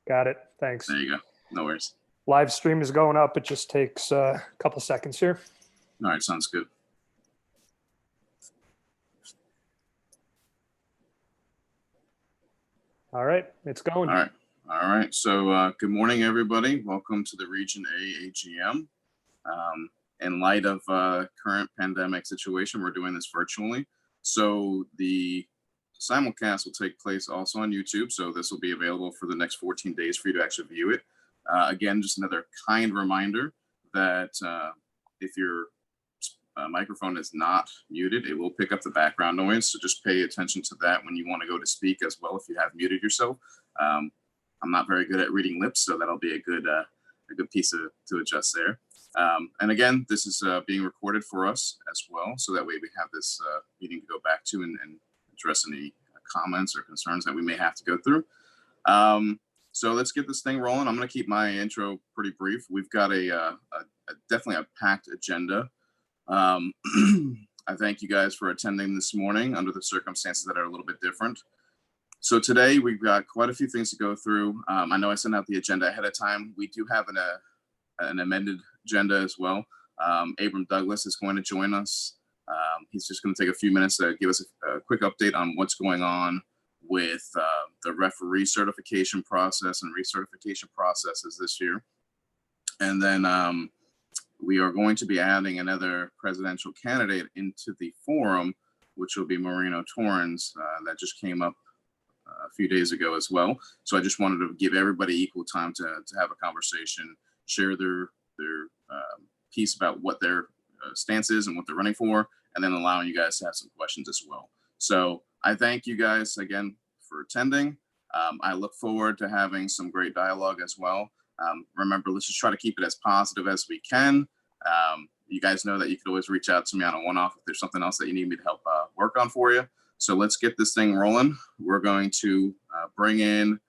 Got it. Thanks. There you go. No worries. Live stream is going up. It just takes a couple seconds here. All right, sounds good. All right, it's going. All right. So good morning, everybody. Welcome to the Region A AGM. In light of current pandemic situation, we're doing this virtually. So the simulcast will take place also on YouTube. So this will be available for the next 14 days for you to actually view it. Again, just another kind reminder that if your microphone is not muted, it will pick up the background noise. So just pay attention to that when you want to go to speak as well if you have muted yourself. I'm not very good at reading lips, so that'll be a good piece to adjust there. And again, this is being recorded for us as well, so that way we have this meeting to go back to and address any comments or concerns that we may have to go through. So let's get this thing rolling. I'm going to keep my intro pretty brief. We've got definitely a packed agenda. I thank you guys for attending this morning under the circumstances that are a little bit different. So today we've got quite a few things to go through. I know I sent out the agenda ahead of time. We do have an amended agenda as well. Abram Douglas is going to join us. He's just going to take a few minutes to give us a quick update on what's going on with the referee certification process and recertification processes this year. And then we are going to be adding another presidential candidate into the forum, which will be Marino Torrens. That just came up a few days ago as well. So I just wanted to give everybody equal time to have a conversation, share their piece about what their stance is and what they're running for, and then allowing you guys to have some questions as well. So I thank you guys again for attending. I look forward to having some great dialogue as well. Remember, let's just try to keep it as positive as we can. You guys know that you can always reach out to me on a one-off if there's something else that you need me to help work on for you. So let's get this thing rolling. We're going to bring in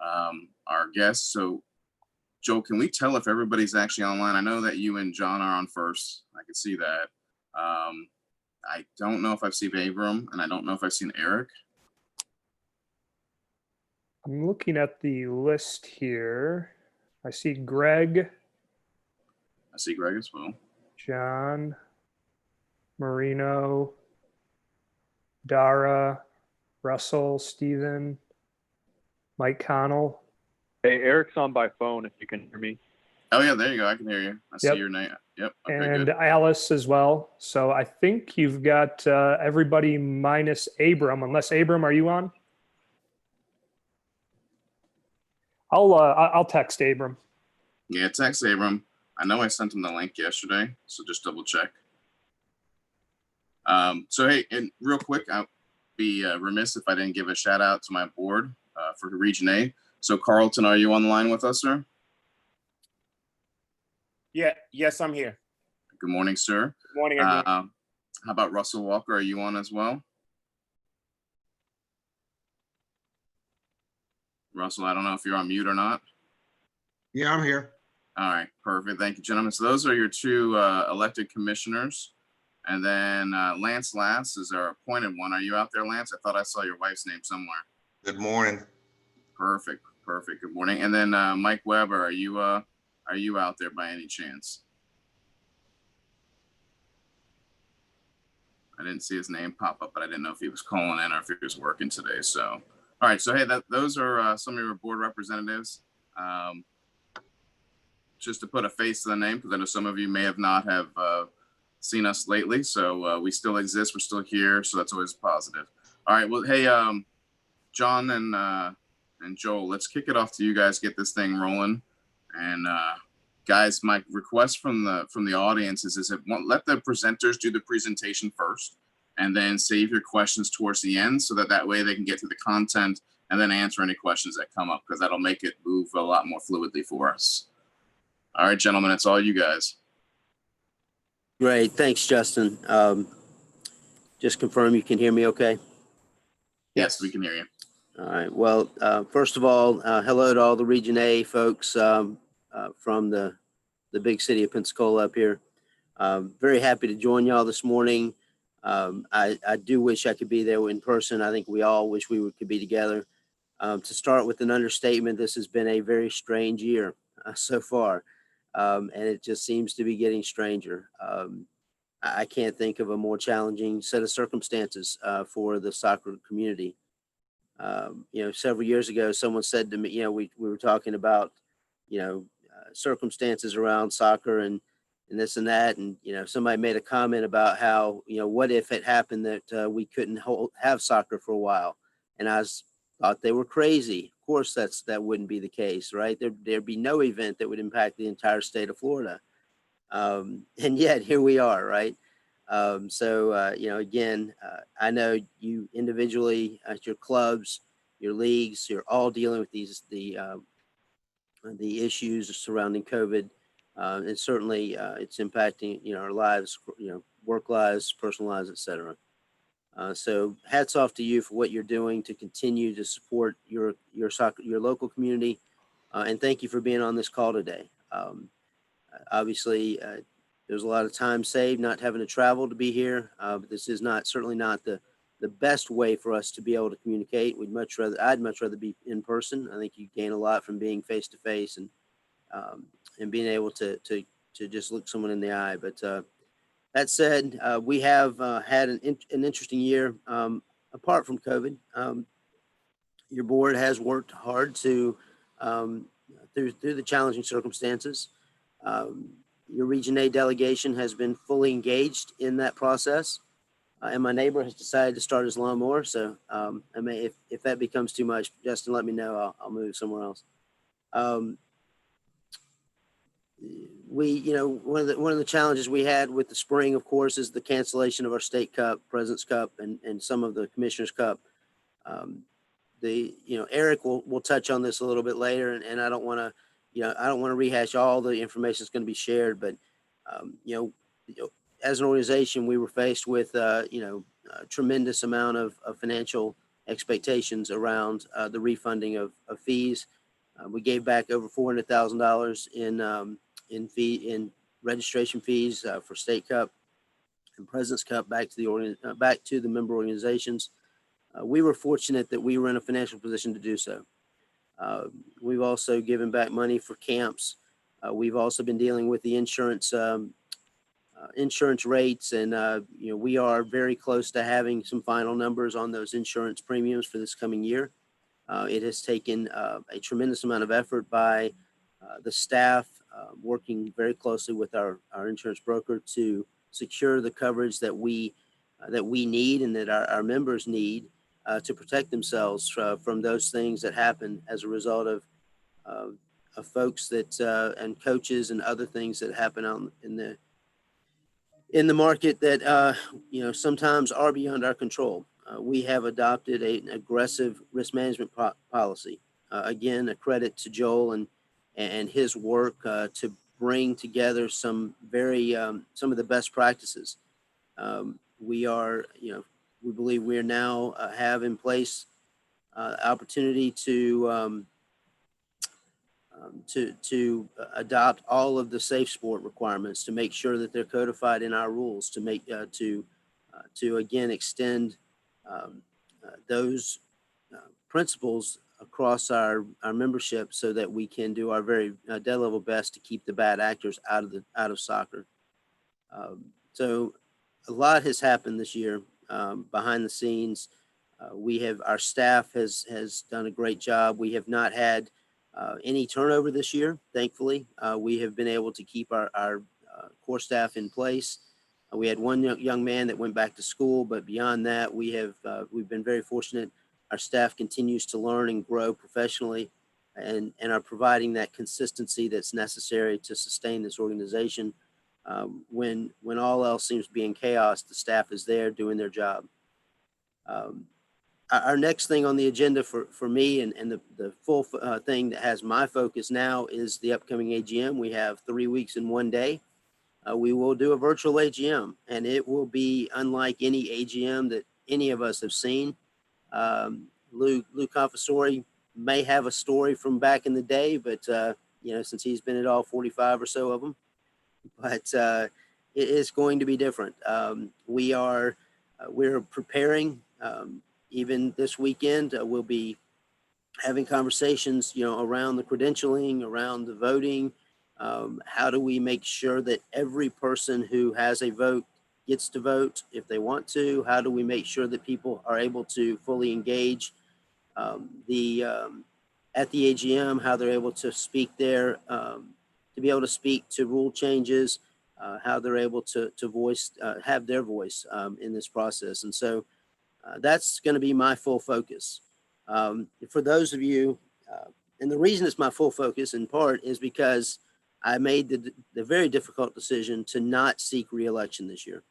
our guests. So Joe, can we tell if everybody's actually online? I know that you and John are on first. I can see that. I don't know if I've seen Abram, and I don't know if I've seen Eric. I'm looking at the list here. I see Greg. I see Greg as well. John, Marino, Dara, Russell, Stephen, Mike Connell. Hey, Eric's on by phone if you can hear me. Oh yeah, there you go. I can hear you. I see your name. Yep. Okay, and good. Alice as well. So I think you've got everybody minus Abram, unless Abram, are you on? I'll text Abram. Yeah, text Abram. I know I sent him the link yesterday, so just double check. So hey, and real quick, I'd be remiss if I didn't give a shout out to my board for Region A. So Carlton, are you on the line with us, sir? Yeah, yes, I'm here. Good morning, sir. Good morning, everyone. How about Russell Walker? Are you on as well? Russell, I don't know if you're on mute or not. Yeah, I'm here. All right, perfect. Thank you, gentlemen. So those are your two elected commissioners. And then Lance Lass is our appointed one. Are you out there, Lance? I thought I saw your wife's name somewhere. Good morning. Perfect. Good morning. And then Mike Weber, are you out there by any chance? I didn't see his name pop up, but I didn't know if he was calling in or if he was working today. So, all right. So hey, those are some of your board representatives. Just to put a face to the name, because I know some of you may have not have seen us lately. So we still exist. We're still here. So that's always positive. All right. Well, hey, John and Joel, let's kick it off to you guys. Get this thing rolling. And guys, my request from the audience is let the presenters do the presentation first, and then save your questions towards the end, so that way they can get to the content and then answer any questions that come up, because that'll make it move a lot more fluidly for us. All right, gentlemen, it's all you guys. Great. Thanks, Justin. Just confirm you can hear me okay? Yes, we can hear you. All right. Well, first of all, hello to all the Region A folks from the big city of Pensacola up here. Very happy to join y'all this morning. I do wish I could be there in person. I think we all wish we could be together. To start with an understatement, this has been a very strange year so far, and it just seems to be getting stranger. I can't think of a more challenging set of circumstances for the soccer community. Several years ago, someone said to me, we were talking about, circumstances around soccer and this and that. And, somebody made a comment about how, what if it happened that we couldn't have soccer for a while? And thought they were crazy. Of course, that wouldn't be the case, right? There'd be no event that would impact the entire state of Florida. And yet here we are, right? Again, I know you individually at your clubs, your leagues, you're all dealing with the issues surrounding COVID. And certainly it's impacting, our lives, work lives, personal lives, et cetera. So hats off to you for what you're doing to continue to support your local community. And thank you for being on this call today. Obviously, there's a lot of time saved not having to travel to be here, but this is certainly not the best way for us to be able to communicate. I'd much rather be in person. I think you gain a lot from being face to face and being able to just look someone in the eye. But that said, we have had an interesting year apart from COVID. Your board has worked hard to through the challenging circumstances. Your Region A delegation has been fully engaged in that process. And my neighbor has decided to start his lawnmower. So if that becomes too much, Justin, let me know. I'll move somewhere else. One of the challenges we had with the spring, of course, is the cancellation of our State Cup, President's Cup, and some of the Commissioner's Cup. Eric will touch on this a little bit later, and I don't want to rehash all the information that's going to be shared, but as an organization, we were faced with a tremendous amount of financial expectations around the refunding of fees. We gave back over $400,000 in registration fees for State Cup and President's Cup back to the member organizations. We were fortunate that we were in a financial position to do so. We've also given back money for camps. We've also been dealing with the insurance rates, and we are very close to having some final numbers on those insurance premiums for this coming year. It has taken a tremendous amount of effort by the staff, working very closely with our insurance broker to secure the coverage that we need and that our members need to protect themselves from those things that happen as a result of folks that and coaches and other things that happen out in the market that sometimes are beyond our control. We have adopted an aggressive risk management policy. Again, a credit to Joel and his work to bring together some of the best practices. We believe we are now have in place opportunity to adopt all of the safe sport requirements to make sure that they're codified in our rules to again extend those principles across our membership so that we can do our very dead level best to keep the bad actors out of soccer. So a lot has happened this year behind the scenes. Our staff has done a great job. We have not had any turnover this year, thankfully. We have been able to keep our core staff in place. We had one young man that went back to school, but beyond that, we've been very fortunate. Our staff continues to learn and grow professionally and are providing that consistency that's necessary to sustain this organization. When all else seems to be in chaos, the staff is there doing their job. Our next thing on the agenda for me and the full thing that has my focus now is the upcoming AGM. We have 3 weeks and 1 day. We will do a virtual AGM, and it will be unlike any AGM that any of us have seen. Lou Confessori may have a story from back in the day, but since he's been at all 45 or so of them, but it is going to be different. We're preparing. Even this weekend, we'll be having conversations, around the credentialing, around the voting. How do we make sure that every person who has a vote gets to vote if they want to? How do we make sure that people are able to fully engage at the AGM, how they're able to speak there, to be able to speak to rule changes, how they're able to voice, have their voice in this process. And so that's going to be my full focus. For those of you, and the reason it's my full focus in part is because I made the very difficult decision to not seek re-election this year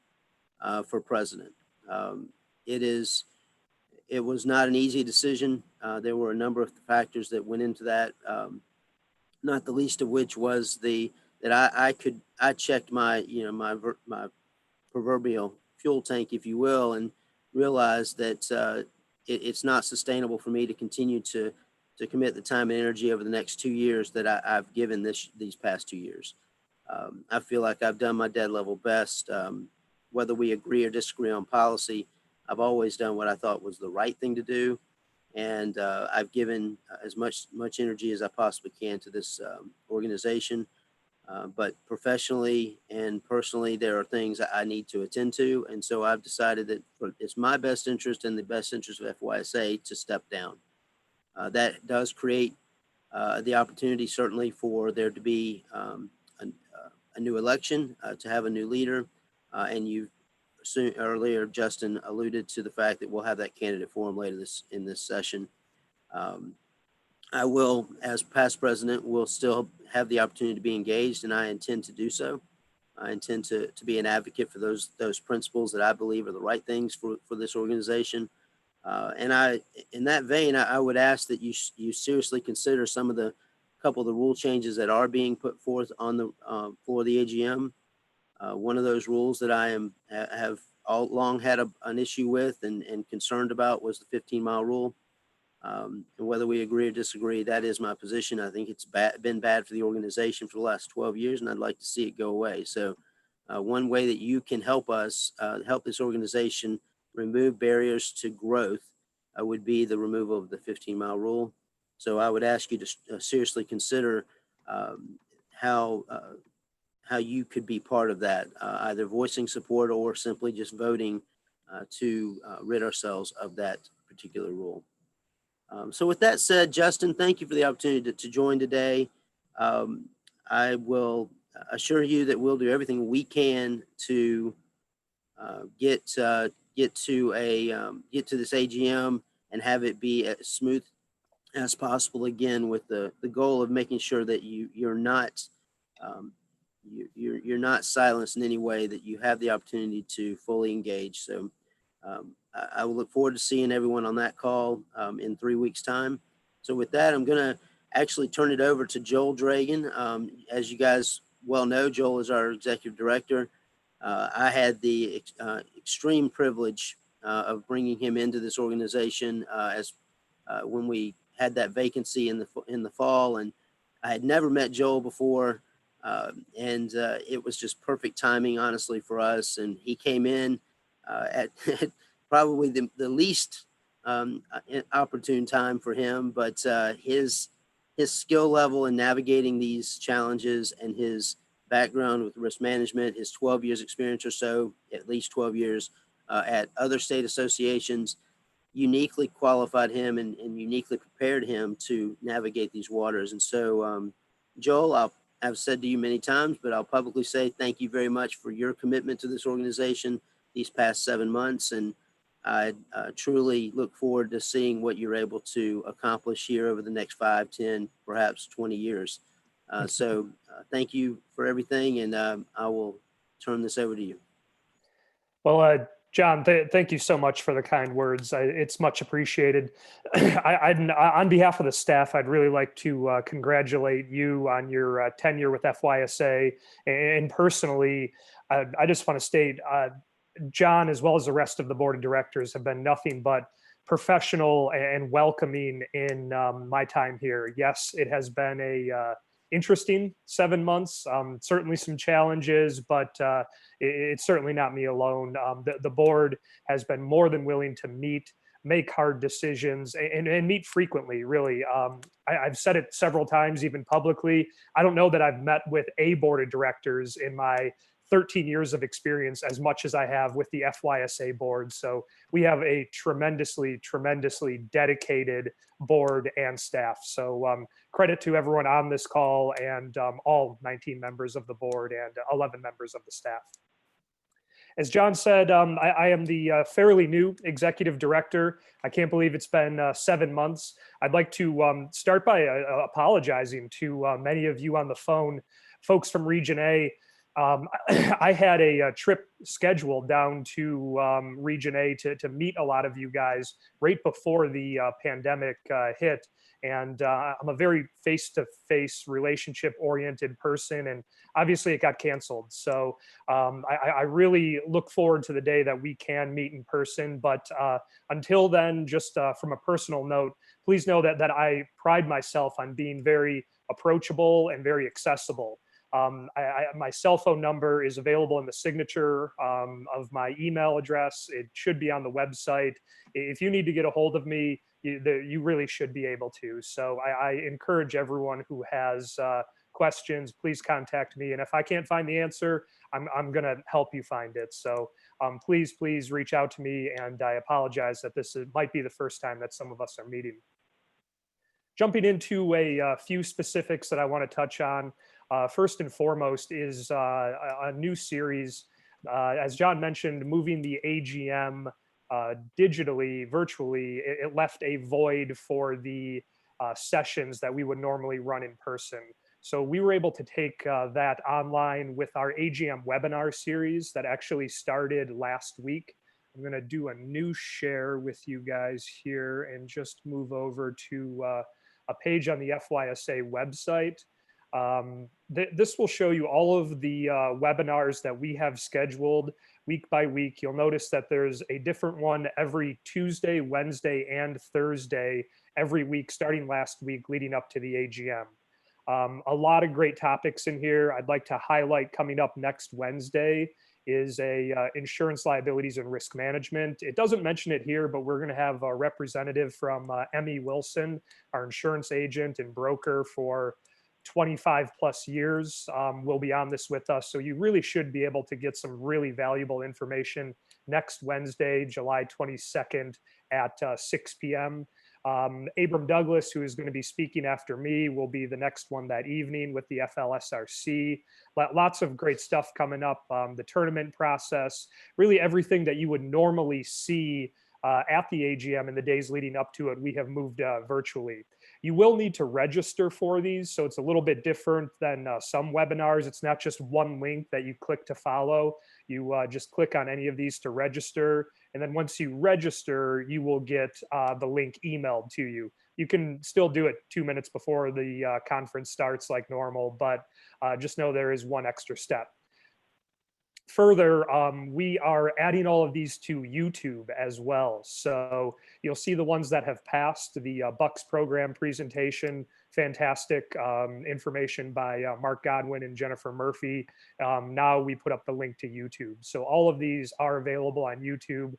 for president. It was not an easy decision. There were a number of factors that went into that, not the least of which was that I checked my proverbial fuel tank, if you will, and realized that it's not sustainable for me to continue to commit the time and energy over the next 2 years that I've given these past 2 years. I feel like I've done my dead level best. Whether we agree or disagree on policy, I've always done what I thought was the right thing to do. And I've given as much energy as I possibly can to this organization. But professionally and personally, there are things that I need to attend to. And so I've decided that it's my best interest and the best interest of FYSA to step down. That does create the opportunity, certainly, for there to be a new election, to have a new leader. And earlier, Justin alluded to the fact that we'll have that candidate forum later in this session. I will, as past president, will still have the opportunity to be engaged, and I intend to do so. I intend to be an advocate for those principles that I believe are the right things for this organization. And in that vein, I would ask that you seriously consider couple of the rule changes that are being put forth on the floor of the AGM. One of those rules that I have all long had an issue with and concerned about was the 15-mile rule. And whether we agree or disagree, that is my position. I think it's been bad for the organization for the last 12 years, and I'd like to see it go away. So one way that you can help us, help this organization remove barriers to growth would be the removal of the 15-mile rule. So I would ask you to seriously consider how you could be part of that, either voicing support or simply just voting to rid ourselves of that particular rule. So with that said, Justin, thank you for the opportunity to join today. I will assure you that we'll do everything we can to get to this AGM and have it be as smooth as possible. Again, with the goal of making sure that you're not silenced in any way, that you have the opportunity to fully engage. So I will look forward to seeing everyone on that call in 3 weeks' time. So with that, I'm going to actually turn it over to Joel Dragan. As you guys well know, Joel is our executive director. I had the extreme privilege of bringing him into this organization when we had that vacancy in the fall, and I had never met Joel before, and it was just perfect timing, honestly, for us. And he came in at probably the least opportune time for him, but his skill level in navigating these challenges and his background with risk management, his 12 years experience or so, at least 12 years at other state associations, uniquely qualified him and uniquely prepared him to navigate these waters. And so, Joel, I've said to you many times, but I'll publicly say thank you very much for your commitment to this organization these past 7 months. And I truly look forward to seeing what you're able to accomplish here over the next 5, 10, perhaps 20 years. So thank you for everything, and I will turn this over to you. Well, John, thank you so much for the kind words. It's much appreciated. On behalf of the staff, I'd really like to congratulate you on your tenure with FYSA. And personally, I just want to state, John, as well as the rest of the board of directors, have been nothing but professional and welcoming in my time here. Yes, it has been a interesting 7 months, certainly some challenges, but it's certainly not me alone. The board has been more than willing to meet make hard decisions, and meet frequently, really. I've said it several times, even publicly. I don't know that I've met with a board of directors in my 13 years of experience as much as I have with the FYSA board. So we have a tremendously, tremendously dedicated board and staff. So credit to everyone on this call and all 19 members of the board and 11 members of the staff. As John said, I am the fairly new executive director. I can't believe it's been 7 months. I'd like to start by apologizing to many of you on the phone, folks from Region A. I had a trip scheduled down to Region A to meet a lot of you guys right before the pandemic hit. And I'm a very face-to-face relationship-oriented person, and obviously it got canceled. So I really look forward to the day that we can meet in person. But until then, just from a personal note, please know that I pride myself on being very approachable and very accessible. My cell phone number is available in the signature of my email address. It should be on the website. If you need to get a hold of me, you really should be able to. So I encourage everyone who has questions, please contact me. And if I can't find the answer, I'm going to help you find it. So please reach out to me. And I apologize that this might be the first time that some of us are meeting. Jumping into a few specifics that I want to touch on. First and foremost is a new series, as John mentioned, moving the AGM digitally, virtually. It left a void for the sessions that we would normally run in person. So we were able to take that online with our AGM webinar series that actually started last week. I'm going to do a new share with you guys here and just move over to a page on the FYSA website. This will show you all of the webinars that we have scheduled week by week. You'll notice that there's a different one every Tuesday, Wednesday, and Thursday every week, starting last week, leading up to the AGM. A lot of great topics in here. I'd like to highlight coming up next Wednesday is insurance liabilities and risk management. It doesn't mention it here, but we're going to have a representative from Emmy Wilson, our insurance agent and broker for 25 plus years, will be on this with us. So you really should be able to get some really valuable information next Wednesday, July 22nd at 6 p.m. Abram Douglas, who is going to be speaking after me, will be the next one that evening with the FLSRC. Lots of great stuff coming up. The tournament process, really everything that you would normally see at the AGM in the days leading up to it, we have moved virtually. You will need to register for these, so it's a little bit different than some webinars. It's not just one link that you click to follow. You just click on any of these to register, and then once you register, you will get the link emailed to you. You can still do it 2 minutes before the conference starts like normal, but just know there is one extra step. Further, we are adding all of these to YouTube as well. So you'll see the ones that have passed, the Bucks program presentation, fantastic information by Mark Godwin and Jennifer Murphy. Now we put up the link to YouTube. So all of these are available on YouTube.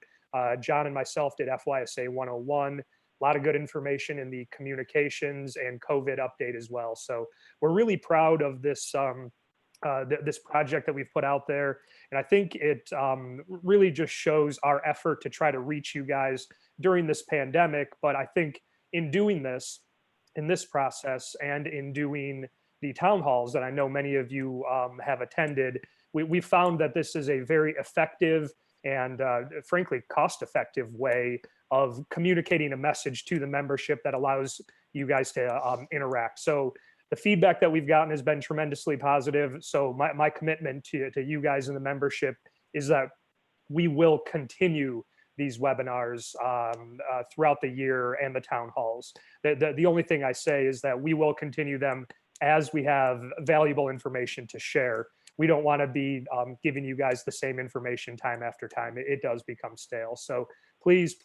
John and myself did FYSA 101. A lot of good information in the communications and COVID update as well. So we're really proud of this this project that we've put out there. And I think it really just shows our effort to try to reach you guys during this pandemic. But I think in doing this, in this process, and in doing the town halls that I know many of you have attended, we found that this is a very effective and frankly, cost-effective way of communicating a message to the membership that allows you guys to interact. So the feedback that we've gotten has been tremendously positive. So my commitment to you guys in the membership is that we will continue these webinars throughout the year and the town halls. The only thing I say is that we will continue them as we have valuable information to share. We don't want to be giving you guys the same information time after time. It does become stale. So please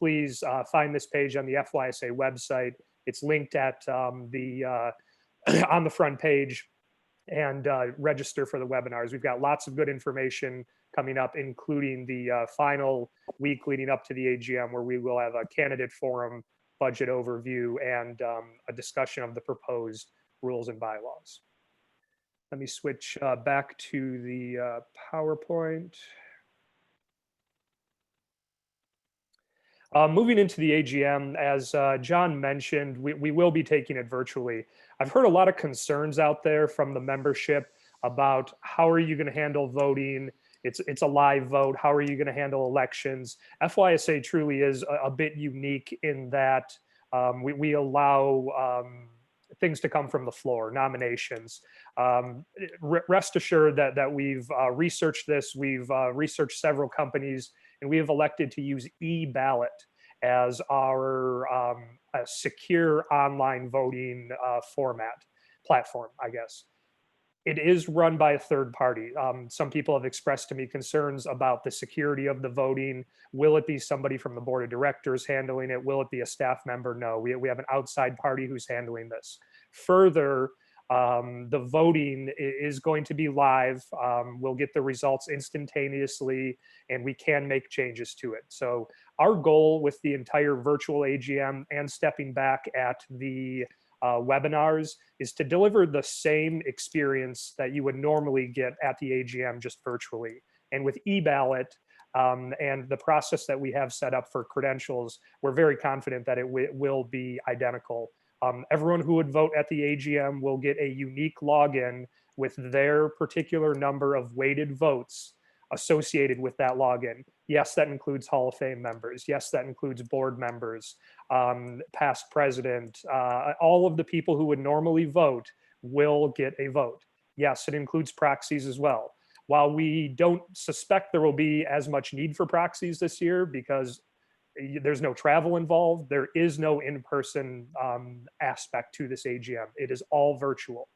find this page on the FYSA website. It's linked at on the front page, and register for the webinars. We've got lots of good information coming up, including the final week leading up to the AGM, where we will have a candidate forum, budget overview, and a discussion of the proposed rules and bylaws. Let me switch back to the PowerPoint. Moving into the AGM, as John mentioned, we will be taking it virtually. I've heard a lot of concerns out there from the membership about how are you going to handle voting? It's a live vote. How are you going to handle elections? FYSA truly is a bit unique in that we allow things to come from the floor, nominations. Rest assured that we've researched this. We've researched several companies, and we have elected to use e-ballot as our a secure online voting platform, I guess. It is run by a third party. Some people have expressed to me concerns about the security of the voting. Will it be somebody from the board of directors handling it? Will it be a staff member? No, we have an outside party who's handling this. Further, the voting is going to be live. We'll get the results instantaneously, and we can make changes to it. So our goal with the entire virtual AGM and stepping back at the webinars is to deliver the same experience that you would normally get at the AGM, just virtually. And with e-ballot and the process that we have set up for credentials, we're very confident that it will be identical. Everyone who would vote at the AGM will get a unique login with their particular number of weighted votes associated with that login. Yes, that includes Hall of Fame members. Yes, that includes board members, past president. All of the people who would normally vote will get a vote. Yes, it includes proxies as well. While we don't suspect there will be as much need for proxies this year because there's no travel involved, there is no in-person aspect to this AGM. It is all virtual.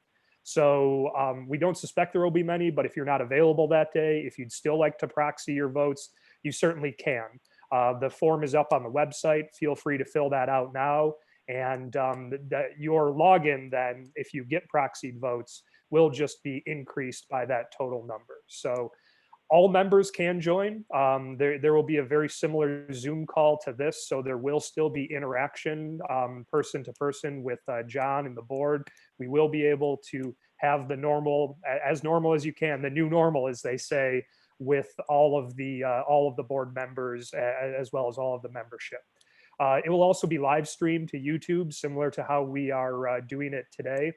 So we don't suspect there will be many, but if you're not available that day, if you'd still like to proxy your votes, you certainly can. The form is up on the website. Feel free to fill that out now. And your login then, if you get proxied votes, will just be increased by that total number. So all members can join. There will be a very similar Zoom call to this, so there will still be interaction person to person with John and the board. We will be able to have the normal as you can, the new normal, as they say, with all of the board members as well as all of the membership. It will also be live streamed to YouTube, similar to how we are doing it today.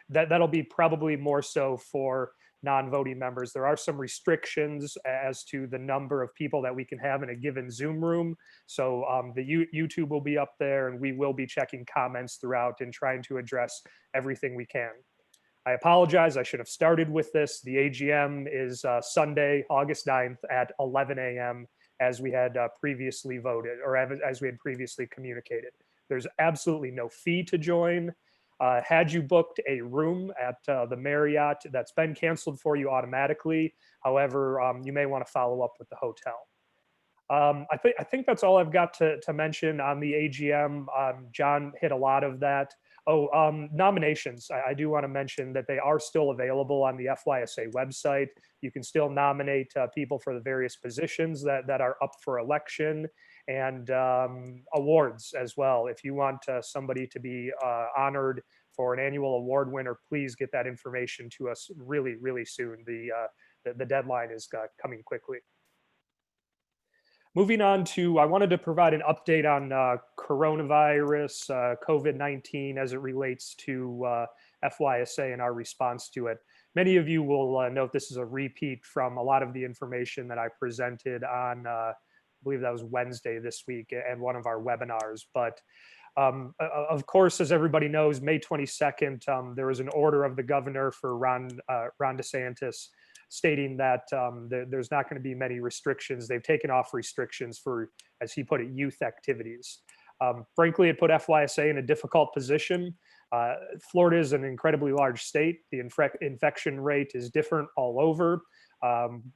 That'll be probably more so for non-voting members. There are some restrictions as to the number of people that we can have in a given Zoom room. So the YouTube will be up there, and we will be checking comments throughout and trying to address everything we can. I apologize, I should have started with this. The AGM is Sunday, August 9th at 11 a.m. as we had previously voted, or as we had previously communicated. There's absolutely no fee to join. Had you booked a room at the Marriott, that's been canceled for you automatically. However, you may want to follow up with the hotel. I think that's all I've got to mention on the AGM. John hit a lot of that. Nominations. I do want to mention that they are still available on the FYSA website. You can still nominate people for the various positions that are up for election, and awards as well. If you want somebody to be honored for an annual award winner, please get that information to us really, really soon. The deadline is coming quickly. Moving on to, I wanted to provide an update on coronavirus, COVID-19 as it relates to FYSA and our response to it. Many of you will note this is a repeat from a lot of the information that I presented on, I believe that was Wednesday this week, and one of our webinars. But of course, as everybody knows, May 22nd, there was an order of the governor for Ron DeSantis stating that there's not going to be many restrictions. They've taken off restrictions for, as he put it, youth activities. Frankly, it put FYSA in a difficult position. Florida is an incredibly large state. The infection rate is different all over.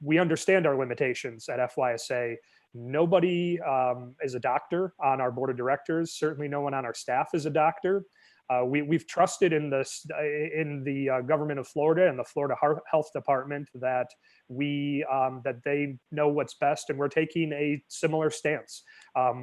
We understand our limitations at FYSA. Nobody is a doctor on our board of directors. Certainly no one on our staff is a doctor. We've trusted in this in the government of Florida and the Florida Health Department that that they know what's best, and we're taking a similar stance.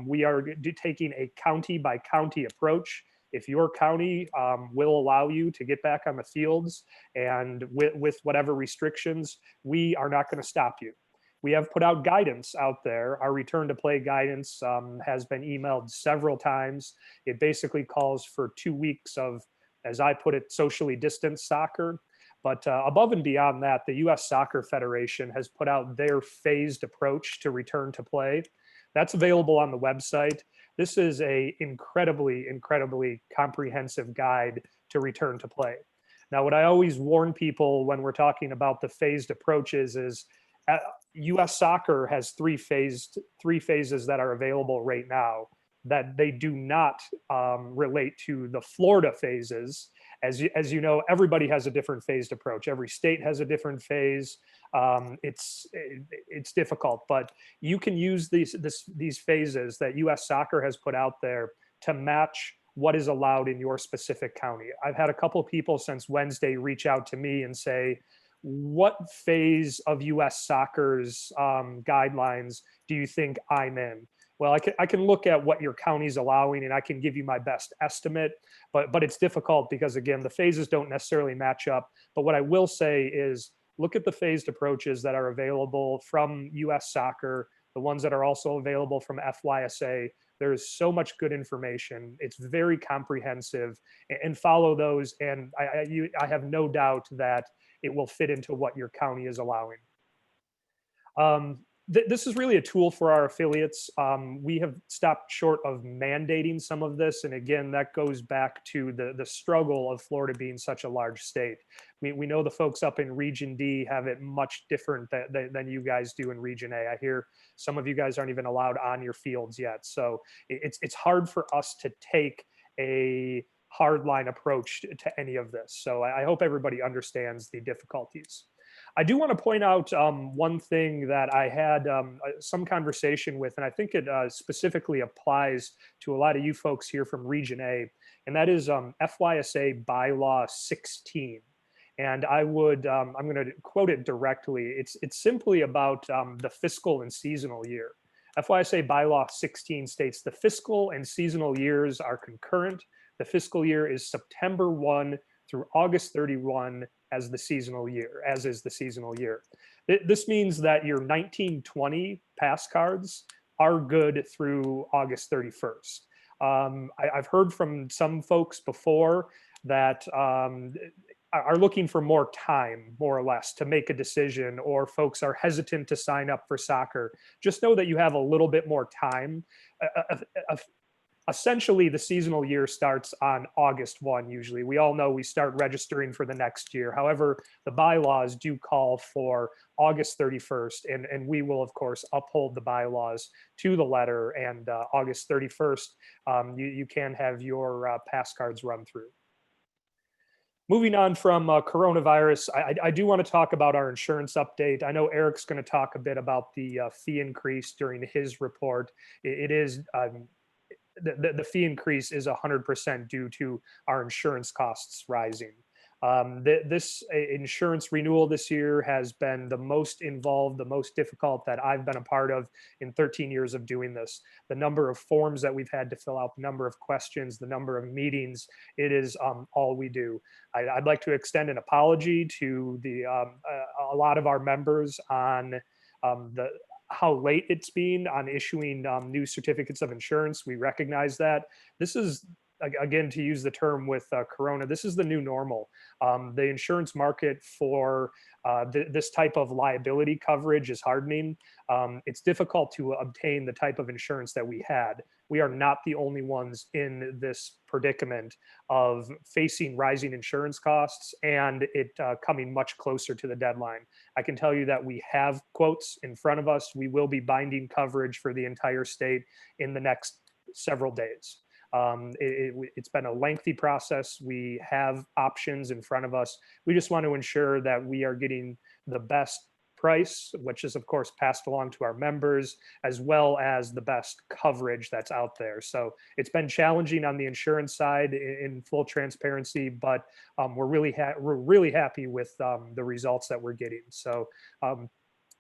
We are taking a county by county approach. If your county will allow you to get back on the fields and with whatever restrictions, we are not going to stop you. We have put out guidance out there. Our return to play guidance has been emailed several times. It basically calls for 2 weeks of, as I put it, socially distanced soccer. But above and beyond that, the U.S. Soccer Federation has put out their phased approach to return to play. That's available on the website. This is a incredibly comprehensive guide to return to play. Now, what I always warn people when we're talking about the phased approaches is U.S. Soccer has three phases that are available right now, that they do not relate to the Florida phases. As you know, everybody has a different phased approach. Every state has a different phase. It's difficult, but you can use these phases that U.S. Soccer has put out there to match what is allowed in your specific county. I've had a couple people since Wednesday reach out to me and say, what phase of U.S. Soccer's guidelines do you think I'm in? Well, I can look at what your county's allowing and I can give you my best estimate, but it's difficult because, again, the phases don't necessarily match up. But what I will say is look at the phased approaches that are available from U.S. Soccer, the ones that are also available from FYSA. There is so much good information. It's very comprehensive, and follow those. And I have no doubt that it will fit into what your county is allowing. This is really a tool for our affiliates. We have stopped short of mandating some of this. And again, that goes back to the struggle of Florida being such a large state. We know the folks up in Region D have it much different than you guys do in Region A. I hear some of you guys aren't even allowed on your fields yet. So it's hard for us to take a hardline approach to any of this. So I hope everybody understands the difficulties. I do want to point out one thing that I had some conversation with, and I think it specifically applies to a lot of you folks here from Region A, and that is FYSA Bylaw 16. And I'm going to quote it directly. It's simply about the fiscal and seasonal year. FYSA Bylaw 16 states the fiscal and seasonal years are concurrent. The fiscal year is September 1 through August 31 as is the seasonal year. This means that your 1920 pass cards are good through August 31st. I've heard from some folks before that are looking for more time, more or less, to make a decision, or folks are hesitant to sign up for soccer. Just know that you have a little bit more time. Essentially, the seasonal year starts on August 1, usually. We all know we start registering for the next year. However, the bylaws do call for August 31st, and we will, of course, uphold the bylaws to the letter. And August 31st, you can have your pass cards run through. Moving on from coronavirus, I do want to talk about our insurance update. I know Eric's going to talk a bit about the fee increase during his report. It is... The fee increase is 100% due to our insurance costs rising. This insurance renewal this year has been the most involved, the most difficult that I've been a part of in 13 years of doing this. The number of forms that we've had to fill out, the number of questions, the number of meetings, it is all we do. I'd like to extend an apology to a lot of our members on how late it's been on issuing new certificates of insurance. We recognize that. This is, again, to use the term with Corona, this is the new normal. The insurance market for this type of liability coverage is hardening. It's difficult to obtain the type of insurance that we had. We are not the only ones in this predicament of facing rising insurance costs and it coming much closer to the deadline. I can tell you that we have quotes in front of us. We will be binding coverage for the entire state in the next several days. It's been a lengthy process. We have options in front of us. We just want to ensure that we are getting the best price, which is of course passed along to our members, as well as the best coverage that's out there. So it's been challenging on the insurance side in full transparency, but we're really happy with the results that we're getting. So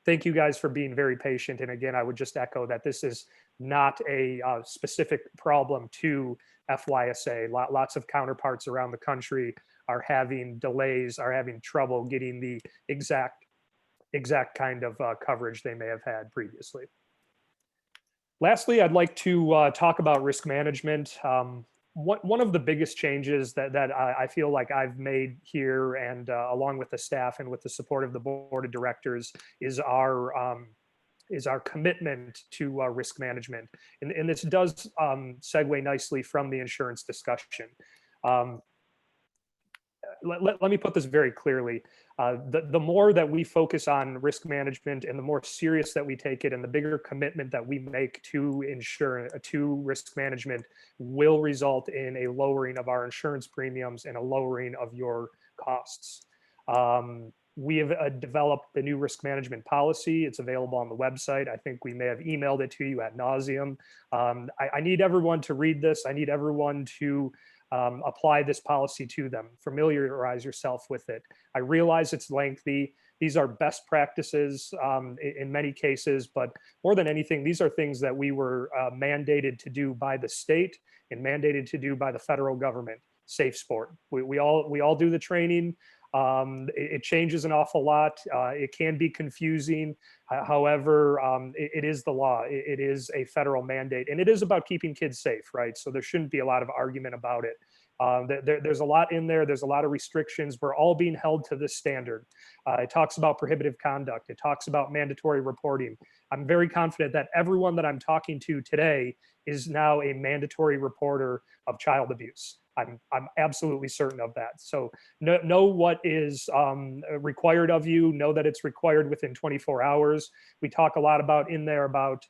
thank you guys for being very patient. And again, I would just echo that this is not a specific problem to FYSA. Lots of counterparts around the country are having delays, are having trouble getting the exact kind of coverage they may have had previously. Lastly, I'd like to talk about risk management. One of the biggest changes that I feel like I've made here, and along with the staff and with the support of the board of directors, is our commitment to risk management. And this does segue nicely from the insurance discussion. Let me put this very clearly. The more that we focus on risk management and the more serious that we take it and the bigger commitment that we make to risk management will result in a lowering of our insurance premiums and a lowering of your costs. We have developed the new risk management policy. It's available on the website. I think we may have emailed it to you ad nauseum. I need everyone to read this. I need everyone to apply this policy to them. Familiarize yourself with it. I realize it's lengthy. These are best practices in many cases, but more than anything, these are things that we were mandated to do by the state and mandated to do by the federal government. Safe sport. We all do the training. It changes an awful lot. It can be confusing. However, it is the law. It is a federal mandate, and it is about keeping kids safe, right? So there shouldn't be a lot of argument about it. There's a lot in there. There's a lot of restrictions. We're all being held to this standard. It talks about prohibitive conduct. It talks about mandatory reporting. I'm very confident that everyone that I'm talking to today is now a mandatory reporter of child abuse. I'm absolutely certain of that. So know what is required of you. Know that it's required within 24 hours. We talk a lot about in there about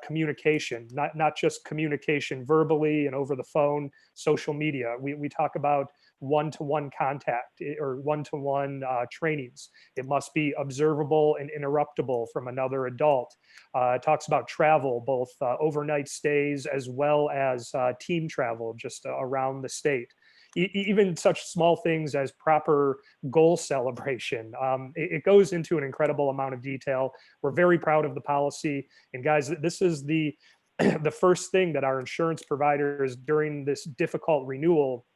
communication, not just communication verbally and over the phone, social media. We talk about one-to-one contact or one-to-one trainings. It must be observable and interruptible from another adult. It talks about travel, both overnight stays as well as team travel just around the state. Even such small things as proper goal celebration. It goes into an incredible amount of detail. We're very proud of the policy. And guys, this is the first thing that our insurance providers during this difficult renewal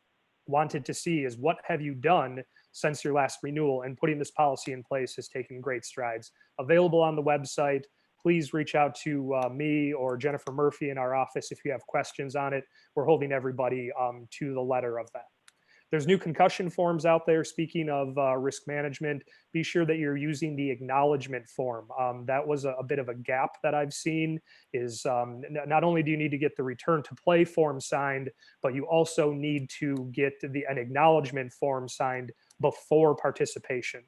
wanted to see is what have you done since your last renewal, and putting this policy in place has taken great strides. Available on the website. Please reach out to me or Jennifer Murphy in our office if you have questions on it. We're holding everybody to the letter of that. There's new concussion forms out there. Speaking of risk management, be sure that you're using the acknowledgement form. That was a bit of a gap that I've seen is not only do you need to get the return to play form signed, but you also need to get an acknowledgement form signed before participation.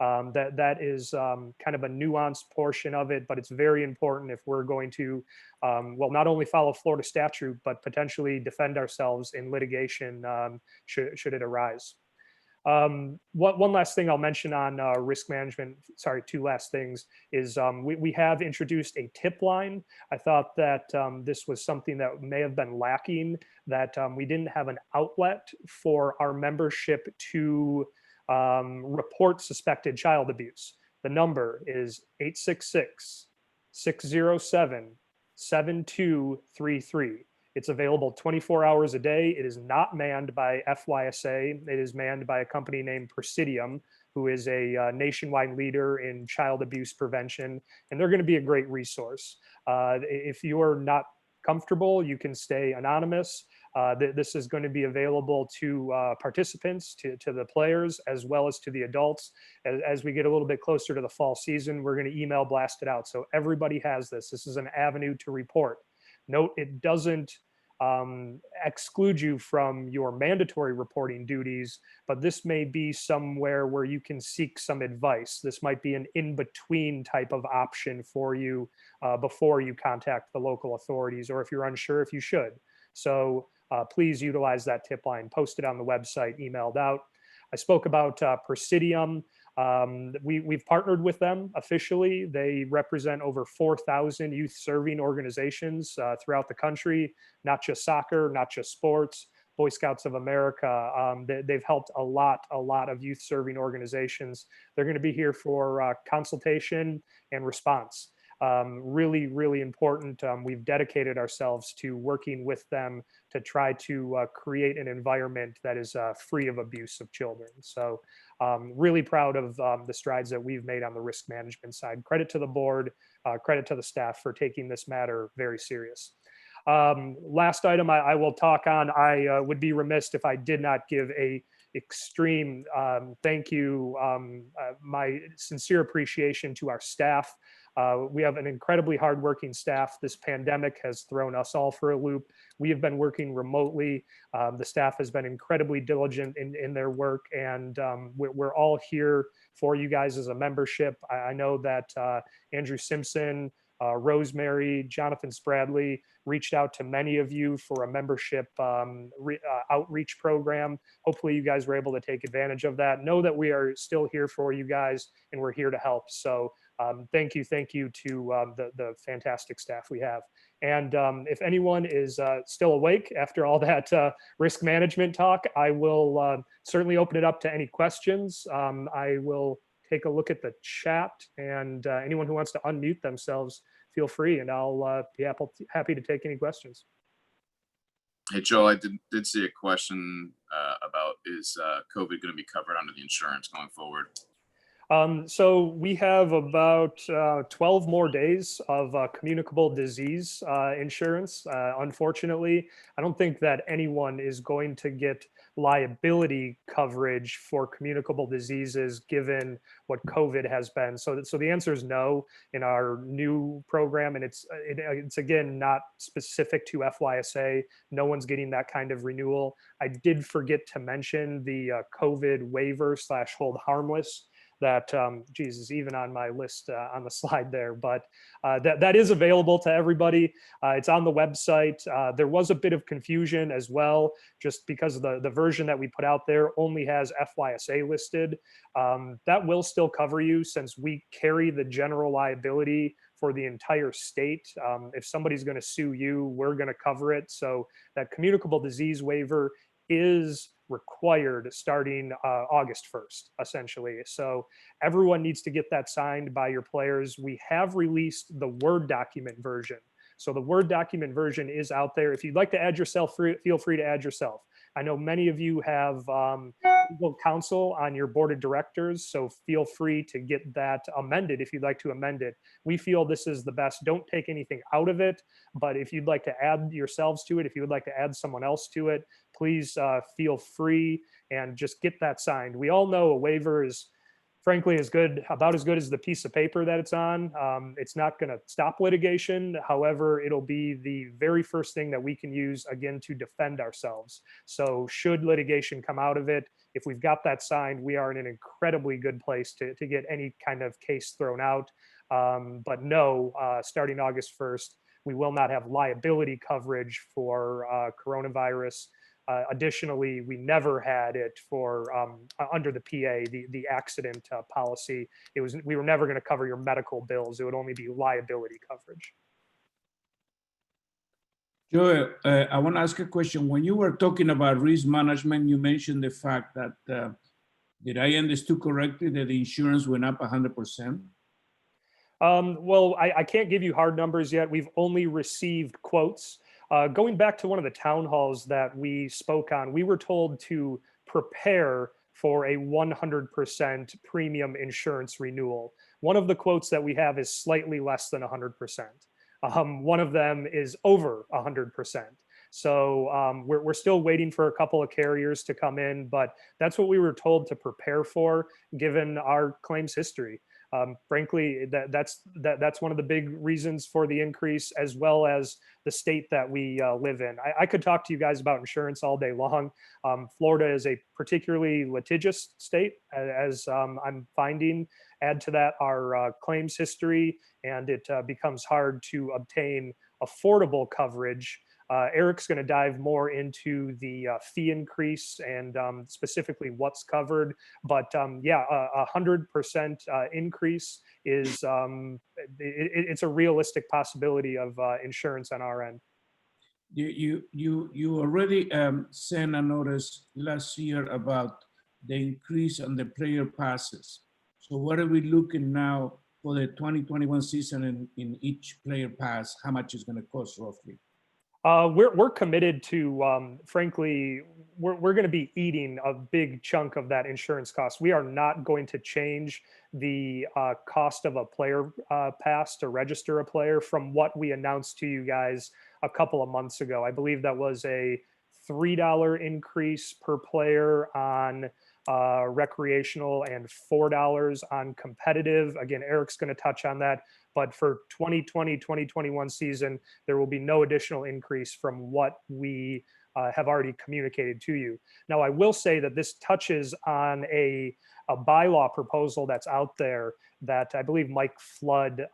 That is kind of a nuanced portion of it, but it's very important if we're going to, well, not only follow Florida statute, but potentially defend ourselves in litigation should it arise. One last thing I'll mention on risk management, sorry, two last things, is we have introduced a tip line. I thought that this was something that may have been lacking, that we didn't have an outlet for our membership to report suspected child abuse. The number is 866-607-7233. It's available 24 hours a day. It is not manned by FYSA. It is manned by a company named Presidium, who is a nationwide leader in child abuse prevention, and they're going to be a great resource. If you're not comfortable, you can stay anonymous. This is going to be available to participants, to the players, as well as to the adults. As we get a little bit closer to the fall season, we're going to email blast it out. So everybody has this. This is an avenue to report. Note, it doesn't exclude you from your mandatory reporting duties, but this may be somewhere where you can seek some advice. This might be an in-between type of option for you before you contact the local authorities, or if you're unsure if you should. So please utilize that tip line, posted on the website, emailed out. I spoke about Presidium. We've partnered with them officially. They represent over 4,000 youth serving organizations throughout the country, not just soccer, not just sports. Boy Scouts of America, they've helped a lot of youth serving organizations. They're going to be here for consultation and response. Really important. We've dedicated ourselves to working with them to try to create an environment that is free of abuse of children. So really proud of the strides that we've made on the risk management side. Credit to the board, credit to the staff for taking this matter very serious. Last item I will talk on, I would be remiss if I did not give a extreme thank you, my sincere appreciation to our staff. We have an incredibly hardworking staff. This pandemic has thrown us all for a loop. We have been working remotely. The staff has been incredibly diligent in their work, and we're all here for you guys as a membership. I know that Andrew Simpson, Rosemary, Jonathan Spradley reached out to many of you for a membership outreach program. Hopefully you guys were able to take advantage of that. Know that we are still here for you guys and we're here to help. So thank you to the fantastic staff we have. And if anyone is still awake after all that risk management talk, I will certainly open it up to any questions. I will take a look at the chat, and anyone who wants to unmute themselves, feel free, and I'll be happy to take any questions. Hey, Joel, I did see a question about is COVID going to be covered under the insurance going forward? So we have about 12 more days of communicable disease insurance. Unfortunately, I don't think that anyone is going to get liability coverage for communicable diseases given what COVID has been. So the answer is no in our new program. And it's again, not specific to FYSA. No one's getting that kind of renewal. I did forget to mention the COVID waiver / hold harmless that, Jesus, even on my list on the slide there, but that is available to everybody. It's on the website. There was a bit of confusion as well, just because the version that we put out there only has FYSA listed. That will still cover you since we carry the general liability for the entire state. If somebody's going to sue you, we're going to cover it. So that communicable disease waiver is required starting August 1st, essentially. So everyone needs to get that signed by your players. We have released the Word document version. So the Word document version is out there. If you'd like to add yourself, feel free to add yourself. I know many of you have legal counsel on your board of directors, so feel free to get that amended if you'd like to amend it. We feel this is the best. Don't take anything out of it, but if you'd like to add yourselves to it, if you would like to add someone else to it, please feel free and just get that signed. We all know a waiver is frankly about as good as the piece of paper that it's on. It's not going to stop litigation. However, it'll be the very first thing that we can use again to defend ourselves. So should litigation come out of it, if we've got that signed, we are in an incredibly good place to get any kind of case thrown out. But no, starting August 1st, we will not have liability coverage for coronavirus. Additionally, we never had it for under the PA, the accident policy. We were never going to cover your medical bills. It would only be liability coverage. Joe, I want to ask a question. When you were talking about risk management, you mentioned the fact that, did I understand correctly that the insurance went up 100%? Well, I can't give you hard numbers yet. We've only received quotes. Going back to one of the town halls that we spoke on, we were told to prepare for a 100% premium insurance renewal. One of the quotes that we have is slightly less than 100%. One of them is over 100%. So we're still waiting for a couple of carriers to come in, but that's what we were told to prepare for given our claims history. Frankly, that's one of the big reasons for the increase, as well as the state that we live in. I could talk to you guys about insurance all day long. Florida is a particularly litigious state, as I'm finding. Add to that our claims history, and it becomes hard to obtain affordable coverage Eric's going to dive more into the fee increase and specifically what's covered. But yeah, 100% increase is it's a realistic possibility of insurance on our end. You already sent a notice last year about the increase on the player passes. So what are we looking now for the 2021 season in each player pass? How much is going to cost roughly? We're committed to, frankly, we're going to be eating a big chunk of that insurance cost. We are not going to change the cost of a player pass to register a player from what we announced to you guys a couple of months ago. I believe that was a $3 increase per player on recreational and $4 on competitive. Again, Eric's going to touch on that. But for 2020-2021 season, there will be no additional increase from what we have already communicated to you. Now, I will say that this touches on a bylaw proposal that's out there that I believe Mike Flood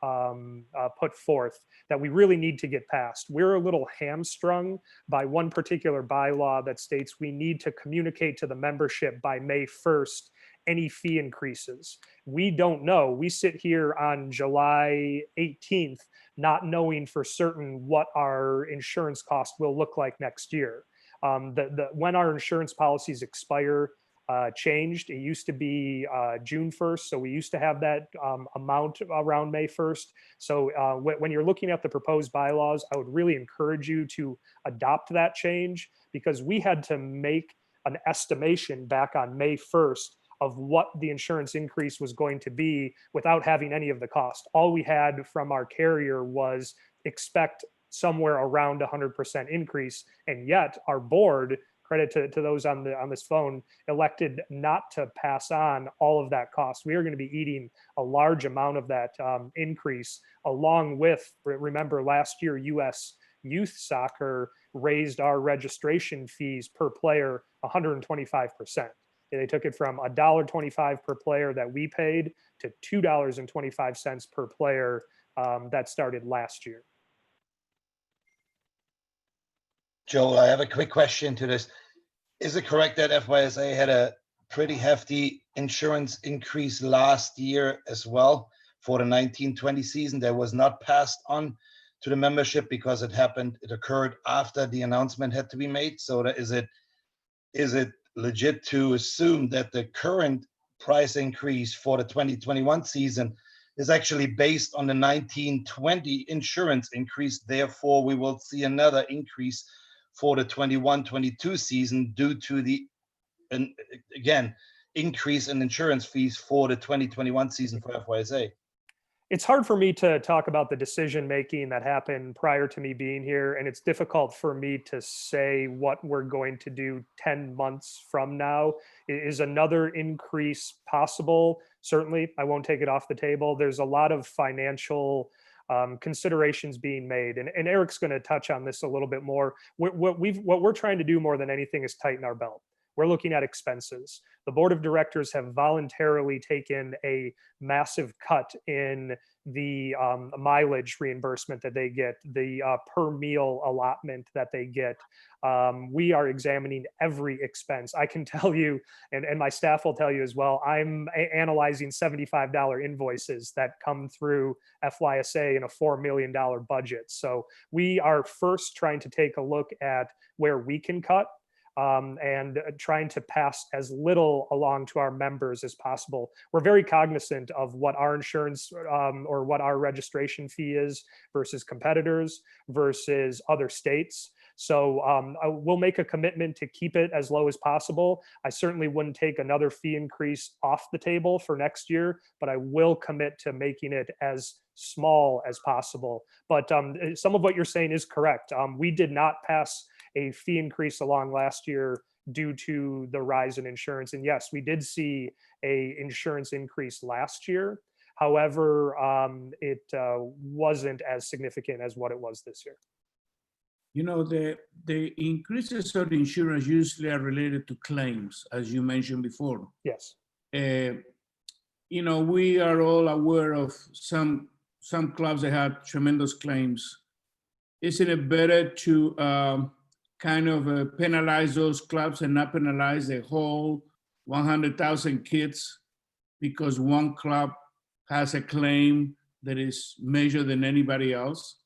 put forth that we really need to get past. We're a little hamstrung by one particular bylaw that states we need to communicate to the membership by May 1st any fee increases. We don't know. We sit here on July 18th not knowing for certain what our insurance cost will look like next year. When our insurance policies expire changed. It used to be June 1st. So we used to have that amount around May 1st. So when you're looking at the proposed bylaws, I would really encourage you to adopt that change because we had to make an estimation back on May 1st of what the insurance increase was going to be without having any of the cost. All we had from our carrier was expect somewhere around 100% increase. And yet our board, credit to those on this phone, elected not to pass on all of that cost. We are going to be eating a large amount of that increase, along with, remember last year, US Youth Soccer raised our registration fees per player 125%. They took it from $1.25 per player that we paid to $2.25 per player that started last year. Joe, I have a quick question to this. Is it correct that FYSA had a pretty hefty insurance increase last year as well for the 19-20 season that was not passed on to the membership because it occurred after the announcement had to be made? So that is it legit to assume that the current price increase for the 2021 season is actually based on the 19-20 insurance increase? Therefore, we will see another increase for the 21-22 season due to the, and again, increase in insurance fees for the 2021 season for FYSA. It's hard for me to talk about the decision making that happened prior to me being here, and it's difficult for me to say what we're going to do 10 months from now. Is another increase possible? Certainly, I won't take it off the table. There's a lot of financial considerations being made, and Eric's going to touch on this a little bit more. What we're trying to do more than anything is tighten our belt. We're looking at expenses. The board of directors have voluntarily taken a massive cut in the mileage reimbursement that they get, the per meal allotment that they get. We are examining every expense. I can tell you, and my staff will tell you as well, I'm analyzing $75 invoices that come through FYSA in a $4 million budget. So we are first trying to take a look at where we can cut. And trying to pass as little along to our members as possible. We're very cognizant of what our insurance or what our registration fee is versus competitors versus other states. So we'll make a commitment to keep it as low as possible. I certainly wouldn't take another fee increase off the table for next year, but I will commit to making it as small as possible. But some of what you're saying is correct. We did not pass a fee increase along last year due to the rise in insurance. And yes, we did see a insurance increase last year. However, it wasn't as significant as what it was this year. You know, the increases of insurance usually are related to claims, as you mentioned before. Yes. You know, we are all aware of some clubs that have tremendous claims. isn't it better to kind of penalize those clubs and not penalize the whole 100,000 kids because one club has a claim that is major than anybody else?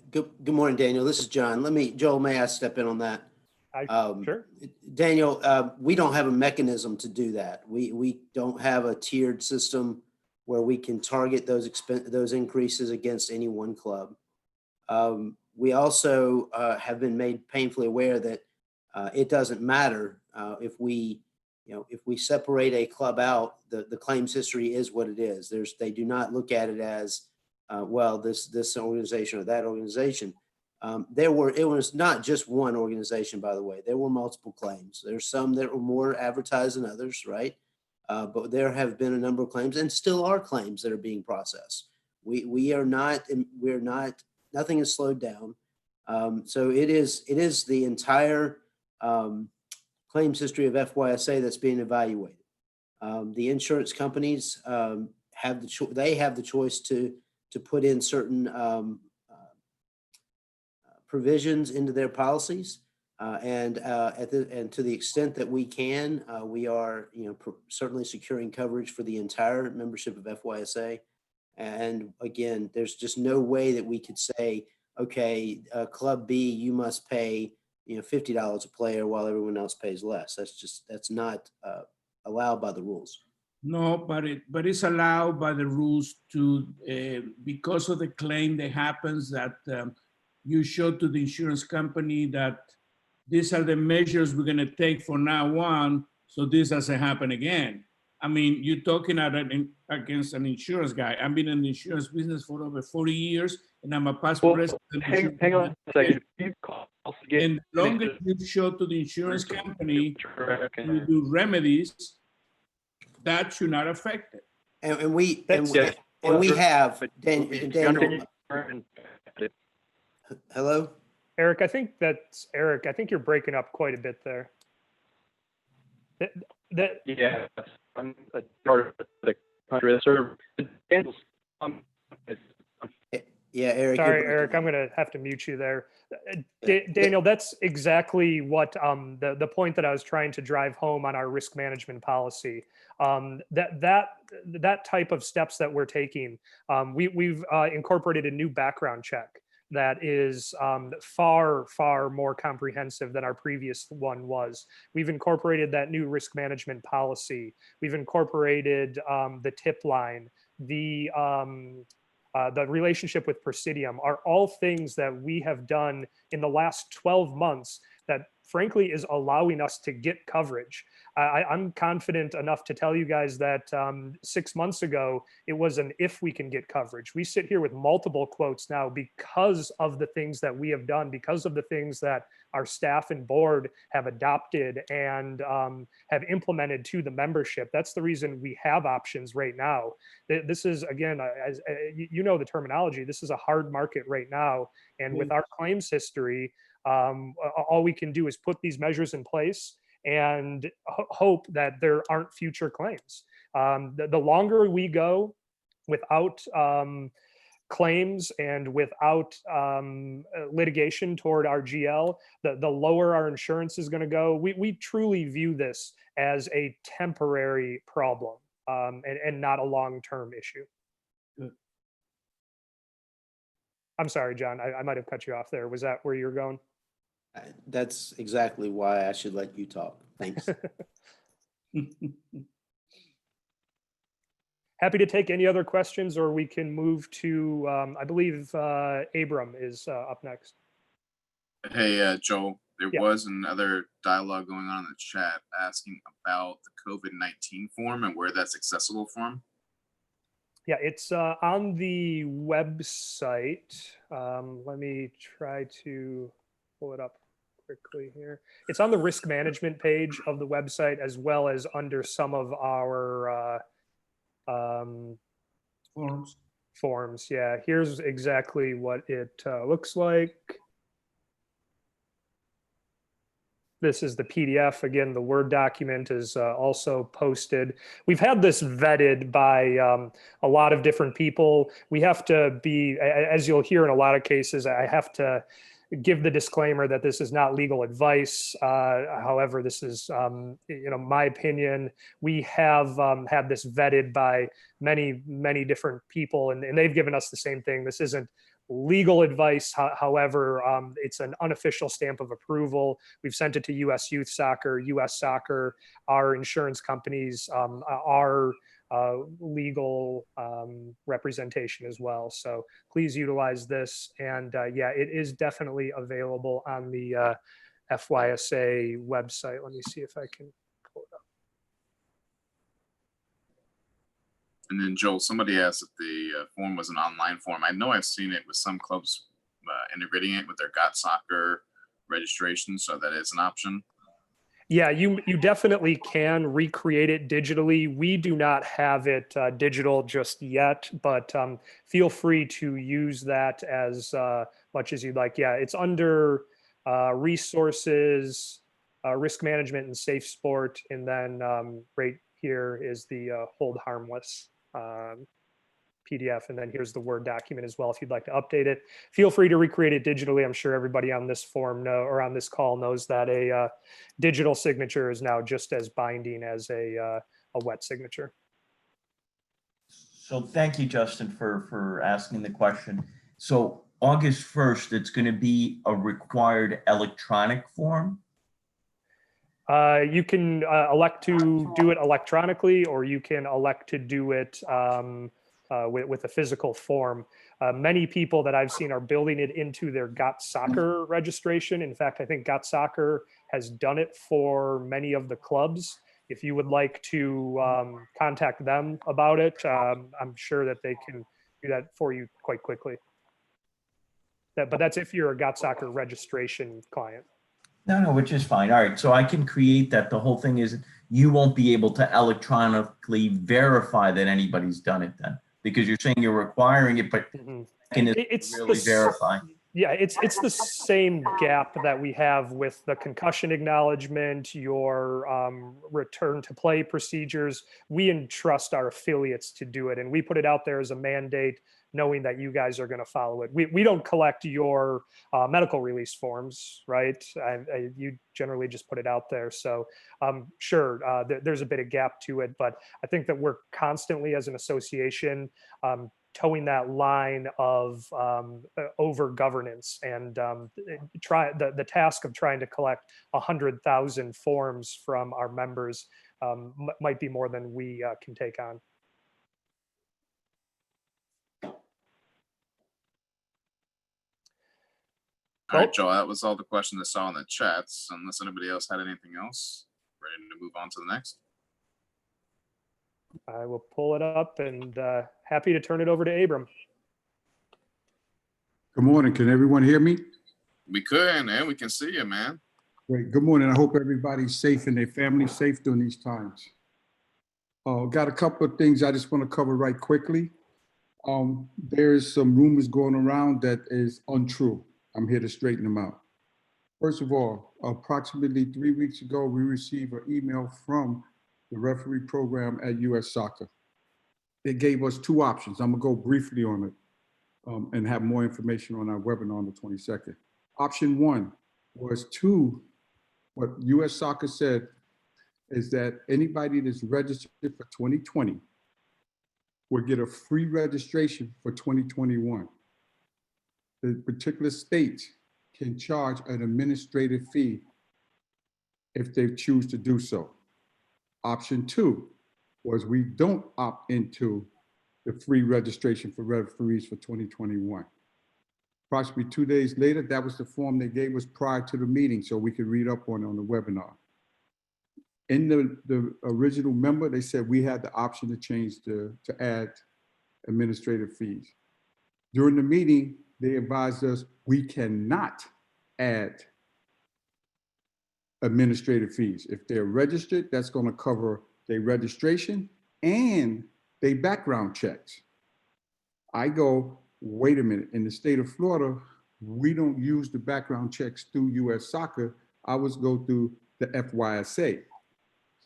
Good morning, Daniel. This is John. Joel, may I step in on that? Sure. Daniel, we don't have a mechanism to do that. We don't have a tiered system where we can target those increases against any one club. We also have been made painfully aware that it doesn't matter if we separate a club out, the claims history is what it is. They do not look at it as, well, this organization or that organization. It was not just one organization, by the way. There were multiple claims. There's some that were more advertised than others, right? But there have been a number of claims and still are claims that are being processed. Nothing is slowed down. So it is the entire claims history of FYSA that's being evaluated. The insurance companies have the choice to put in certain provisions into their policies, and to the extent that we can, we are certainly securing coverage for the entire membership of FYSA. And again, there's just no way that we could say, okay, Club B, you must pay $50 a player while everyone else pays less. That's not allowed by the rules. No, but it's allowed by the rules to, because of the claim that happens, that you show to the insurance company that these are the measures we're going to take from now on, so this doesn't happen again. I mean, you're talking against an insurance guy. I've been in the insurance business for over 40 years, and I'm a past resident. Hang on a second. You call again. And the longer you show to the insurance company you do remedies, that should not affect it. And we have Daniel. Hello, Eric, I think you're breaking up quite a bit there. Yeah, I'm a part of the country that serve. Yeah, Eric. Sorry, Eric, I'm going to have to mute you there. Daniel, that's exactly what the point that I was trying to drive home on our risk management policy. That type of steps that we're taking, we've incorporated a new background check that is far, far more comprehensive than our previous one was. We've incorporated that new risk management policy. We've incorporated the tip line, the relationship with Presidium are all things that we have done in the last 12 months that frankly is allowing us to get coverage. I'm confident enough to tell you guys that 6 months ago, it was an if we can get coverage. We sit here with multiple quotes now because of the things that we have done, because of the things that our staff and board have adopted and have implemented to the membership. That's the reason we have options right now. This is, again, as you know the terminology, this is a hard market right now. And with our claims history, all we can do is put these measures in place and hope that there aren't future claims. The longer we go without claims and without litigation toward our GL, the lower our insurance is going to go. We truly view this as a temporary problem and not a long-term issue. Good. I'm sorry, John, I might have cut you off there. Was that where you were going? That's exactly why I should let you talk. Thanks. Happy to take any other questions, or we can move to, I believe Abram is up next. Hey, Joel, there Yeah. was another dialogue going on in the chat asking about the COVID-19 form and where that's accessible from. Yeah, it's on the website. Let me try to pull it up quickly here. It's on the risk management page of the website, as well as under some of our forms. Yeah, here's exactly what it looks like. This is the PDF. Again, the Word document is also posted. We've had this vetted by a lot of different people. We have to be, as you'll hear in a lot of cases, I have to give the disclaimer that this is not legal advice. However, this is, my opinion. We have had this vetted by many, many different people, and they've given us the same thing. This isn't legal advice. However, it's an unofficial stamp of approval. We've sent it to U.S. Youth Soccer, U.S. Soccer, our insurance companies, our legal representation as well. So please utilize this. And yeah, it is definitely available on the FYSA website. Let me see if I can pull it up. And then Joel, somebody asked if the form was an online form. I know I've seen it with some clubs integrating it with their GOT Soccer registration, so that is an option. Yeah, you definitely can recreate it digitally. We do not have it digital just yet, but feel free to use that as much as you'd like. Yeah, it's under resources, risk management and safe sport. And then right here is the hold harmless PDF. And then here's the Word document as well. If you'd like to update it, feel free to recreate it digitally. I'm sure everybody on this form or on this call knows that a digital signature is now just as binding as a wet signature. So thank you, Justin, for asking the question. So August 1st, it's going to be a required electronic form. You can elect to do it electronically, or you can elect to do it with a physical form. Many people that I've seen are building it into their GOT Soccer registration. In fact, I think GOT Soccer has done it for many of the clubs. If you would like to contact them about it, I'm sure that they can do that for you quite quickly. But that's if you're a GOT Soccer registration client. No, which is fine. All right, so I can create that. The whole thing is you won't be able to electronically verify that anybody's done it then, because you're saying you're requiring it, but can it really verify? Yeah, it's the same gap that we have with the concussion acknowledgement, your return to play procedures. We entrust our affiliates to do it, and we put it out there as a mandate, knowing that you guys are going to follow it. We don't collect your medical release forms, right? You generally just put it out there. So sure, there's a bit of gap to it, but I think that we're constantly as an association towing that line of over governance, and the task of trying to collect 100,000 forms from our members might be more than we can take on. All right, Joel, that was all the questions I saw in the chats. Unless anybody else had anything else, ready to move on to the next. I will pull it up, and happy to turn it over to Abram. Good morning. Can everyone hear me? We could, and we can see you, man. Great. Good morning. I hope everybody's safe and their family's safe during these times. Got a couple of things I just want to cover right quickly. There's some rumors going around that is untrue. I'm here to straighten them out. First of all, approximately 3 weeks ago, we received an email from the referee program at U.S. Soccer. They gave us two options. I'm gonna go briefly on it and have more information on our webinar on the 22nd. Option one was what U.S. Soccer said is that anybody that's registered for 2020 will get a free registration for 2021. The particular state can charge an administrative fee if they choose to do so. Option two was we don't opt into the free registration for referees for 2021. Approximately 2 days later, that was the form they gave us prior to the meeting so we could read up on it on the webinar. In the original memo, they said we had the option to change to add administrative fees. During the meeting, they advised us we cannot add administrative fees. If they're registered, that's going to cover their registration and their background checks. I go, wait a minute, in the state of Florida, we don't use the background checks through U.S. Soccer. I was go through the FYSA.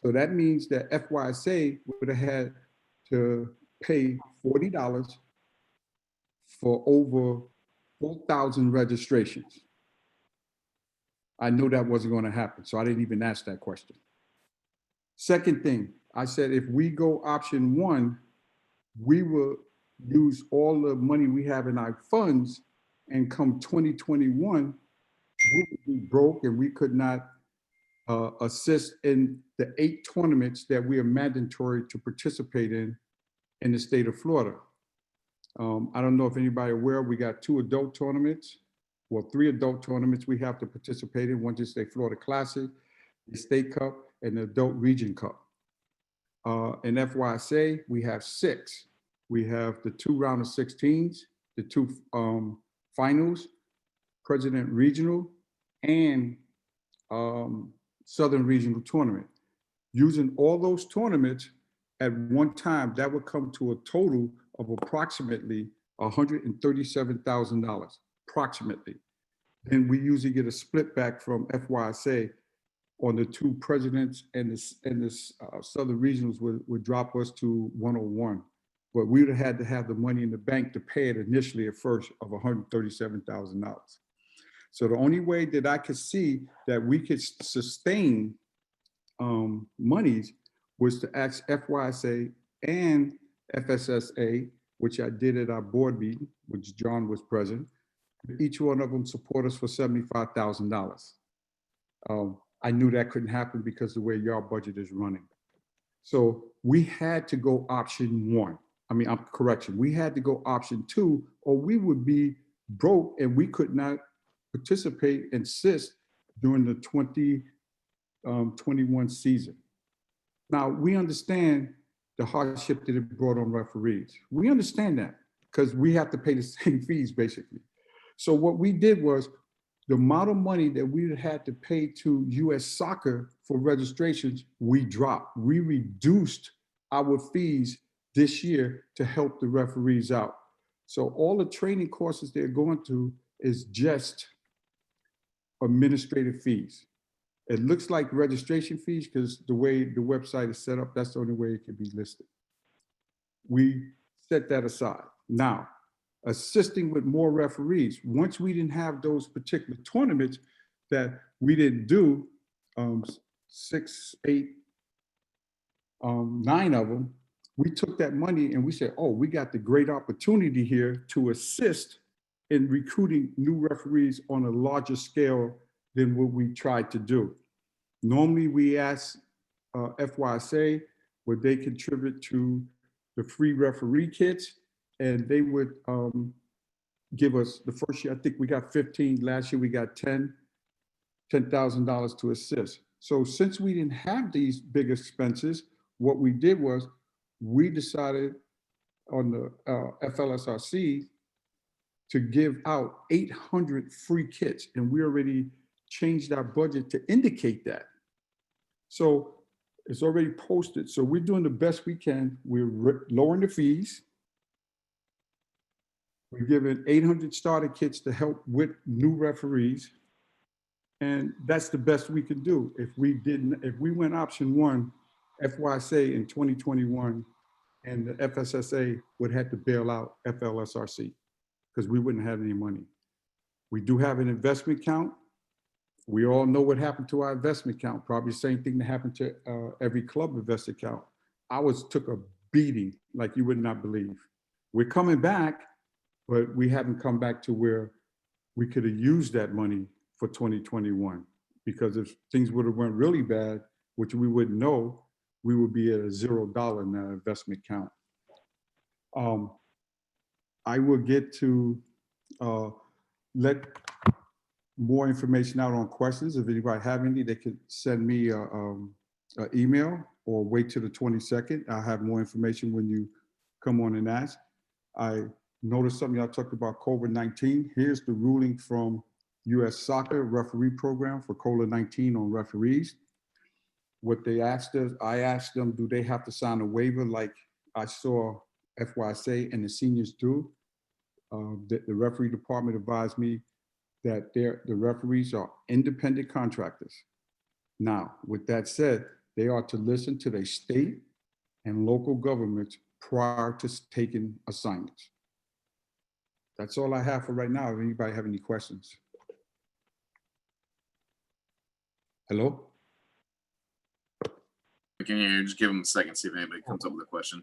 So that means that FYSA would have had to pay $40 for over 4,000 registrations. I knew that wasn't going to happen, so I didn't even ask that question. Second thing, I said, if we go option one, we will use all the money we have in our funds, and come 2021, we would be broke and we could not assist in the 8 tournaments that we are mandatory to participate in the state of Florida. I don't know if anybody aware, we got 2 adult tournaments, well, 3 adult tournaments we have to participate in. One just the Florida Classic, the State Cup, and the Adult Region Cup. In FYSA, we have 6. We have the 2 round of 16s, the 2 finals, President Regional, and Southern Regional Tournament. Using all those tournaments at one time, that would come to a total of approximately $137,000, approximately. And we usually get a split back from FYSA on the 2 presidents, and the Southern Regionals would drop us to 101. But we would have had to have the money in the bank to pay it initially at first of $137,000. So the only way that I could see that we could sustain monies was to ask FYSA and FSSA, which I did at our board meeting, which John was present. Each one of them support us for $75,000. I knew that couldn't happen because the way your budget is running. So we had to go option one. Correction, we had to go option 2, or we would be broke and we could not participate and assist during the 2021 season. Now, we understand the hardship that it brought on referees. We understand that because we have to pay the same fees, basically. So what we did was the amount of money that we had to pay to U.S. Soccer for registrations, we dropped. We reduced our fees this year to help the referees out. So all the training courses they're going through is just administrative fees. It looks like registration fees because the way the website is set up, that's the only way it can be listed. We set that aside. Now, assisting with more referees. Once we didn't have those particular tournaments that we didn't do, 6, 8, 9 of them, we took that money and we said, oh, we got the great opportunity here to assist in recruiting new referees on a larger scale than what we tried to do. Normally we ask FYSA, would they contribute to the free referee kits, and they would give us, the first year, I think we got 15, last year we got $10,000 to assist. So since we didn't have these big expenses, what we did was we decided on the FLSRC to give out 800 free kits, and we already changed our budget to indicate that. So it's already posted. So we're doing the best we can. We're lowering the fees. We're giving 800 starter kits to help with new referees. And that's the best we can do. If we went option 1, FYSA in 2021, and the FSSA would have to bail out FLSRC because we wouldn't have any money. We do have an investment account. We all know what happened to our investment account. Probably the same thing that happened to every club investment account. Ours took a beating like you would not believe. We're coming back, but we haven't come back to where we could have used that money for 2021. Because if things would have went really bad, which we wouldn't know, we would be at a $0 in that investment account. I will get to let more information out on questions. If anybody have any, they could send me an email or wait till the 22nd. I'll have more information when you come on and ask. I noticed something y'all talked about COVID-19. Here's the ruling from U.S. Soccer referee program for COVID-19 on referees. What they asked us, I asked them, do they have to sign a waiver like I saw FYSA and the seniors do? The referee department advised me that the referees are independent contractors. Now, with that said, they are to listen to their state and local governments prior to taking assignments. That's all I have for right now. If anybody have any questions? Hello? Can you just give them a second, see if anybody comes up with a question?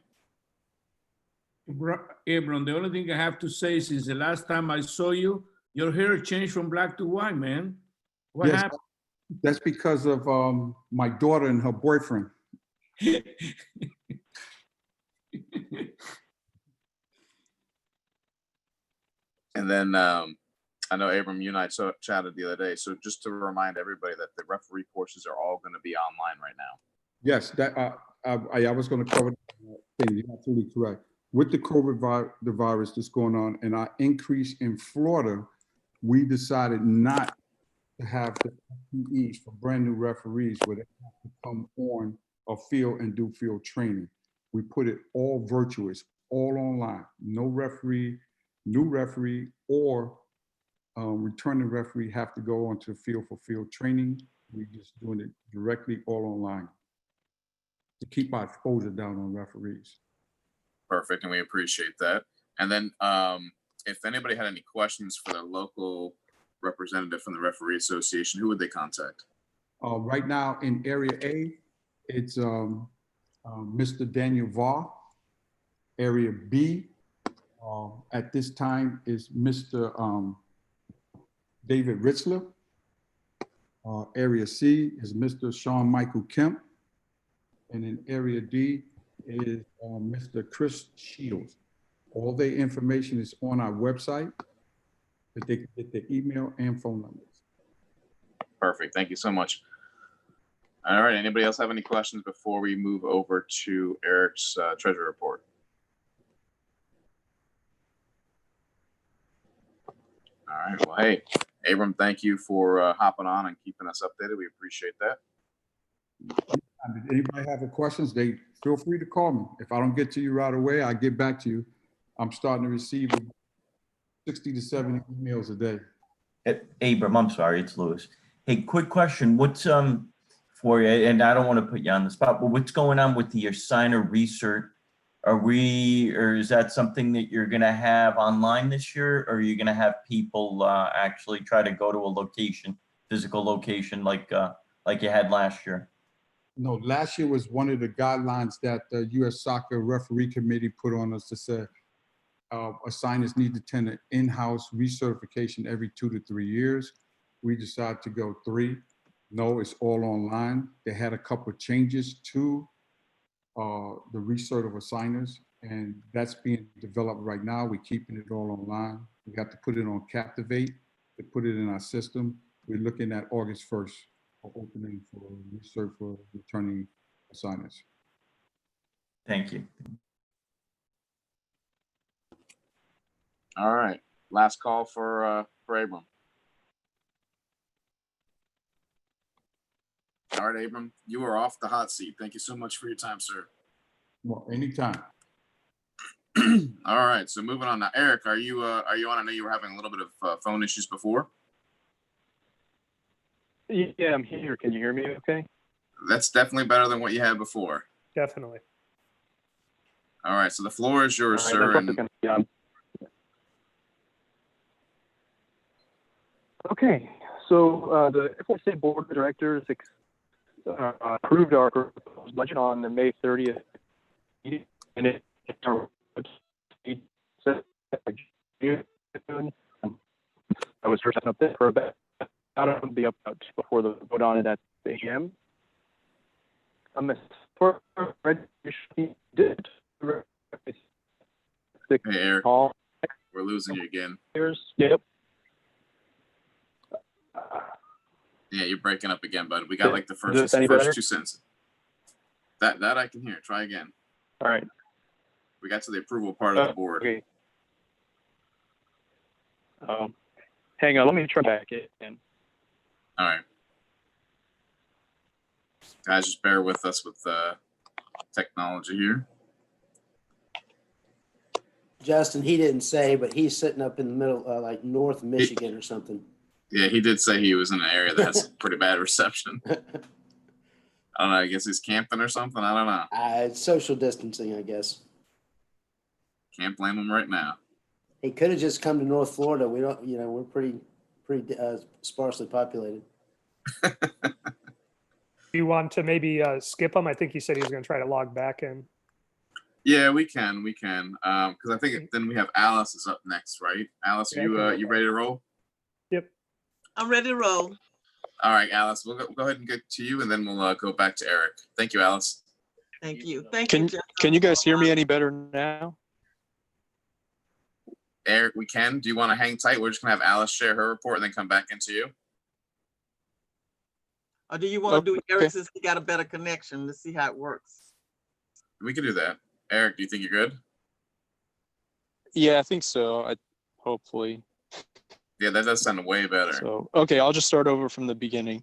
Abram, the only thing I have to say is, since the last time I saw you, your hair changed from black to white, man. What Yes, happened? that's because of my daughter and her boyfriend. And then I know, Abram, you and I chatted the other day. So just to remind everybody that the referee courses are all going to be online right now. Yes, that I was going to cover that thing. You're absolutely correct. With the COVID the virus that's going on and our increase in Florida, we decided not to have the FTEs for brand new referees where they have to come on a field and do field training. We put it all virtuous, all online. No referee, new referee, or returning referee have to go onto the field for field training. We're just doing it directly all online to keep our exposure down on referees. Perfect, and we appreciate that. And then if anybody had any questions for their local representative from the Referee Association, who would they contact? Right now in Area A, it's Mr. Daniel Varr. Area B, at this time, is Mr. David Ritzler. Area C is Mr. Sean Michael Kemp. And in Area D is Mr. Chris Shields. All their information is on our website, that they can get their email and phone numbers. Perfect, thank you so much. All right, anybody else have any questions before we move over to Eric's treasury report? All right, well, hey, Abram, thank you for hopping on and keeping us updated. We appreciate that. If anybody have any questions, they feel free to call me. If I don't get to you right away, I'll get back to you. I'm starting to receive 60 to 70 emails a day. Abram, I'm sorry, it's Louis. Hey, quick question. What's for you, and I don't want to put you on the spot, but what's going on with the assigner research? Or is that something that you're going to have online this year? Or are you going to have people actually try to go to a location, physical location, like you had last year? No, last year was one of the guidelines that the U.S. Soccer Referee Committee put on us to say assigners need to attend an in-house recertification every 2 to 3 years. We decided to go 3. No, it's all online. They had a couple of changes to the recert of assigners, and that's being developed right now. We're keeping it all online. We got to put it on Captivate to put it in our system. We're looking at August 1st for opening for recert for returning assigners. Thank you. All right, last call for Abram. All right, Abram, you are off the hot seat. Thank you so much for your time, sir. Well, anytime. All right, so moving on now. Eric, are you on? I know you were having a little bit of phone issues before. Yeah, I'm here. Can you hear me okay? That's definitely better than what you had before. Definitely. All right, so the floor is yours, All right, sir. that's gonna be on. Okay, so the FSA Board of Directors approved our proposed budget on the May 30th meeting, and it I was first up there for about the up before the vote on it at the AGM. For registration did. Hey, Eric, call. we're losing you again. Yep. Yeah, you're breaking up again, bud. We got like the first 2 sentences. That I can hear. Try again. All right. We got to the approval part of the board. Okay. Hang on, let me try back in. All right. Guys, just bear with us with technology here. Justin, he didn't say, but he's sitting up in the middle, like North Michigan or something. Yeah, he did say he was in an area that has pretty bad reception. I don't know. I guess he's camping or something. I don't know. Social distancing, I guess. Can't blame him right now. He could have just come to North Florida. We don't, we're pretty sparsely populated. Do you want to maybe skip him? I think he said he was going to try to log back in. Yeah, we can. Because I think then we have Alice is up next, right? Alice, Yeah, you ready to roll? Yep. I'm ready to roll. All right, Alice, we'll go ahead and get to you, and then we'll go back to Eric. Thank you, Alice. Thank you. Thank you, Jeff. Can you guys hear me any better now? Eric, we can. Do you want to hang tight? We're just going to have Alice share her report and then come back into you. Or do you want to do Eric Okay. since he got a better connection? Let's see how it works. We can do that. Eric, do you think you're good? Yeah, I think so. Hopefully. Yeah, that does sound way better. So, okay, I'll just start over from the beginning.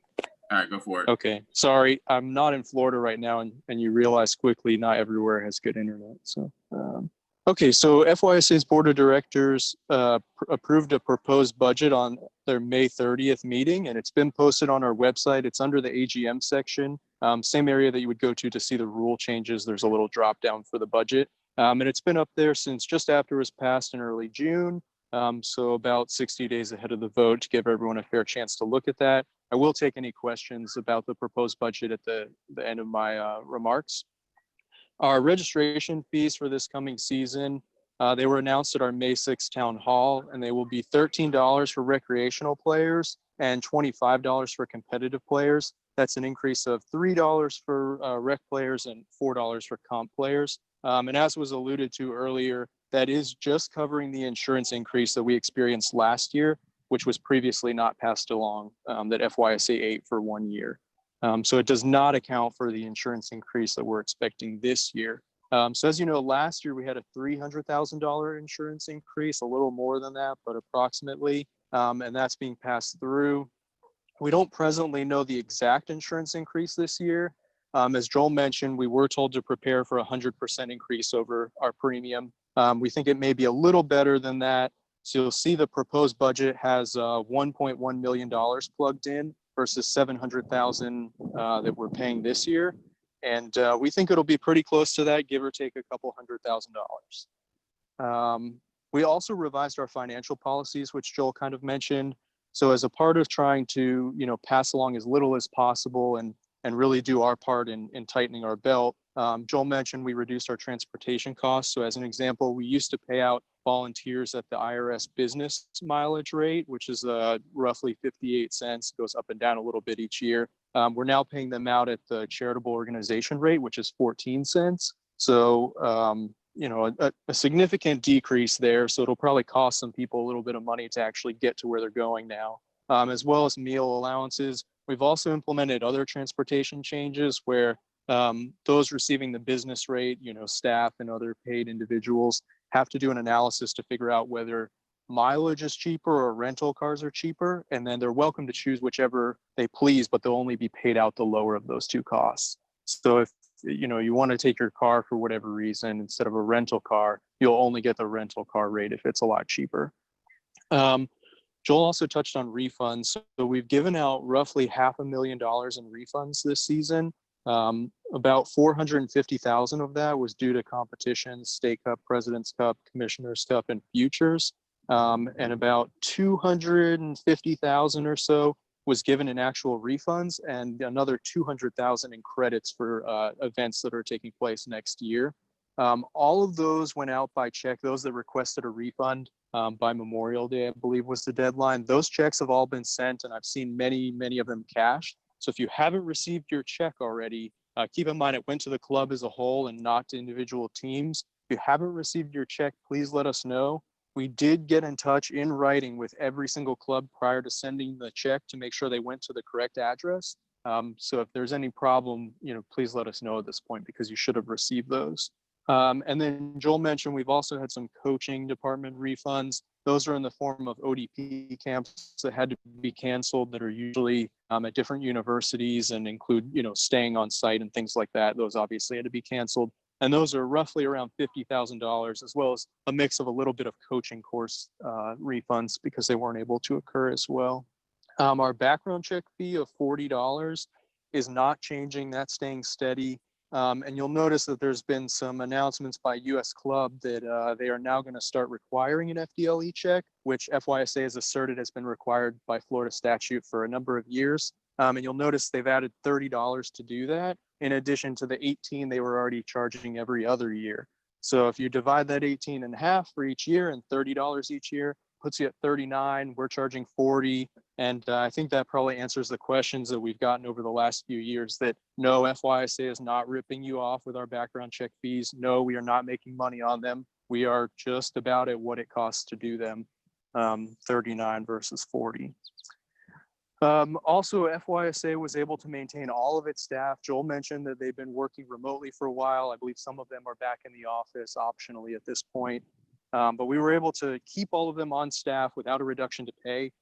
All right, go for it. Okay, sorry, I'm not in Florida right now, and you realize quickly not everywhere has good internet. So, okay, so FYSA's Board of Directors approved a proposed budget on their May 30th meeting, and it's been posted on our website. It's under the AGM section, same area that you would go to see the rule changes. There's a little drop down for the budget, and it's been up there since just after it was passed in early June. So about 60 days ahead of the vote to give everyone a fair chance to look at that. I will take any questions about the proposed budget at the end of my remarks. Our registration fees for this coming season, they were announced at our May 6th town hall, and they will be $13 for recreational players and $25 for competitive players. That's an increase of $3 for rec players and $4 for comp players. And as was alluded to earlier, that is just covering the insurance increase that we experienced last year, which was previously not passed along, that FYSA 8 for 1 year. So it does not account for the insurance increase that we're expecting this year. So as you know, last year we had a $300,000 insurance increase, a little more than that, but approximately, and that's being passed through. We don't presently know the exact insurance increase this year. As Joel mentioned, we were told to prepare for a 100% increase over our premium. We think it may be a little better than that. So you'll see the proposed budget has $1.1 million plugged in versus $700,000 that we're paying this year. And we think it'll be pretty close to that, give or take a couple $100,000. We also revised our financial policies, which Joel kind of mentioned. So as a part of trying to, pass along as little as possible and really do our part in tightening our belt, Joel mentioned we reduced our transportation costs. So as an example, we used to pay out volunteers at the IRS business mileage rate, which is roughly 58 cents, goes up and down a little bit each year. We're now paying them out at the charitable organization rate, which is 14 cents. So, a significant decrease there. So it'll probably cost some people a little bit of money to actually get to where they're going now, as well as meal allowances. We've also implemented other transportation changes where those receiving the business rate, staff and other paid individuals have to do an analysis to figure out whether mileage is cheaper or rental cars are cheaper. And then they're welcome to choose whichever they please, but they'll only be paid out the lower of those two costs. So if you want to take your car for whatever reason instead of a rental car, you'll only get the rental car rate if it's a lot cheaper. Joel also touched on refunds. So we've given out roughly $500,000 in refunds this season. About 450,000 of that was due to competitions, State Cup, President's Cup, Commissioner's Cup, and Futures. And about 250,000 or so was given in actual refunds, and another 200,000 in credits for events that are taking place next year. All of those went out by check. Those that requested a refund by Memorial Day, I believe, was the deadline. Those checks have all been sent, and I've seen many of them cashed. So if you haven't received your check already, keep in mind it went to the club as a whole and not to individual teams. If you haven't received your check, please let us know. We did get in touch in writing with every single club prior to sending the check to make sure they went to the correct address. So if there's any problem, please let us know at this point because you should have received those. And then Joel mentioned we've also had some coaching department refunds. Those are in the form of ODP camps that had to be canceled that are usually at different universities and include, staying on site and things like that. Those obviously had to be canceled. And those are roughly around $50,000, as well as a mix of a little bit of coaching course refunds because they weren't able to occur as well. Our background check fee of $40 is not changing. That's staying steady. And you'll notice that there's been some announcements by US Club that they are now going to start requiring an FDLE check, which FYSA has asserted has been required by Florida statute for a number of years. And you'll notice they've added $30 to do that, in addition to the $18 they were already charging every other year. So if you divide that 18 in half for each year and $30 each year, puts you at 39, we're charging 40. And I think that probably answers the questions that we've gotten over the last few years, that no, FYSA is not ripping you off with our background check fees. No, we are not making money on them. We are just about at what it costs to do them, 39 versus 40. Also, FYSA was able to maintain all of its staff. Joel mentioned that they've been working remotely for a while. I believe some of them are back in the office optionally at this point. But we were able to keep all of them on staff without a reduction to pay,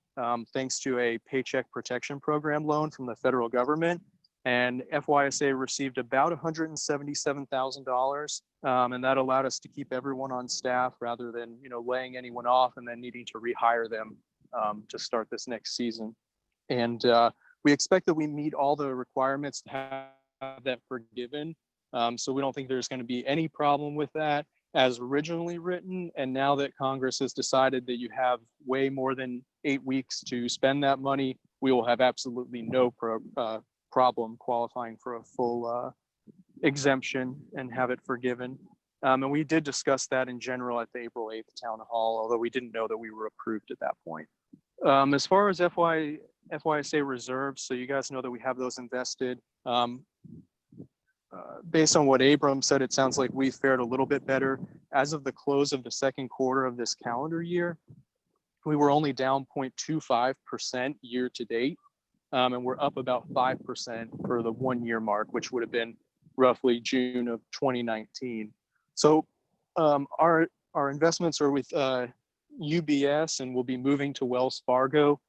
thanks to a Paycheck Protection Program loan from the federal government. And FYSA received about $177,000, and that allowed us to keep everyone on staff rather than laying anyone off and then needing to rehire them to start this next season. And we expect that we meet all the requirements to have that forgiven. So we don't think there's going to be any problem with that as originally written. And now that Congress has decided that you have way more than 8 weeks to spend that money, we will have absolutely no problem qualifying for a full exemption and have it forgiven. And we did discuss that in general at the April 8th town hall, although we didn't know that we were approved at that point. As far as FYSA reserves, so you guys know that we have those invested. Based on what Abram said, it sounds like we fared a little bit better. As of the close of the second quarter of this calendar year, we were only down 0.25% year to date. And we're up about 5% for the 1 year mark, which would have been roughly June of 2019. So our investments are with UBS, and we'll be moving to Wells Fargo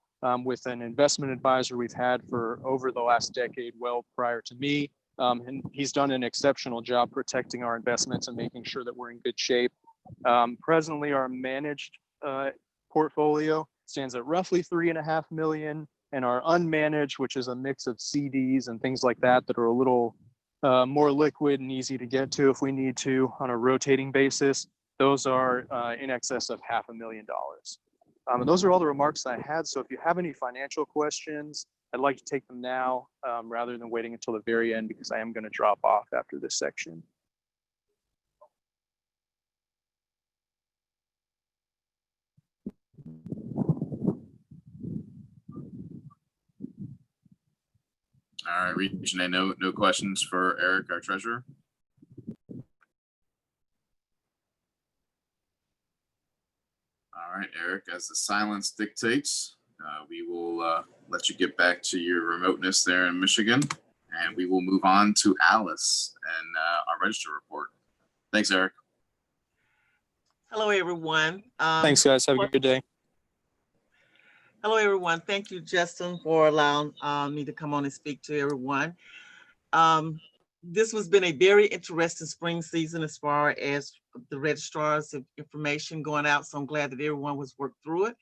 with an investment advisor we've had for over the last decade, well prior to me. And he's done an exceptional job protecting our investments and making sure that we're in good shape. Presently, our managed portfolio stands at roughly $3.5 million, and our unmanaged, which is a mix of CDs and things like that that are a little more liquid and easy to get to if we need to on a rotating basis, those are in excess of $500,000. And those are all the remarks I had. So if you have any financial questions, I'd like to take them now rather than waiting until the very end, because I am going to drop off after this section. All right, Region A, no questions for Eric, our treasurer. All right, Eric, as the silence dictates, we will let you get back to your remoteness there in Michigan, and we will move on to Alice and our register report. Thanks, Eric. Hello, everyone. Thanks, guys. Have a good day. Hello, everyone. Thank you, Justin, for allowing me to come on and speak to everyone. This has been a very interesting spring season as far as the registrar's information going out, so I'm glad that everyone was worked through it.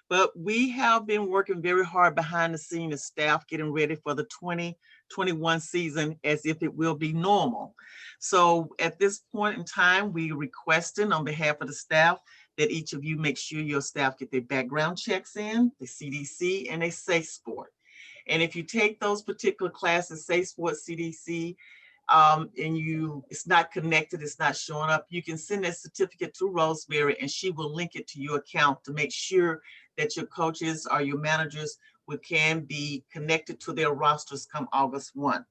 But we have been working very hard behind the scenes as staff getting ready for the 2021 season as if it will be normal. So at this point in time, we're requesting on behalf of the staff that each of you make sure your staff get their background checks in, the CDC, and a Safe Sport. And if you take those particular classes, Safe Sport, CDC, and it's not connected, it's not showing up, you can send that certificate to Rosemary and she will link it to your account to make sure that your coaches or your managers can be connected to their rosters come August 1.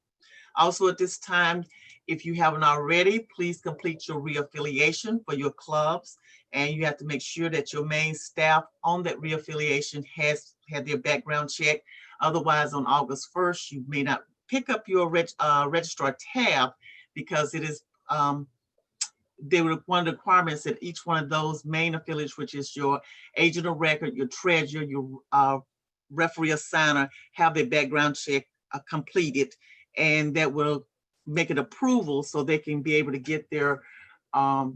Also at this time, if you haven't already, please complete your reaffiliation for your clubs, and you have to make sure that your main staff on that reaffiliation has had their background check. Otherwise, on August 1st, you may not pick up your registrar tab, because it is one of the requirements that each one of those main affiliates, which is your agent of record, your treasurer, your referee assigner, have their background check completed, and that will make it approval so they can be able to get their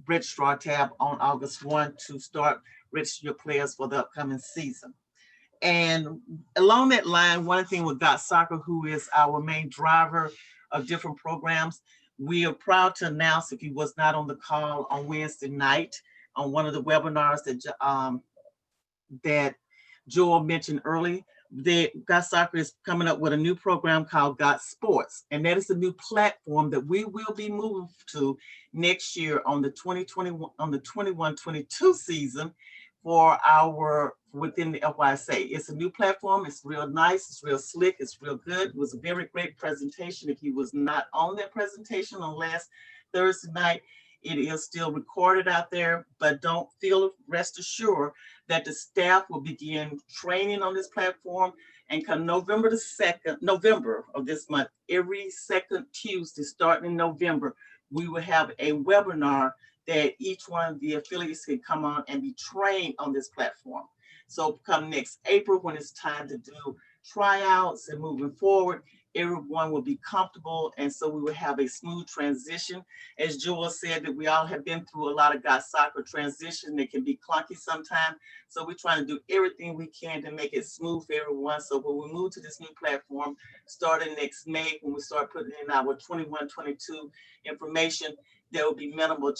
registrar tab on August 1 to start registering your players for the upcoming season. And along that line, one thing with Got Soccer, who is our main driver of different programs, we are proud to announce, if he was not on the call on Wednesday night on one of the webinars that Joel mentioned early, Got Soccer is coming up with a new program called Got Sports. And that is a new platform that we will be moving to next year on the 21-22 season for within the FYSA. It's a new platform. It's real nice. It's real slick. It's real good. It was a very great presentation. If you was not on that presentation on last Thursday night, it is still recorded out there, but rest assured that the staff will begin training on this platform, and come November of this month, every second Tuesday starting in November, we will have a webinar that each one of the affiliates can come on and be trained on this platform. So come next April, when it's time to do tryouts and moving forward, everyone will be comfortable. And so we will have a smooth transition. As Joel said, that we all have been through a lot of Got Soccer transition. They can be clunky sometimes. So we're trying to do everything we can to make it smooth for everyone. So when we move to this new platform, starting next May, when we start putting in our 21-22 information, there will be minimal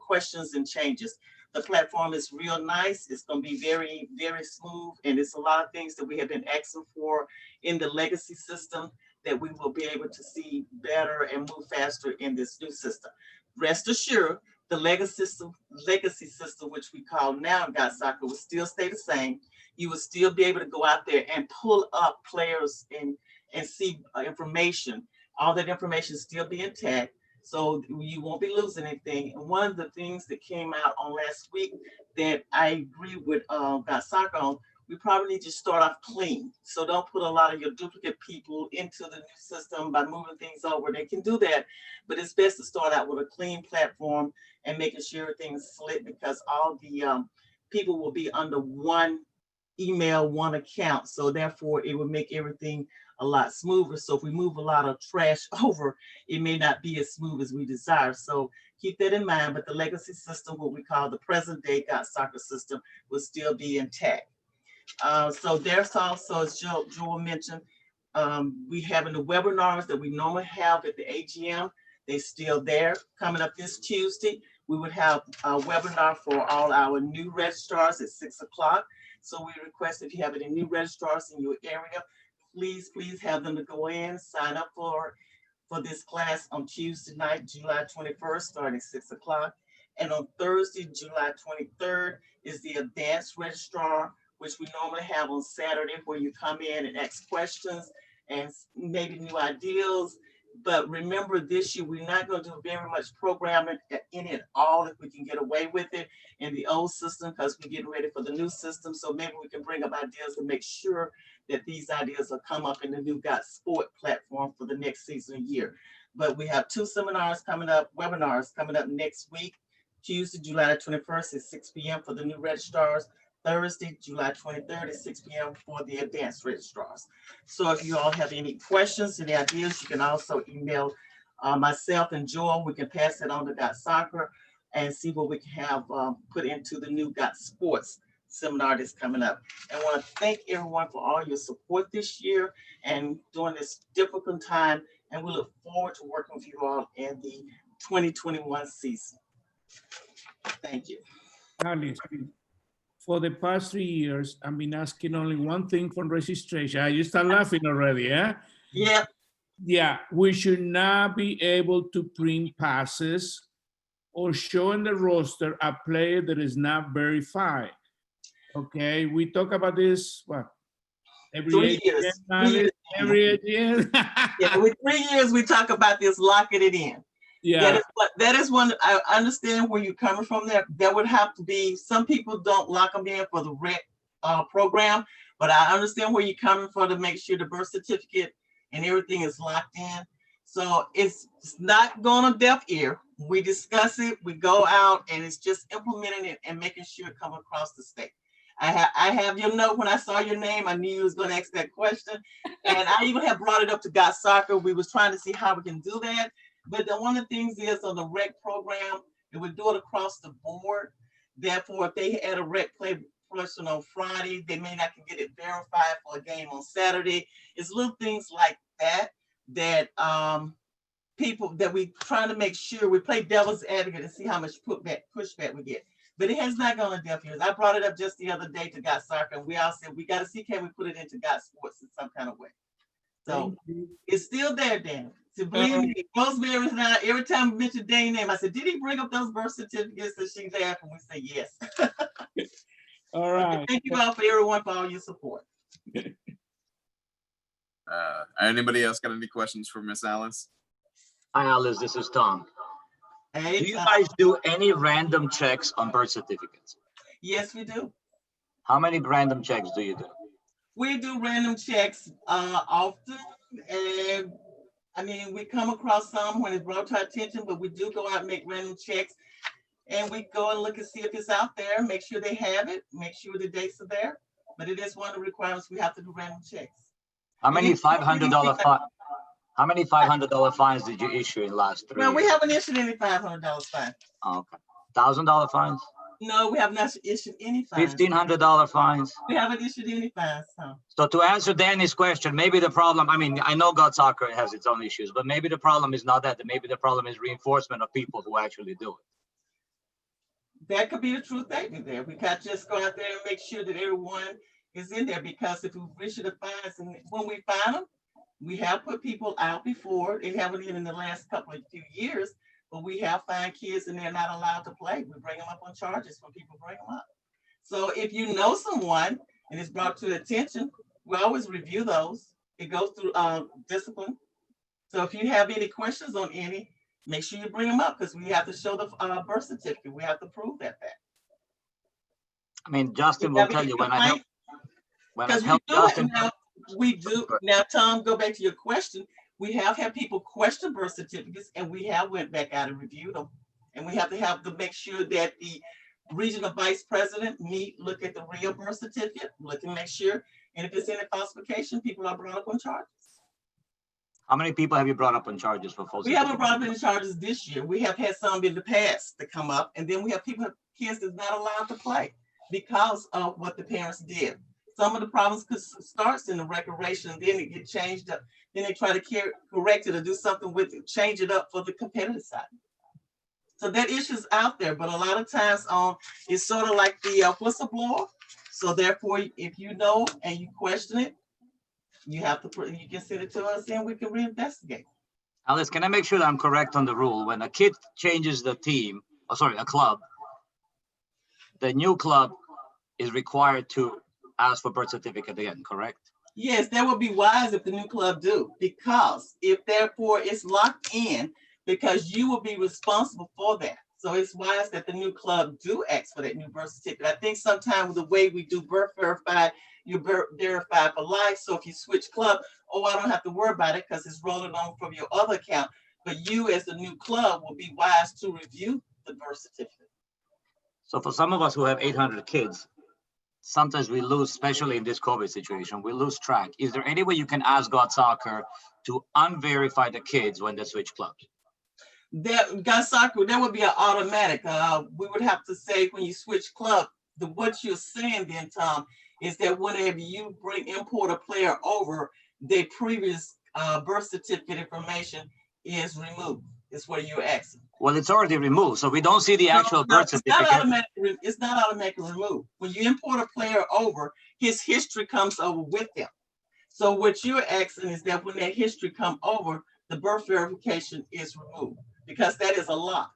questions and changes. The platform is real nice. It's going to be very, very smooth. And it's a lot of things that we have been asking for in the legacy system that we will be able to see better and move faster in this new system. Rest assured, the legacy system, which we call now Got Soccer, will still stay the same. You will still be able to go out there and pull up players and see information. All that information still be intact, so you won't be losing anything. And one of the things that came out on last week that I agree with Got Soccer on, we probably need to start off clean. So don't put a lot of your duplicate people into the new system by moving things over. They can do that, but it's best to start out with a clean platform and making sure everything's slick, because all the people will be under one email, one account. So therefore it will make everything a lot smoother. So if we move a lot of trash over, it may not be as smooth as we desire. So keep that in mind, but the legacy system, what we call the present day Got Soccer system, will still be intact. So there's also, as Joel mentioned, we having the webinars that we normally have at the AGM. They're still there. Coming up this Tuesday, we would have a webinar for all our new registrars at 6 o'clock. So we request, if you have any new registrars in your area, please have them to go in, sign up for this class on Tuesday night, July 21st, starting at 6 o'clock. And on Thursday, July 23rd, is the advanced registrar, which we normally have on Saturday, where you come in and ask questions and maybe new ideas. But remember, this year, we're not going to do very much programming in it all, if we can get away with it in the old system, because we're getting ready for the new system. So maybe we can bring up ideas to make sure that these ideas will come up in the new Got Sport platform for the next season of year. But we have two webinars coming up next week. Tuesday, July 21st at 6 p.m. for the new registrars. Thursday, July 23rd at 6 p.m. for the advanced registrars. So if you all have any questions, any ideas, you can also email myself and Joel. We can pass it on to Got Soccer and see what we can have put into the new Got Sports seminar that's coming up. And I want to thank everyone for all your support this year and during this difficult time. And we look forward to working with you all in the 2021 season. Thank you. Alice, for the past 3 years, I've been asking only one thing for registration. You start laughing already, yeah? Yeah. Yeah, we should not be able to print passes or show in the roster a player that is not verified. Okay, we talk about this, what? Every 3 years. Every AGM. Yeah, with 3 years, we talk about this, locking it in. Yeah. That is one, I understand where you're coming from there. There would have to be, some people don't lock them in for the rec program, but I understand where you're coming from to make sure the birth certificate and everything is locked in. So it's not going on deaf ear. We discuss it, we go out, and it's just implementing it and making sure it comes across the state. I have your note. When I saw your name, I knew you was going to ask that question. And I even have brought it up to Got Soccer. We was trying to see how we can do that. But one of the things is on the rec program, it would do it across the board. Therefore, if they had a rec person on Friday. They may not get it verified for a game on Saturday. It's little things like that that people that we trying to make sure we play devil's advocate and see how much pushback we get. But it has not gone to deaf ears. I brought it up just the other day to God Soccer, and we all said we got to see can we put it into God Sports in some kind of way. So it's still there, Dan. So believe me, Rosemary's now, every time we mention Dane's name, I said, did he bring up those birth certificates? And she laughed, and we say yes. All right. Thank you all for everyone for all your support. Anybody else got any questions for Miss Alice? Hi, Alice, this is Tom. Hey, do you guys do any random checks on birth certificates? Yes, we do. How many random checks do you do? We do random checks often, and I mean, we come across some when it's brought to our attention, but we do go out and make random checks, and we go and look and see if it's out there, make sure they have it, make sure the dates are there. But it is one of the requirements, we have to do random checks. How many $500 How many $500 fines did you issue in the last 3 years? No, we haven't issued any $500 fine. Oh, okay. $1,000 fines? No, we have not issued any fines. $1,500 fines? We haven't issued any fines, so. So to answer Danny's question, maybe the problem, I mean, I know God Soccer has its own issues, but maybe the problem is not that. Maybe the problem is reinforcement of people who actually do it. That could be the true statement there. We can't just go out there and make sure that everyone is in there, because if we issue the fines and when we find them, we have put people out before. They haven't even in the last few years, but we have fined kids and they're not allowed to play. We bring them up on charges when people bring them up. So if you know someone and it's brought to attention, we always review those. It goes through discipline. So if you have any questions on any, make sure you bring them up, because we have to show the birth certificate. We have to prove that fact. I mean, Justin will tell you when I help Justin. We do. Now, Tom, go back to your question. We have had people question birth certificates, and we have went back out and reviewed them. And we have to make sure that the regional vice president look at the real birth certificate, look and make sure. And if it's any falsification, people are brought up on charges. How many people have you brought up on charges for false? We haven't brought up any charges this year. We have had some in the past that come up, and then we have kids that's not allowed to play because of what the parents did. Some of the problems starts in the recreation, and then it get changed up. Then they try to correct it or do something with it, change it up for the competitive side. So that issue's out there, but a lot of times it's sort of like the whistleblower. So therefore, if you know and you question it, you can send it to us and we can reinvestigate. Alice, can I make sure that I'm correct on the rule? When a kid changes the team, a club, the new club is required to ask for birth certificate again, correct? Yes, that would be wise if the new club do, because if therefore it's locked in, because you will be responsible for that. So it's wise that the new club do ask for that new birth certificate. I think sometimes the way we do birth verified, you're verified for life. So if you switch club, I don't have to worry about it because it's rolling on from your other account. But you as the new club will be wise to review the birth certificate. So for some of us who have 800 kids, sometimes we lose, especially in this COVID situation, we lose track. Is there any way you can ask God Soccer to unverify the kids when they switch clubs? God Soccer, that would be an automatic. We would have to say when you switch club, what you're saying then, Tom, is that whenever you import a player over, their previous birth certificate information is removed. Is what you're asking. Well, it's already removed, so we don't see the actual birth certificate. It's not automatically removed. When you import a player over, his history comes over with them. So what you're asking is that when that history comes over, the birth verification is removed, because that is a lot.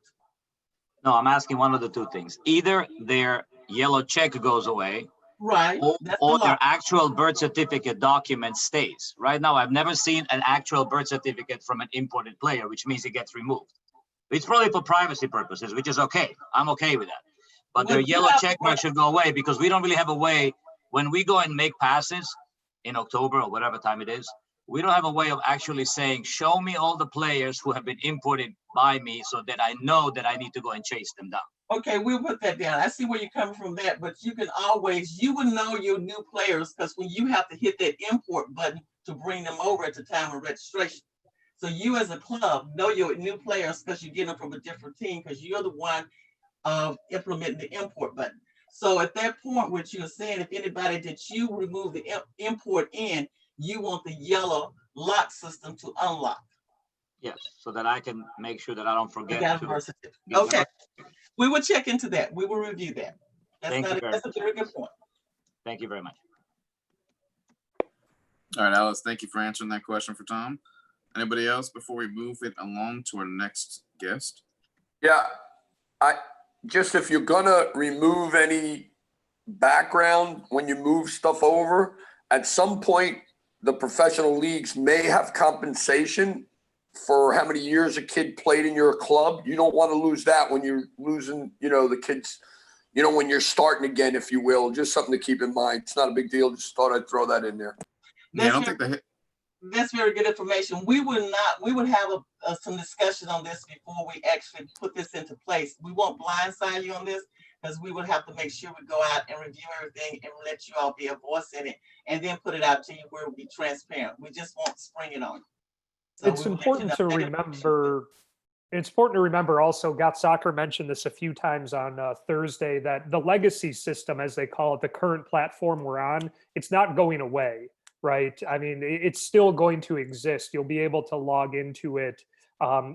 No, I'm asking one of the two things. Either their yellow check goes away, right, or their actual birth certificate document stays. Right now, I've never seen an actual birth certificate from an imported player, which means it gets removed. It's probably for privacy purposes, which is okay. I'm okay with that. But their yellow check mark should go away, because we don't really have a way, when we go and make passes in October or whatever time it is, we don't have a way of actually saying, show me all the players who have been imported by me so that I know that I need to go and chase them down. Okay, we'll put that down. I see where you're coming from that, but you will know your new players, because when you have to hit that import button to bring them over at the time of registration. So you as a club know your new players because you get them from a different team, because you're the one implementing the import button. So at that point, what you're saying, if anybody that you remove the import in, you want the yellow lock system to unlock. Yes, so that I can make sure that I don't You forget got to. a birth certificate. get the Okay, birth- we will check into that. We will review that. That's Thank you not, very that's a much. very good point. Thank you very much. All right, Alice, thank you for answering that question for Tom. Anybody else before we move it along to our next guest? Yeah, just if you're gonna remove any background when you move stuff over, at some point, the professional leagues may have compensation for how many years a kid played in your club. You don't want to lose that when you're losing, the kids, when you're starting again, if you will. Just something to keep in mind. It's not a big deal. Just thought I'd throw that in there. Yeah, I don't think the That's very good information. We would have some discussion on this before we actually put this into place. We won't blindside you on this because we would have to make sure we go out and review everything and let you all be a voice in it and then put it out to you where we'll be transparent. We just won't spring it on you. So It's important to remember. It's important to remember also, Got Soccer mentioned this a few times on Thursday, that the legacy system, as they call it, the current platform we're on, it's not going away. Right. I mean, it's still going to exist. You'll be able to log into it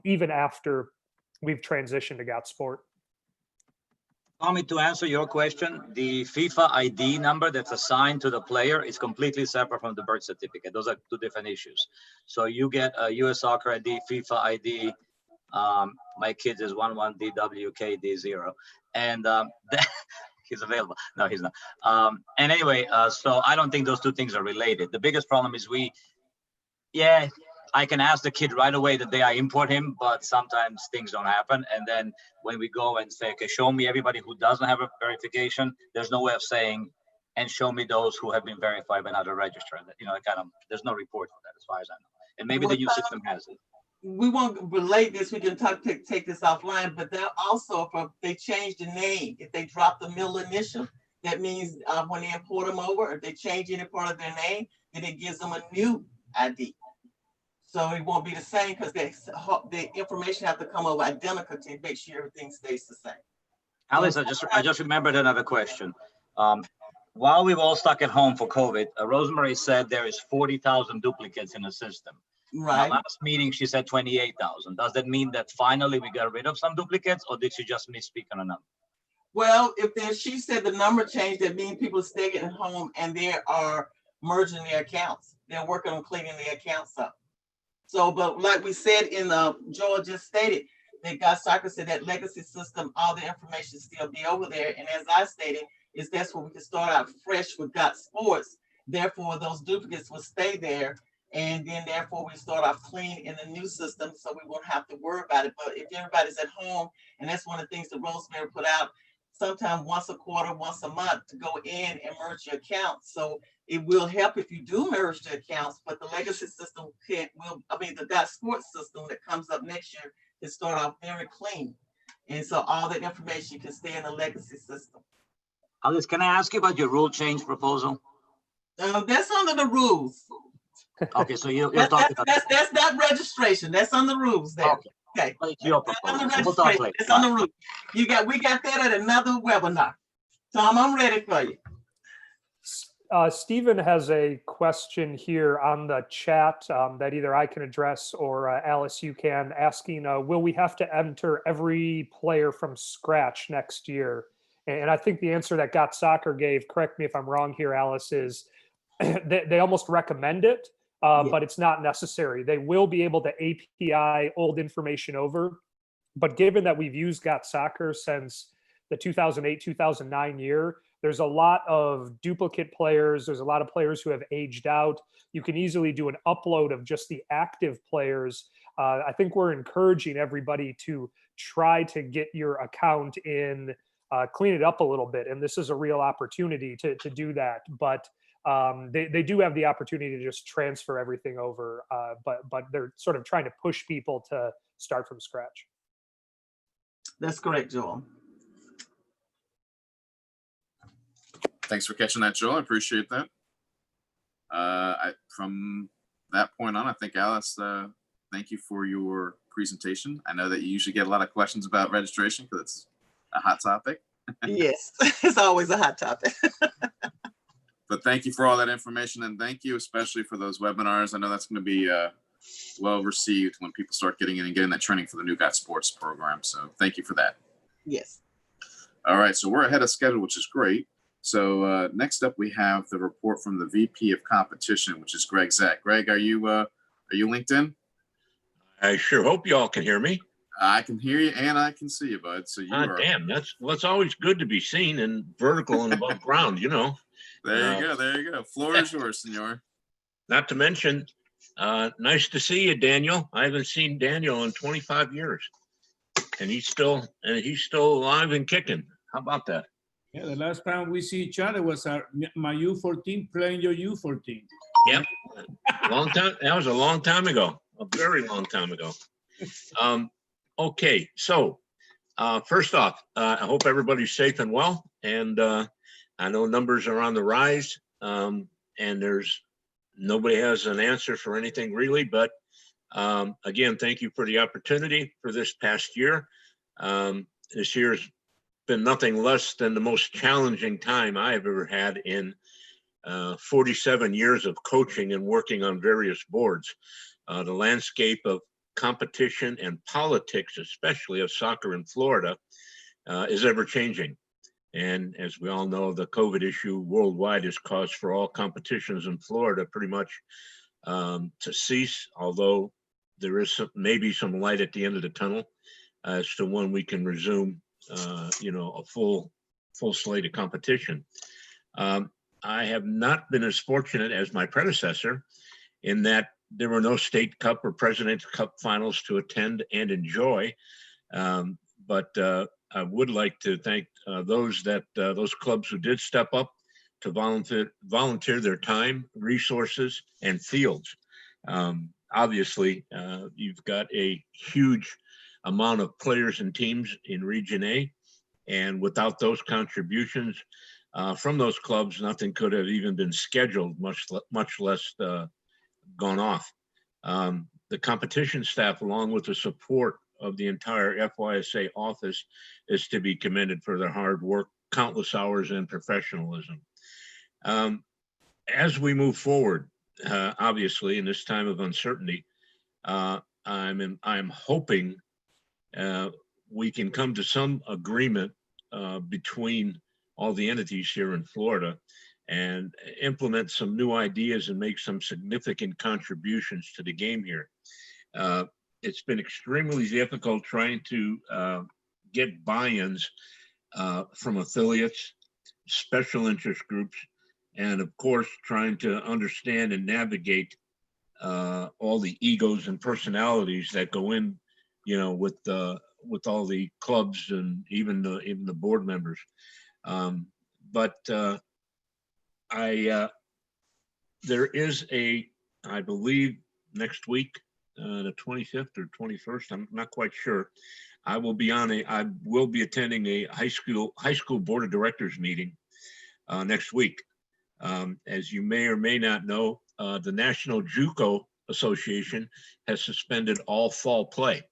even after we've transitioned to Got Sport. Tommy, to answer your question, the FIFA ID number that's assigned to the player is completely separate from the birth certificate. Those are two different issues. So you get a US Soccer ID, FIFA ID. My kid is 11DWKD0. And he's available. No, he's not. And anyway, so I don't think those two things are related. The biggest problem is I can ask the kid right away the day I import him, but sometimes things don't happen. And then when we go and say, okay, show me everybody who doesn't have a verification, there's no way of saying, and show me those who have been verified but not a registrar. There's no report for that as far as I know. And maybe the new system has it. We won't relate this. We can take this offline, but they're also, if they change the name, if they drop the middle initial, that means when they import them over, if they change any part of their name, then it gives them a new ID. So it won't be the same because the information have to come over identical to make sure everything stays the same. Alice, I just remembered another question. While we've all stuck at home for COVID, Rosemary said there is 40,000 duplicates in the system. Right. In the last meeting, she said 28,000. Does that mean that finally we got rid of some duplicates, or did she just misspeak on a number? Well, she said the number changed, that means people staying at home and they are merging their accounts. They're working on cleaning their accounts up. So, but like we said in Joel just stated, that Got Soccer said that legacy system, all the information still be over there. And as I stated, that's where we can start out fresh with Got Sports. Therefore, those duplicates will stay there. And then therefore we start off clean in the new system, so we won't have to worry about it. But if everybody's at home, and that's one of the things that Rosemary put out, sometime once a quarter, once a month, to go in and merge your accounts. So it will help if you do merge the accounts, but the legacy system the Got Sports system that comes up next year can start off very clean. And so all that information can stay in the legacy system. Alice, can I ask you about your rule change proposal? That's under the rules. Okay, so you're that's talking about that's not registration. That's on the rules there. Okay. It's your proposal. We'll talk later. It's on the rules. We got that at another webinar. Tom, I'm ready for you. Stephen has a question here on the chat that either I can address or Alice, you can, asking, will we have to enter every player from scratch next year? And I think the answer that Got Soccer gave, correct me if I'm wrong here, Alice, is they almost recommend it. But it's not necessary. They will be able to API old information over. But given that we've used Got Soccer since the 2008-2009 year, there's a lot of duplicate players. There's a lot of players who have aged out. You can easily do an upload of just the active players. I think we're encouraging everybody to try to get your account in, clean it up a little bit. And this is a real opportunity to do that. But they do have the opportunity to just transfer everything over, but they're sort of trying to push people to start from scratch. That's correct, Joel. Thanks for catching that, Joel. I appreciate that. From that point on, I think, Alice, thank you for your presentation. I know that you usually get a lot of questions about registration because it's a hot topic. Yes, it's always a hot topic. But thank you for all that information, and thank you especially for those webinars. I know that's going to be well received when people start getting in and getting that training for the New Got Sports program. So thank you for that. Yes. All right, so we're ahead of schedule, which is great. So next up, we have the report from the VP of Competition, which is Greg Zack. Greg, are you linked in? I sure hope you all can hear me. I can hear you and I can see you, bud. So you are. Damn, that's always good to be seen and vertical and above ground, you know. There you go. There you go. Floor is yours, senor. Not to mention, nice to see you, Daniel. I haven't seen Daniel in 25 years, and he's still alive and kicking. How about that? Yeah, the last time we see each other was my U14 playing your U14. Yep, long time. That was a long time ago. A very long time ago. Okay, so first off, I hope everybody's safe and well, and I know numbers are on the rise, and nobody has an answer for anything really, but again, thank you for the opportunity for this past year. This year's been nothing less than the most challenging time I have ever had in 47 years of coaching and working on various boards. The landscape of competition and politics, especially of soccer in Florida, is ever changing. And as we all know, the COVID issue worldwide has caused for all competitions in Florida pretty much to cease, although there is maybe some light at the end of the tunnel as to when we can resume, a full slate of competition. I have not been as fortunate as my predecessor in that there were no State Cup or President's Cup finals to attend and enjoy. But I would like to thank those clubs who did step up to volunteer their time, resources, and fields. Obviously, you've got a huge amount of players and teams in Region A, and without those contributions from those clubs, nothing could have even been scheduled, much less gone off. The competition staff, along with the support of the entire FYSA office, is to be commended for their hard work, countless hours, and professionalism. As we move forward, obviously in this time of uncertainty, I'm hoping we can come to some agreement between all the entities here in Florida and implement some new ideas and make some significant contributions to the game here. It's been extremely difficult trying to get buy-ins from affiliates, special interest groups, and of course, trying to understand and navigate all the egos and personalities that go in, with all the clubs and even the board members. There is I believe next week, the 25th or 21st, I'm not quite sure. I will be attending a high school board of directors meeting next week. As you may or may not know, the National JUCO Association has suspended all fall play.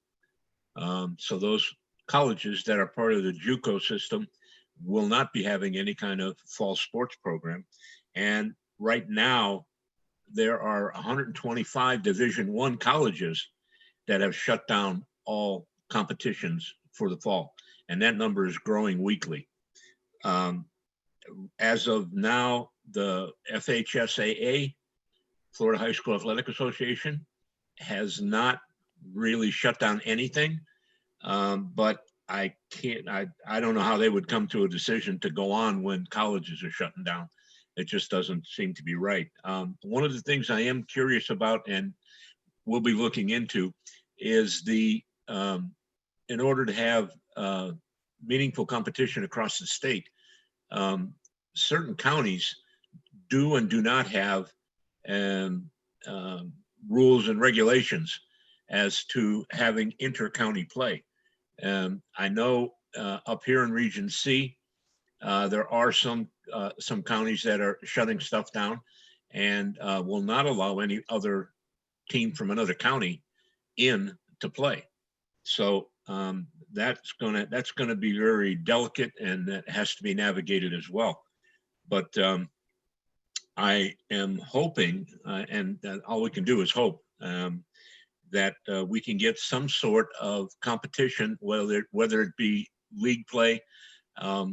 So those colleges that are part of the JUCO system will not be having any kind of fall sports program. And right now, there are 125 Division I colleges that have shut down all competitions for the fall. And that number is growing weekly. As of now, the FHSAA, Florida High School Athletic Association, has not really shut down anything. But I don't know how they would come to a decision to go on when colleges are shutting down. It just doesn't seem to be right. One of the things I am curious about and we'll be looking into is in order to have meaningful competition across the state, certain counties do and do not have rules and regulations as to having inter-county play. I know up here in Region C, there are some counties that are shutting stuff down and will not allow any other team from another county in to play. So that's gonna be very delicate, and that has to be navigated as well. But I am hoping, and all we can do is hope, that we can get some sort of competition, whether it be league play.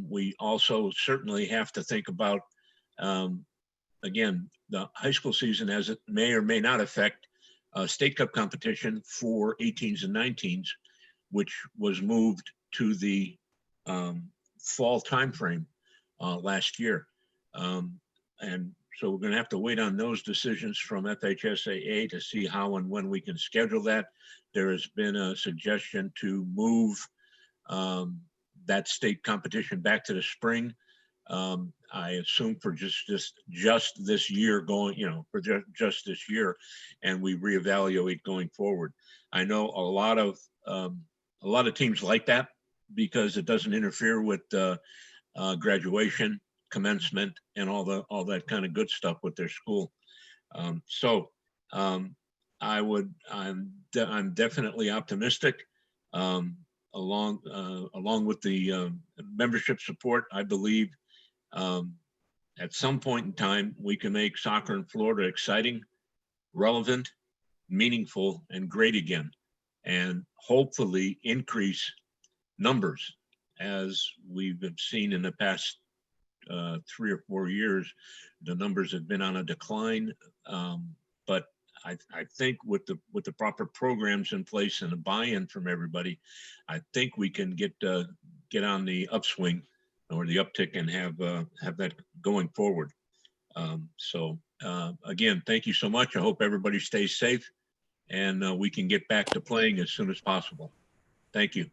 We also certainly have to think about, again, the high school season, as it may or may not affect state cup competition for 18s and 19s, which was moved to the fall timeframe last year. And so we're going to have to wait on those decisions from FHSAA to see how and when we can schedule that. There has been a suggestion to move that state competition back to the spring. I assume for just this year going, for just this year, and we reevaluate going forward. I know a lot of teams like that because it doesn't interfere with graduation, commencement, and all that kind of good stuff with their school. I'm definitely optimistic. Along with the membership support, I believe at some point in time we can make soccer in Florida exciting, relevant, meaningful, and great again, and hopefully increase numbers. As we've seen in the past 3 or 4 years, the numbers have been on a decline, but I think with the proper programs in place and a buy-in from everybody, I think we can get on the upswing or the uptick and have that going forward. Again, thank you so much. I hope everybody stays safe, and we can get back to playing as soon as possible. Thank you.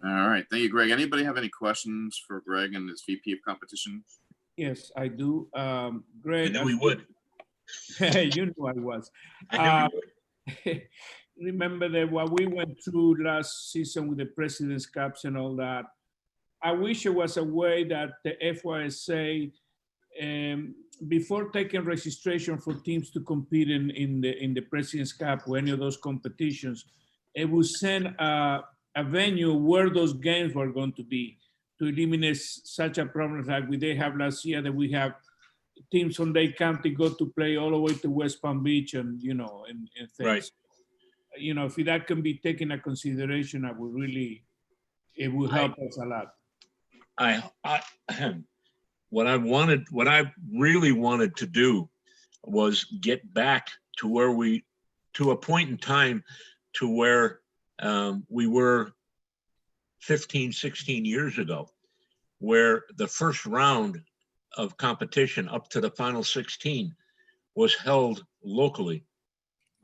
All right, thank you, Greg. Anybody have any questions for Greg and his VP of competition? Yes, I do. Greg. I knew he would. You knew I was. Remember that what we went through last season with the President's Cups and all that, I wish there was a way that the FYSA, before taking registration for teams to compete in the President's Cup or any of those competitions, it would send a venue where those games were going to be, to eliminate such a problem like we did have last year, that we have teams from Dade County go to play all the way to West Palm Beach and and things. Right. If that can be taken into consideration, it would help us a lot. What I really wanted to do was get back to a point in time to where we were 15, 16 years ago, where the first round of competition up to the final 16 was held locally,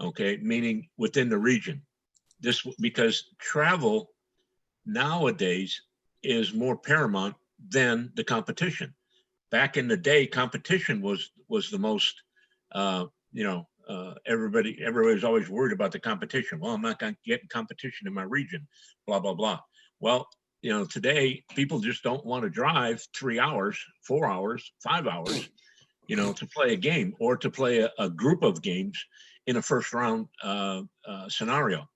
okay, meaning within the region. This because travel nowadays is more paramount than the competition. Back in the day, competition was the most, everybody was always worried about the competition. Well, I'm not going to get competition in my region, blah, blah, blah. Well, today people just don't want to drive 3 hours, 4 hours, 5 hours, to play a game or to play a group of games in a first round scenario.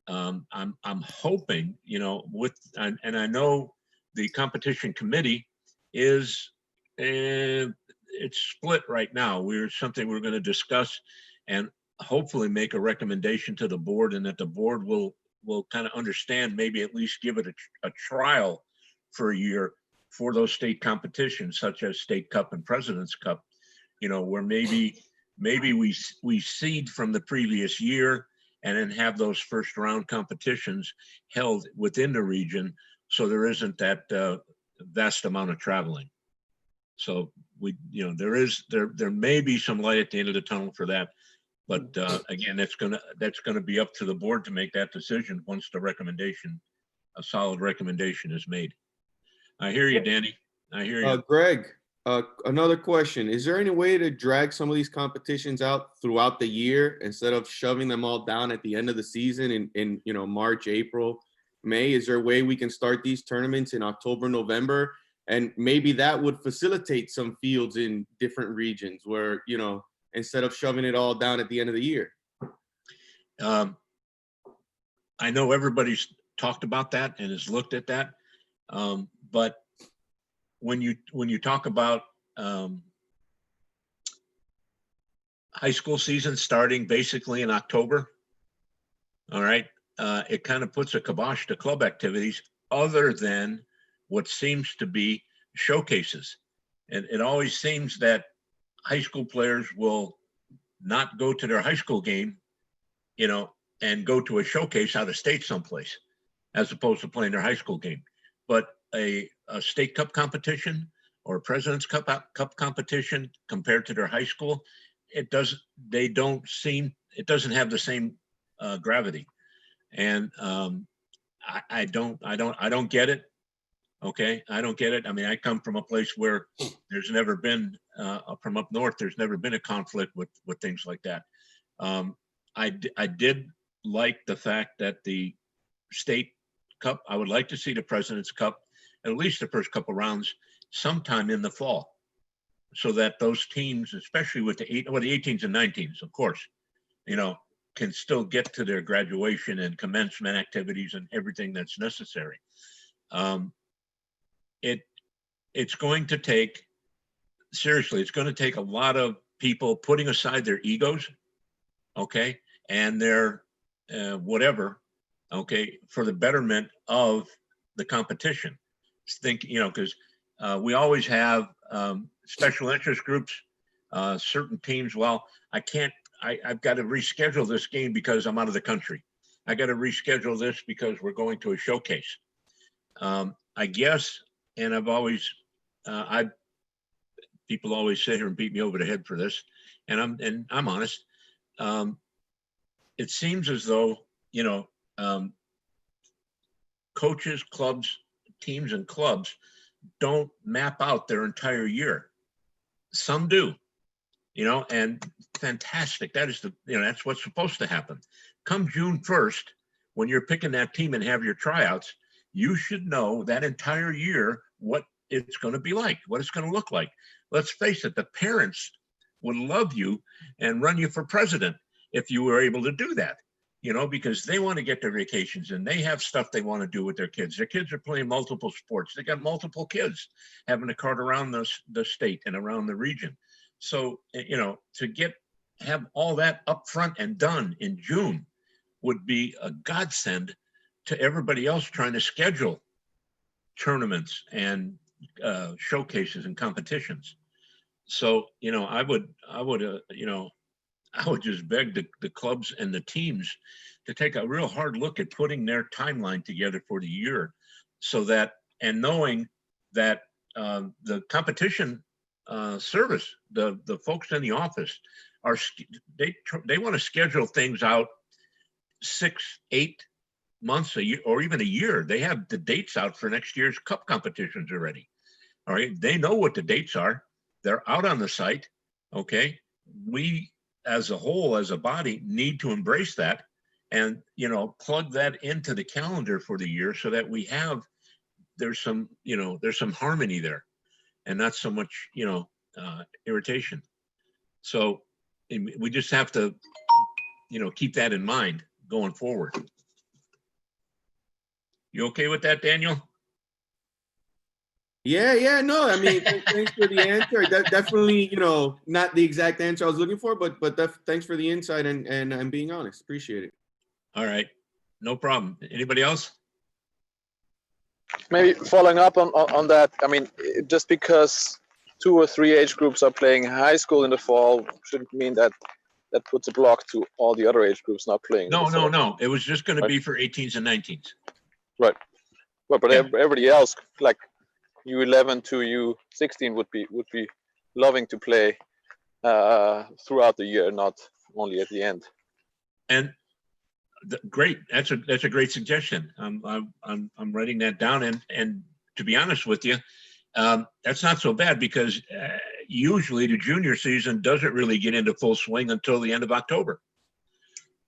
I'm hoping, and I know the competition committee is, it's split right now. Something we're going to discuss and hopefully make a recommendation to the board, and that the board will kind of understand, maybe at least give it a trial for a year for those state competitions, such as State Cup and President's Cup, where maybe we seed from the previous year and then have those first round competitions held within the region, so there isn't that vast amount of traveling. So there may be some light at the end of the tunnel for that. But again, that's gonna be up to the board to make that decision once a solid recommendation is made. I hear you, Danny. I hear you. Greg, another question. Is there any way to drag some of these competitions out throughout the year instead of shoving them all down at the end of the season in March, April, May? Is there a way we can start these tournaments in October, November? And maybe that would facilitate some fields in different regions where, instead of shoving it all down at the end of the year. I know everybody's talked about that and has looked at that. But when you talk about high school season starting basically in October, all right, it kind of puts a kibosh to club activities other than what seems to be showcases. And it always seems that high school players will not go to their high school game, you know, and go to a showcase out of state someplace, as opposed to playing their high school game. But a state cup competition or a President's Cup competition compared to their high school, it doesn't have the same gravity. And I don't get it. Okay, I don't get it. I mean, I come from a place where there's never been, from up north, there's never been a conflict with things like that. I did like the fact that the state cup, I would like to see the President's Cup, at least the first couple rounds, sometime in the fall, so that those teams, especially with the 18s and 19s, of course, you know, can still get to their graduation and commencement activities and everything that's necessary. It's going to take, seriously, it's going to take a lot of people putting aside their egos, okay, and their whatever, okay, for the betterment of the competition. Think, you know, because we always have special interest groups, certain teams. Well, I've got to reschedule this game because I'm out of the country. I got to reschedule this because we're going to a showcase. I guess, and I've always, people always sit here and beat me over the head for this, and I'm honest. It seems as though, you know, coaches, clubs, teams, and clubs don't map out their entire year. Some do, you know, and fantastic. That is that's what's supposed to happen. Come June 1st, when you're picking that team and have your tryouts, you should know that entire year what it's going to be like, what it's going to look like. Let's face it, the parents would love you and run you for president if you were able to do that, you know, because they want to get their vacations and they have stuff they want to do with their kids. Their kids are playing multiple sports. They got multiple kids having to cart around the state and around the region. So, you know, to have all that up front and done in June would be a godsend to everybody else trying to schedule tournaments and showcases and competitions. So, you know, I would just beg the clubs and the teams to take a real hard look at putting their timeline together for the year, so that, and knowing that the competition service, the folks in the office they want to schedule things out 6-8 months, a year, or even a year. They have the dates out for next year's cup competitions already. All right, they know what the dates are. They're out on the site. Okay, we as a whole, as a body, need to embrace that and, you know, plug that into the calendar for the year, so that we have, there's some harmony there and not so much, you know, irritation. So we just have to, you know, keep that in mind going forward. You okay with that, Daniel? Yeah, no, I mean, thanks for the answer. Definitely, you know, not the exact answer I was looking for, but thanks for the insight and being honest. Appreciate it. All right, no problem. Anybody else? Maybe following up on that, I mean, just because 2 or 3 age groups are playing high school in the fall shouldn't mean that puts a block to all the other age groups not playing. No. It was just going to be for 18s and 19s. Right. Well, but Yeah. everybody else, like U11 to U16, would be loving to play throughout the year, not only at the end. And great. That's a great suggestion. I'm writing that down. And to be honest with you, that's not so bad, because usually the junior season doesn't really get into full swing until the end of October.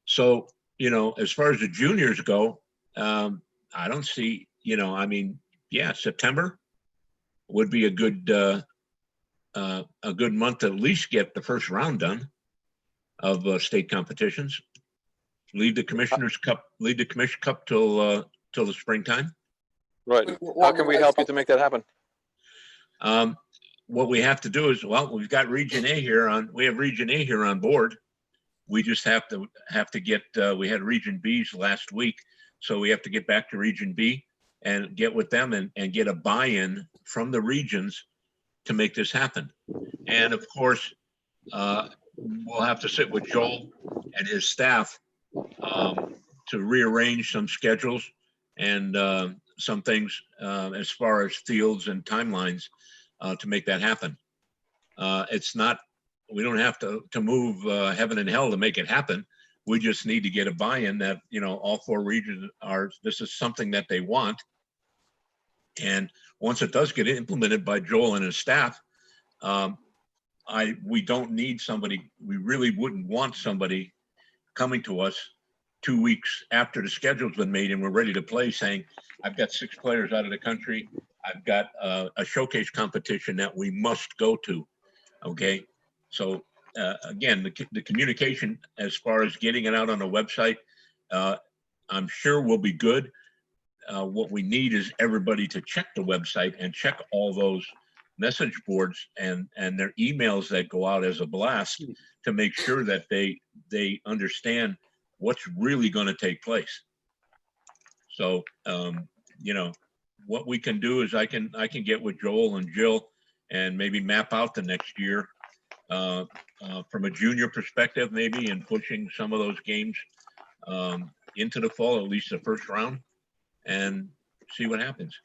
So, you know, as far as the juniors go, I don't see, you know, I mean, yeah, September would be a good month to at least get the first round done of state competitions. Leave the Commissioner's Cup till till the springtime. Right. How can we help you to make that happen? What we have to do is, well, we've got Region A here we have Region A here on board. We just have to get, we had Region B's last week. So we have to get back to Region B and get with them and get a buy-in from the regions to make this happen. And of course, we'll have to sit with Joel and his staff to rearrange some schedules and some things as far as fields and timelines to make that happen. It's not, we don't have to move heaven and hell to make it happen. We just need to get a buy-in that, all 4 regions this is something that they want. And once it does get implemented by Joel and his staff, we don't need somebody, we really wouldn't want somebody coming to us 2 weeks after the schedule's been made and we're ready to play saying, I've got 6 players out of the country. I've got a showcase competition that we must go to. Okay. So again, the communication as far as getting it out on the website, I'm sure will be good. What we need is everybody to check the website and check all those message boards and their emails that go out as a blast to make sure that they understand what's really going to take place. So, what we can do is I can get with Joel and Jill and maybe map out the next year from a junior perspective, maybe, and pushing some of those games into the fall, at least the first round, and see what happens.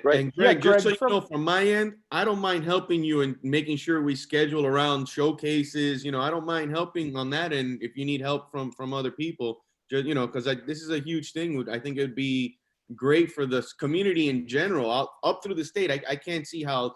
Right. And Greg, just so you know, from my end, I don't mind helping you and making sure we schedule around showcases. I don't mind helping on that. And if you need help from other people, just, because this is a huge thing. I think it would be great for the community in general, up through the state. I can't see how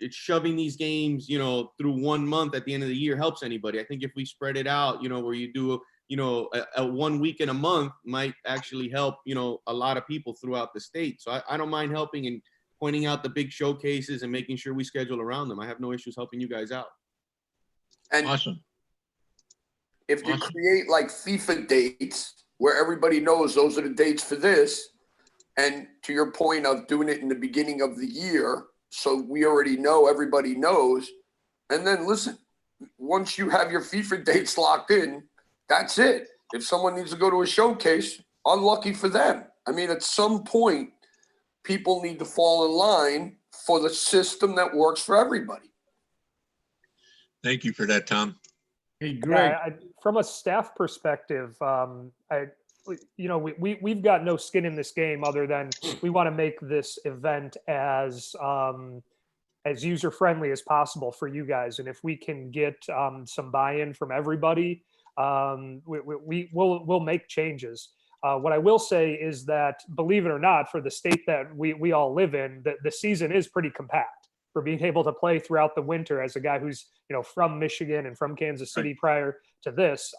it's shoving these games, through 1 month at the end of the year helps anybody. I think if we spread it out, where you do a 1 week in a month might actually help, a lot of people throughout the state. So I don't mind helping and pointing out the big showcases and making sure we schedule around them. I have no issues helping you guys out. And awesome. If you create like FIFA dates where everybody knows those are the dates for this, and to your point of doing it in the beginning of the year, so we already know, everybody knows. And then listen, once you have your FIFA dates locked in, that's it. If someone needs to go to a showcase, unlucky for them. I mean, at some point, people need to fall in line for the system that works for everybody. Thank you for that, Tom. Hey, Greg. Yeah, from a staff perspective, we've got no skin in this game other than we want to make this event as user friendly as possible for you guys. And if we can get some buy-in from everybody, we'll make changes. What I will say is that, believe it or not, for the state that we all live in, the season is pretty compact for being able to play throughout the winter. As a guy who's from Michigan and from Kansas City prior to this,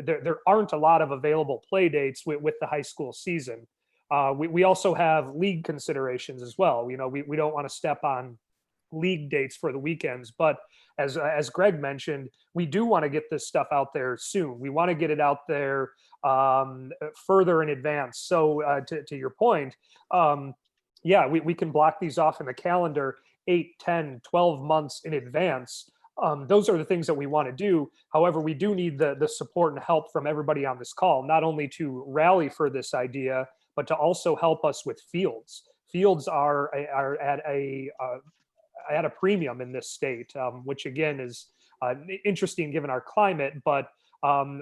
there aren't a lot of available play dates with the high school season. We also have league considerations as well. We don't want to step on league dates for the weekends, but as Greg mentioned, we do want to get this stuff out there soon. We want to get it out there further in advance. So to your point, we can block these off in the calendar 8, 10, 12 months in advance. Those are the things that we want to do. However, we do need the support and help from everybody on this call, not only to rally for this idea, but to also help us with fields. Fields are at a premium in this state, which again is interesting given our climate, but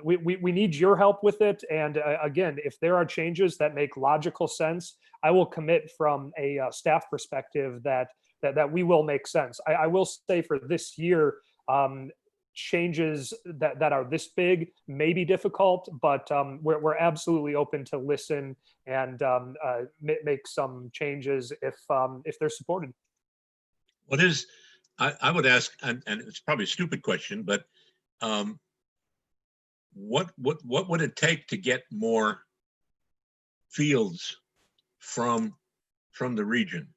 we need your help with it. And again, if there are changes that make logical sense, I will commit from a staff perspective that we will make sense. I will say for this year, changes that are this big may be difficult, but we're absolutely open to listen and make some changes if they're supported. What is, I would ask, and it's probably a stupid question, but what would it take to get more fields from the region?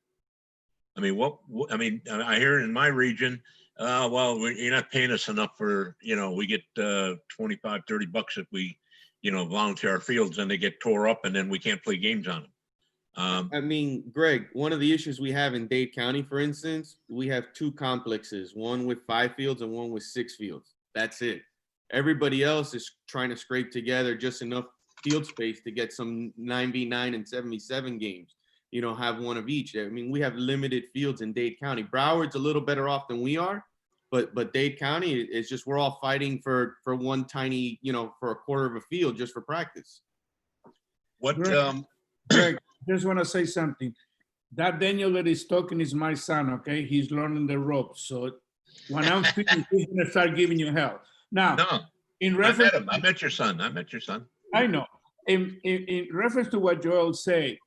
I mean, I hear in my region, you're not paying us enough for, we get 25, 30 bucks if we, volunteer our fields and they get tore up and then we can't play games on them. I mean, Greg, one of the issues we have in Dade County, for instance, we have 2 complexes, one with 5 fields and one with 6 fields. That's it. Everybody else is trying to scrape together just enough field space to get some 9v9 and 77 games, have one of each. I mean, we have limited fields in Dade County. Broward's a little better off than we are, but Dade County is just, we're all fighting for one tiny, for a quarter of a field just for practice. What, Greg, just want to say something. That Daniel that is talking is my son, okay? He's learning the ropes. So when I'm finished, he's going to start giving you hell. Now, no, in I reference, met him. I met your son. I know. In reference to what Joel said,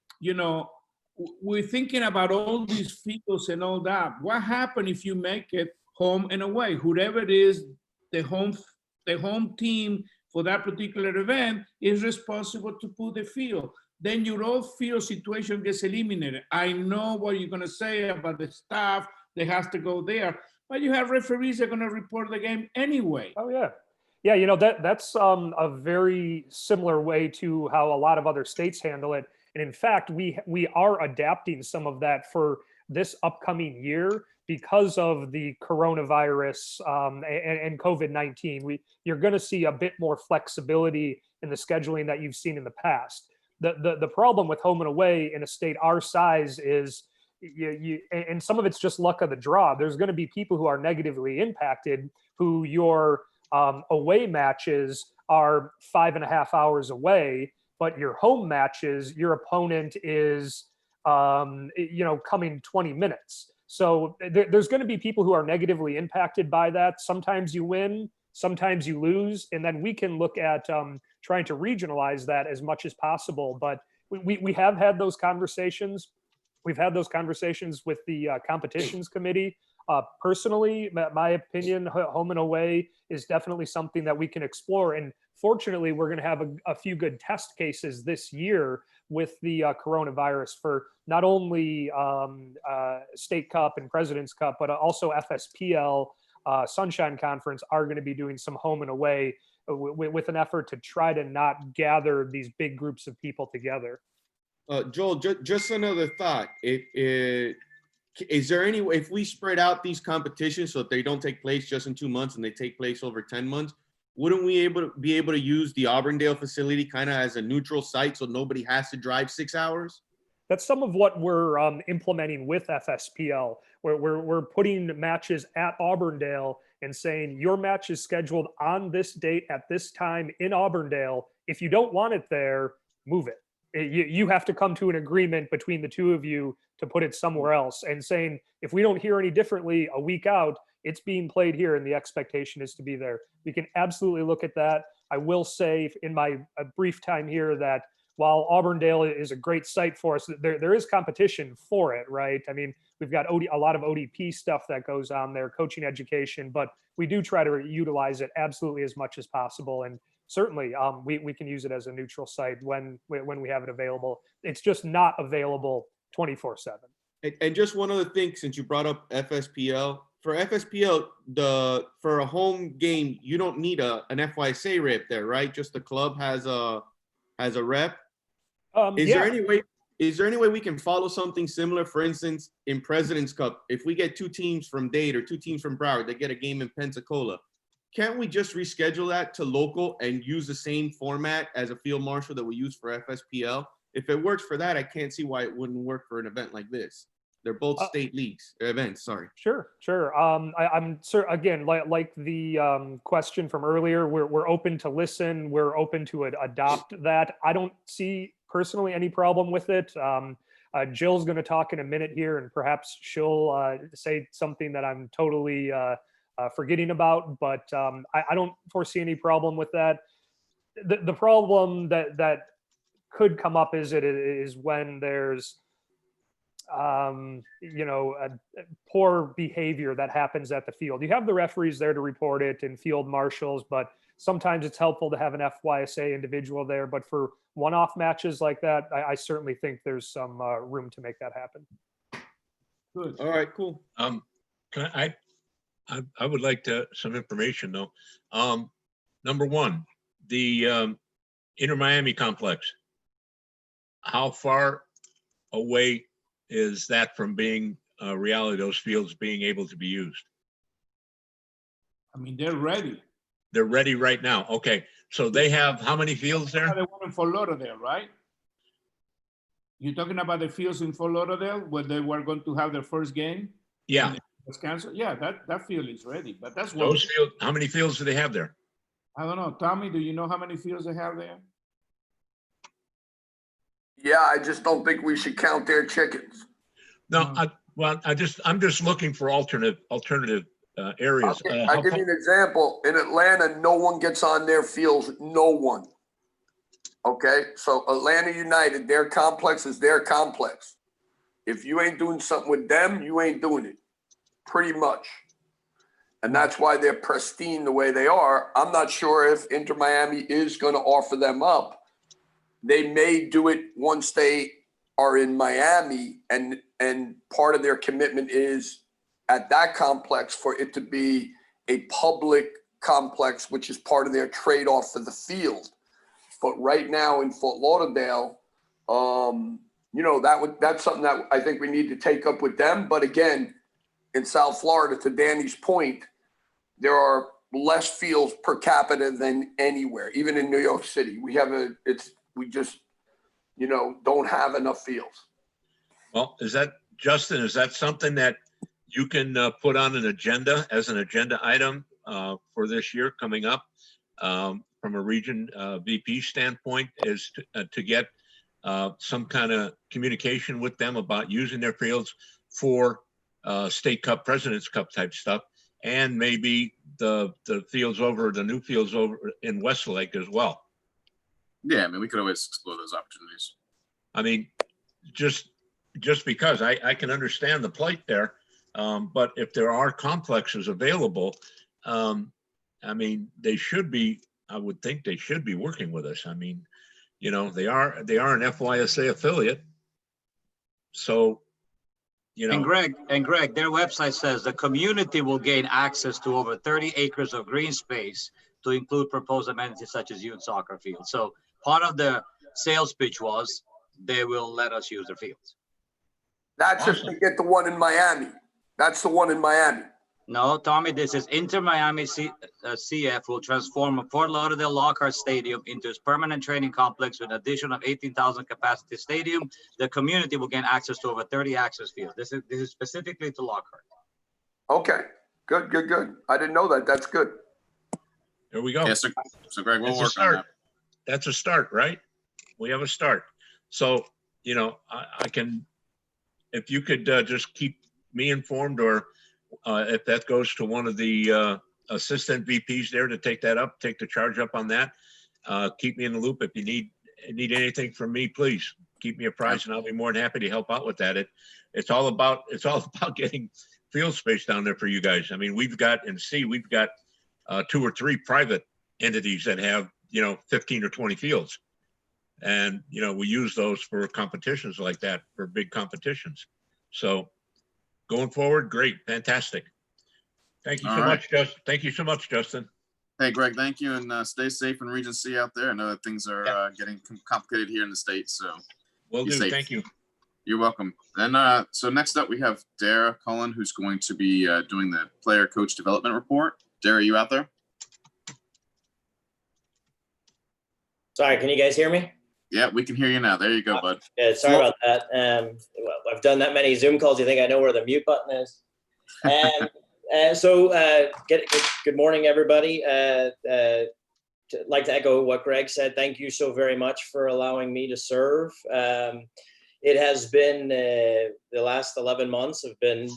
we're thinking about all these fields and all that. What happens if you make it home and away? Whoever it is, the home team for that particular event is responsible to put the field. Then your off-field situation gets eliminated. I know what you're going to say about the staff that has to go there, but you have referees that are going to report the game anyway. Oh yeah. Yeah, that's a very similar way to how a lot of other states handle it. And in fact, we are adapting some of that for this upcoming year because of the coronavirus and COVID-19. You're going to see a bit more flexibility in the scheduling that you've seen in the past. The problem with home and away in a state our size is and some of it's just luck of the draw. There's going to be people who are negatively impacted who your away matches are 5.5 hours away, but your home matches, your opponent is, coming 20 minutes. So there's going to be people who are negatively impacted by that. Sometimes you win, sometimes you lose, and then we can look at trying to regionalize that as much as possible. But we have had those conversations. We've had those conversations with the competitions committee. Personally, my opinion, home and away is definitely something that we can explore. And fortunately, we're going to have a few good test cases this year with the coronavirus for not only State Cup and President's Cup, but also FSPL, Sunshine Conference are going to be doing some home and away with an effort to try to not gather these big groups of people together. Joel, just another thought. Is there any way, if we spread out these competitions so that they don't take place just in 2 months and they take place over 10 months, wouldn't we be able to use the Auburndale facility kind of as a neutral site so nobody has to drive 6 hours? That's some of what we're implementing with FSPL, where we're putting matches at Auburndale and saying your match is scheduled on this date at this time in Auburndale. If you don't want it there, move it. You have to come to an agreement between the two of you to put it somewhere else, and saying, if we don't hear any differently a week out, it's being played here and the expectation is to be there. We can absolutely look at that. I will say in my brief time here that while Auburndale is a great site for us, there is competition for it, right? I mean, we've got a lot of ODP stuff that goes on there, coaching education, but we do try to utilize it absolutely as much as possible. And certainly we can use it as a neutral site when we have it available. It's just not available 24/7. And just one other thing, since you brought up FSPL, for FSPL, for a home game, you don't need an FYSA rep there, right? Just the club has a rep. Is there any way we can follow something similar? For instance, in President's Cup, if we get 2 teams from Dade or 2 teams from Broward that get a game in Pensacola, can't we just reschedule that to local and use the same format as a field marshal that we use for FSPL? If it works for that, I can't see why it wouldn't work for an event like this. They're both state leagues, events, sorry. Sure. I'm sure, again, like the question from earlier, we're open to listen. We're open to adopt that. I don't see personally any problem with it. Jill's going to talk in a minute here, and perhaps she'll say something that I'm totally forgetting about, but I don't foresee any problem with that. The problem that could come up is when there's poor behavior that happens at the field. You have the referees there to report it and field marshals, but sometimes it's helpful to have an FYSA individual there. But for one-off matches like that, I certainly think there's some room to make that happen. Good. All right, cool. Can I would like some information though. Number one, the Inter Miami complex. How far away is that from being a reality, those fields being able to be used? I mean, they're ready. They're ready right now. Okay, so they have how many fields there? The one in Fort Lauderdale, right? You're talking about the fields in Fort Lauderdale where they were going to have their first game? Yeah. And it was canceled? Yeah, that field is ready, but that's one. Those fields, how many fields do they have there? I don't know. Tommy, do you know how many fields they have there? Yeah, I just don't think we should count their chickens. No, I'm just looking for alternative areas. I'll give you an example. In Atlanta, no one gets on their fields. No one. Okay, so Atlanta United, their complex is their complex. If you ain't doing something with them, you ain't doing it. Pretty much. And that's why they're pristine the way they are. I'm not sure if Inter Miami is going to offer them up. They may do it once they are in Miami, and part of their commitment is at that complex for it to be a public complex, which is part of their trade-off for the field. But right now in Fort Lauderdale, you know, that's something that I think we need to take up with them. But again, in South Florida, to Danny's point, there are less fields per capita than anywhere. Even in New York City, we just, you know, don't have enough fields. Well, Justin, is that something that you can put on an agenda as an agenda item for this year coming up from a region VP standpoint, is to get some kind of communication with them about using their fields for State Cup, President's Cup type stuff, and maybe the fields over, the new fields over in Westlake as well? Yeah, I mean, we could always explore those opportunities. I mean, just because I can understand the plight there, but if there are complexes available, I mean, they should be. I would think they should be working with us. I mean, you know, they are an FYSA affiliate, so you know. And Greg, their website says the community will gain access to over 30 acres of green space to include proposed amenities such as youth soccer fields. So part of the sales pitch was they will let us use their fields. That's if they get the one in Miami. That's the one in Miami. No, Tommy, this is Inter Miami CF will transform a Fort Lauderdale Lockhart Stadium into its permanent training complex with an addition of 18,000 capacity stadium. The community will gain access to over 30 access fields. This is specifically to Lockhart. Okay, good. I didn't know that. That's good. There we go. Yes, sir. So Greg, we'll work on that. That's a start, right? We have a start. So, you know, I can, if you could just keep me informed, or if that goes to one of the assistant VPs there to take the charge up on that. Keep me in the loop. If you need anything from me, please keep me apprised, and I'll be more than happy to help out with that. It's all about getting field space down there for you guys. I mean, we've got 2 or 3 private entities that have, you know, 15 or 20 fields. And, you know, we use those for competitions like that, for big competitions. So going forward, great, fantastic. Thank you so much, Justin. Thank you so much, Justin. Hey, Greg, thank you, and stay safe in Region C out there. I know that things are getting complicated here in the States, so will do. Safe. Thank you. You're welcome. And so next up, we have Dara Cullen, who's going to be doing the player coach development report. Dara, are you out there? Sorry, can you guys hear me? Yeah, we can hear you now. There you go, bud. Yeah, sorry about that. Well, I've done that many Zoom calls. You think I know where the mute button is? Good morning, everybody. I'd like to echo what Greg said. Thank you so very much for allowing me to serve. It has been, the last 11 months have been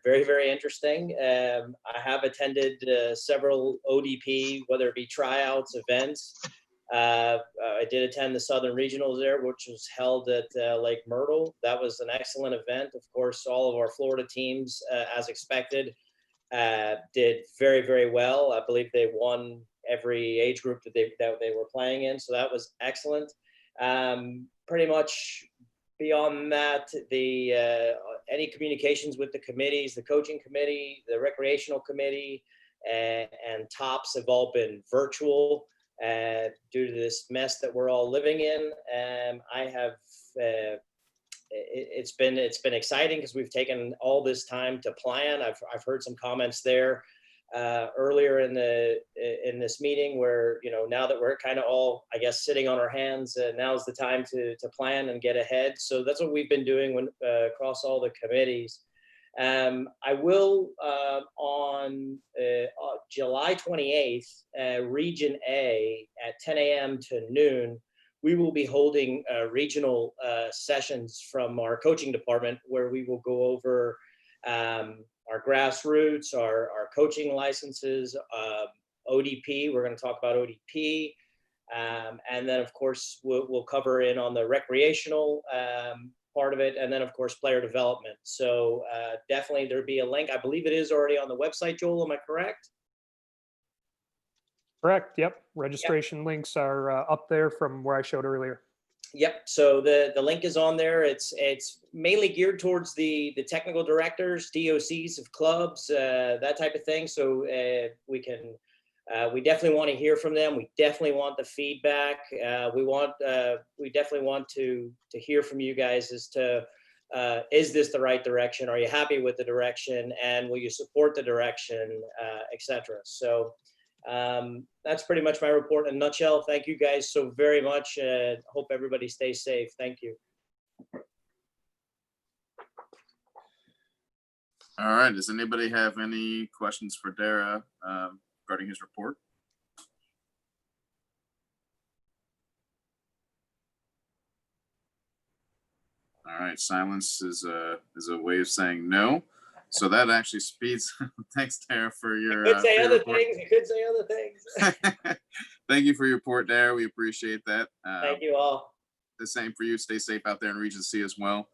very, very interesting. I have attended several ODP, whether it be tryouts, events. I did attend the Southern Regionals there, which was held at Lake Myrtle. That was an excellent event. Of course, all of our Florida teams, as expected, did very, very well. I believe they won every age group that they were playing in, so that was excellent. Pretty much beyond that, any communications with the committees, the coaching committee, the recreational committee, and TOPS have all been virtual. Due to this mess that we're all living in, I have it's been exciting because we've taken all this time to plan. I've heard some comments there earlier in this meeting where, you know, now that we're kind of all, I guess, sitting on our hands, now's the time to plan and get ahead. So that's what we've been doing across all the committees. I will on July 28th, Region A at 10 a.m. to noon, we will be holding regional sessions from our coaching department where we will go over our grassroots, our coaching licenses, ODP. We're going to talk about ODP. And then, of course, we'll cover in on the recreational part of it. And then, of course, player development. So definitely there'll be a link. I believe it is already on the website, Joel. Am I correct? Correct. Yep. Registration links are up there from where I showed earlier. Yep. So the link is on there. It's mainly geared towards the technical directors, DOCs of clubs, that type of thing. So we definitely want to hear from them. We definitely want the feedback. We definitely want to hear from you guys as to is this the right direction? Are you happy with the direction? And will you support the direction, etc. So that's pretty much my report in a nutshell. Thank you guys so very much. Hope everybody stays safe. Thank you. All right. Does anybody have any questions for Dara regarding his report? All right. Silence is a way of saying no. So that actually speeds. Thanks, Dara, for your. You could say other things. You could say other things. Thank you for your report, Dara. We appreciate that. Thank you all. The same for you. Stay safe out there in Region C as well.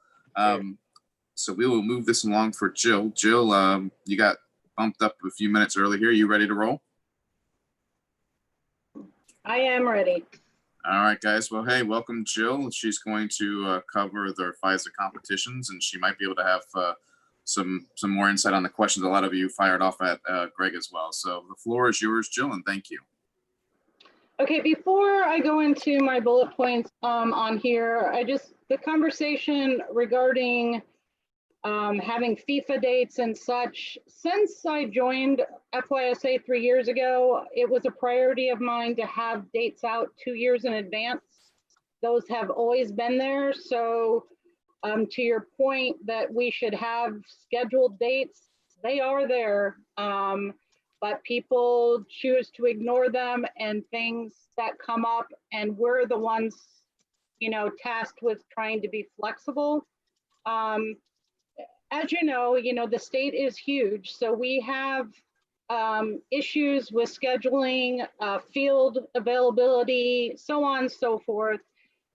So we will move this along for Jill. Jill, you got bumped up a few minutes early here. You ready to roll? I am ready. All right, guys. Well, hey, welcome, Jill. She's going to cover the FISA competitions, and she might be able to have some more insight on the questions a lot of you fired off at Greg as well. So the floor is yours, Jill, and thank you. Okay, before I go into my bullet points on here, the conversation regarding having FIFA dates and such, since I joined FYSA 3 years ago, it was a priority of mine to have dates out 2 years in advance. Those have always been there. So to your point that we should have scheduled dates, they are there, but people choose to ignore them and things that come up, and we're the ones, you know, tasked with trying to be flexible. As you know, the state is huge, so we have issues with scheduling, field availability, so on and so forth,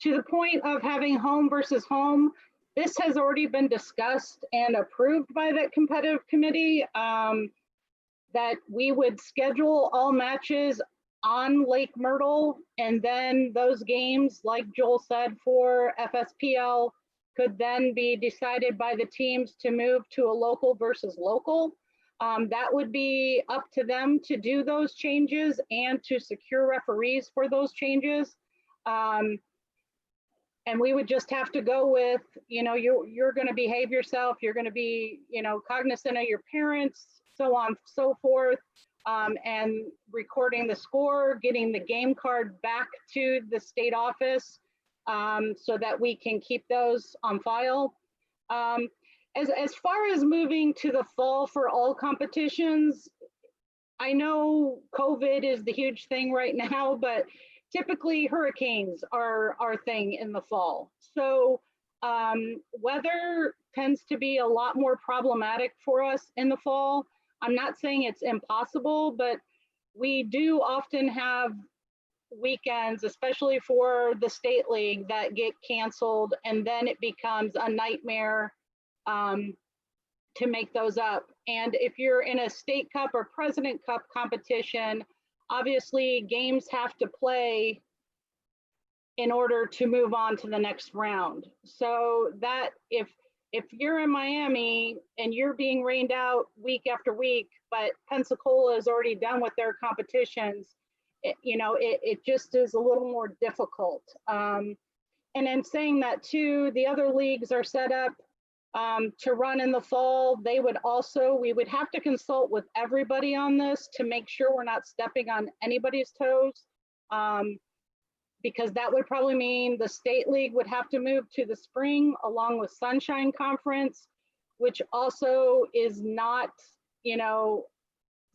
to the point of having home versus home. This has already been discussed and approved by that competitive committee, that we would schedule all matches on Lake Myrtle, and then those games, like Joel said, for FSPL, could then be decided by the teams to move to a local versus local. That would be up to them to do those changes and to secure referees for those changes. And we would just have to go with, you're going to behave yourself, you're going to be, cognizant of your parents, so on, so forth, and recording the score, getting the game card back to the state office so that we can keep those on file. As far as moving to the fall for all competitions, I know COVID is the huge thing right now, but typically hurricanes are our thing in the fall. So weather tends to be a lot more problematic for us in the fall. I'm not saying it's impossible, but we do often have weekends, especially for the state league, that get canceled, and then it becomes a nightmare to make those up. And if you're in a state cup or president cup competition, obviously games have to play in order to move on to the next round. So that if you're in Miami and you're being rained out week after week, but Pensacola is already done with their competitions, it just is a little more difficult. And in saying that too, the other leagues are set up to run in the fall. We would have to consult with everybody on this to make sure we're not stepping on anybody's toes. Because that would probably mean the state league would have to move to the spring along with Sunshine Conference, which also is not,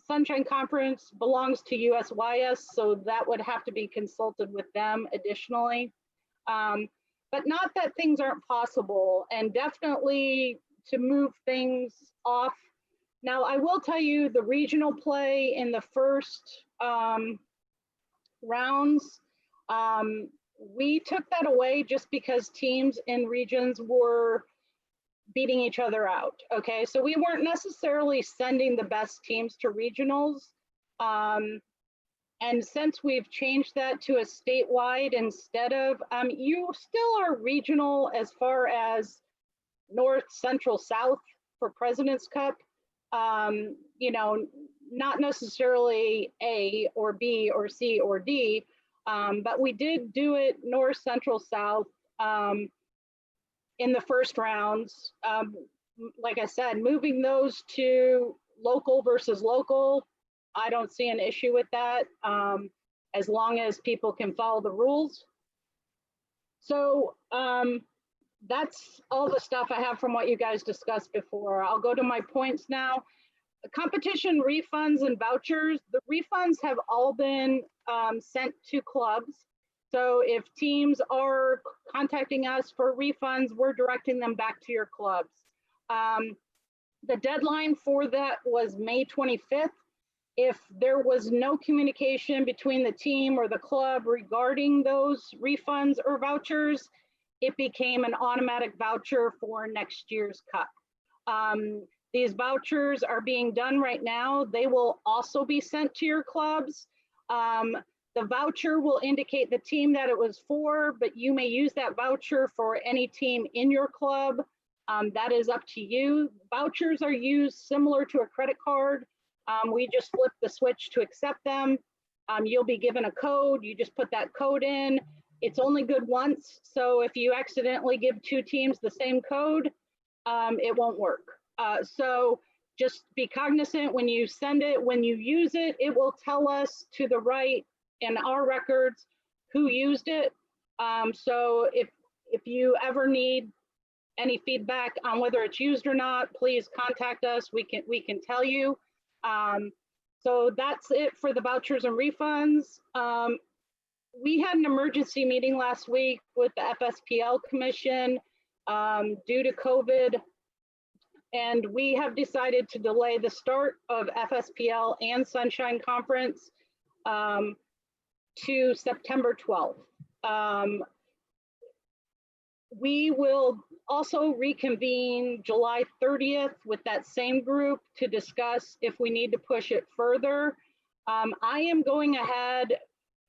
Sunshine Conference belongs to USYS, so that would have to be consulted with them additionally. But not that things aren't possible, and definitely to move things off. Now, I will tell you the regional play in the first rounds, we took that away just because teams in regions were beating each other out. Okay, so we weren't necessarily sending the best teams to regionals. And since we've changed that to a statewide instead of, you still are regional as far as North, Central, South for President's Cup. Not necessarily A or B or C or D, but we did do it North, Central, South in the first rounds. Like I said, moving those to local versus local, I don't see an issue with that, as long as people can follow the rules. So that's all the stuff I have from what you guys discussed before. I'll go to my points now. Competition refunds and vouchers. The refunds have all been sent to clubs. So if teams are contacting us for refunds, we're directing them back to your clubs. The deadline for that was May 25th. If there was no communication between the team or the club regarding those refunds or vouchers, it became an automatic voucher for next year's cup. These vouchers are being done right now. They will also be sent to your clubs. The voucher will indicate the team that it was for, but you may use that voucher for any team in your club. That is up to you. Vouchers are used similar to a credit card. We just flip the switch to accept them. You'll be given a code. You just put that code in. It's only good once. So if you accidentally give two teams the same code, it won't work. So just be cognizant when you send it, when you use it, it will tell us to the right in our records who used it. So if you ever need any feedback on whether it's used or not, please contact us. We can tell you. So that's it for the vouchers and refunds. We had an emergency meeting last week with the FSPL Commission due to COVID, and we have decided to delay the start of FSPL and Sunshine Conference to September 12th. We will also reconvene July 30th with that same group to discuss if we need to push it further. I am going ahead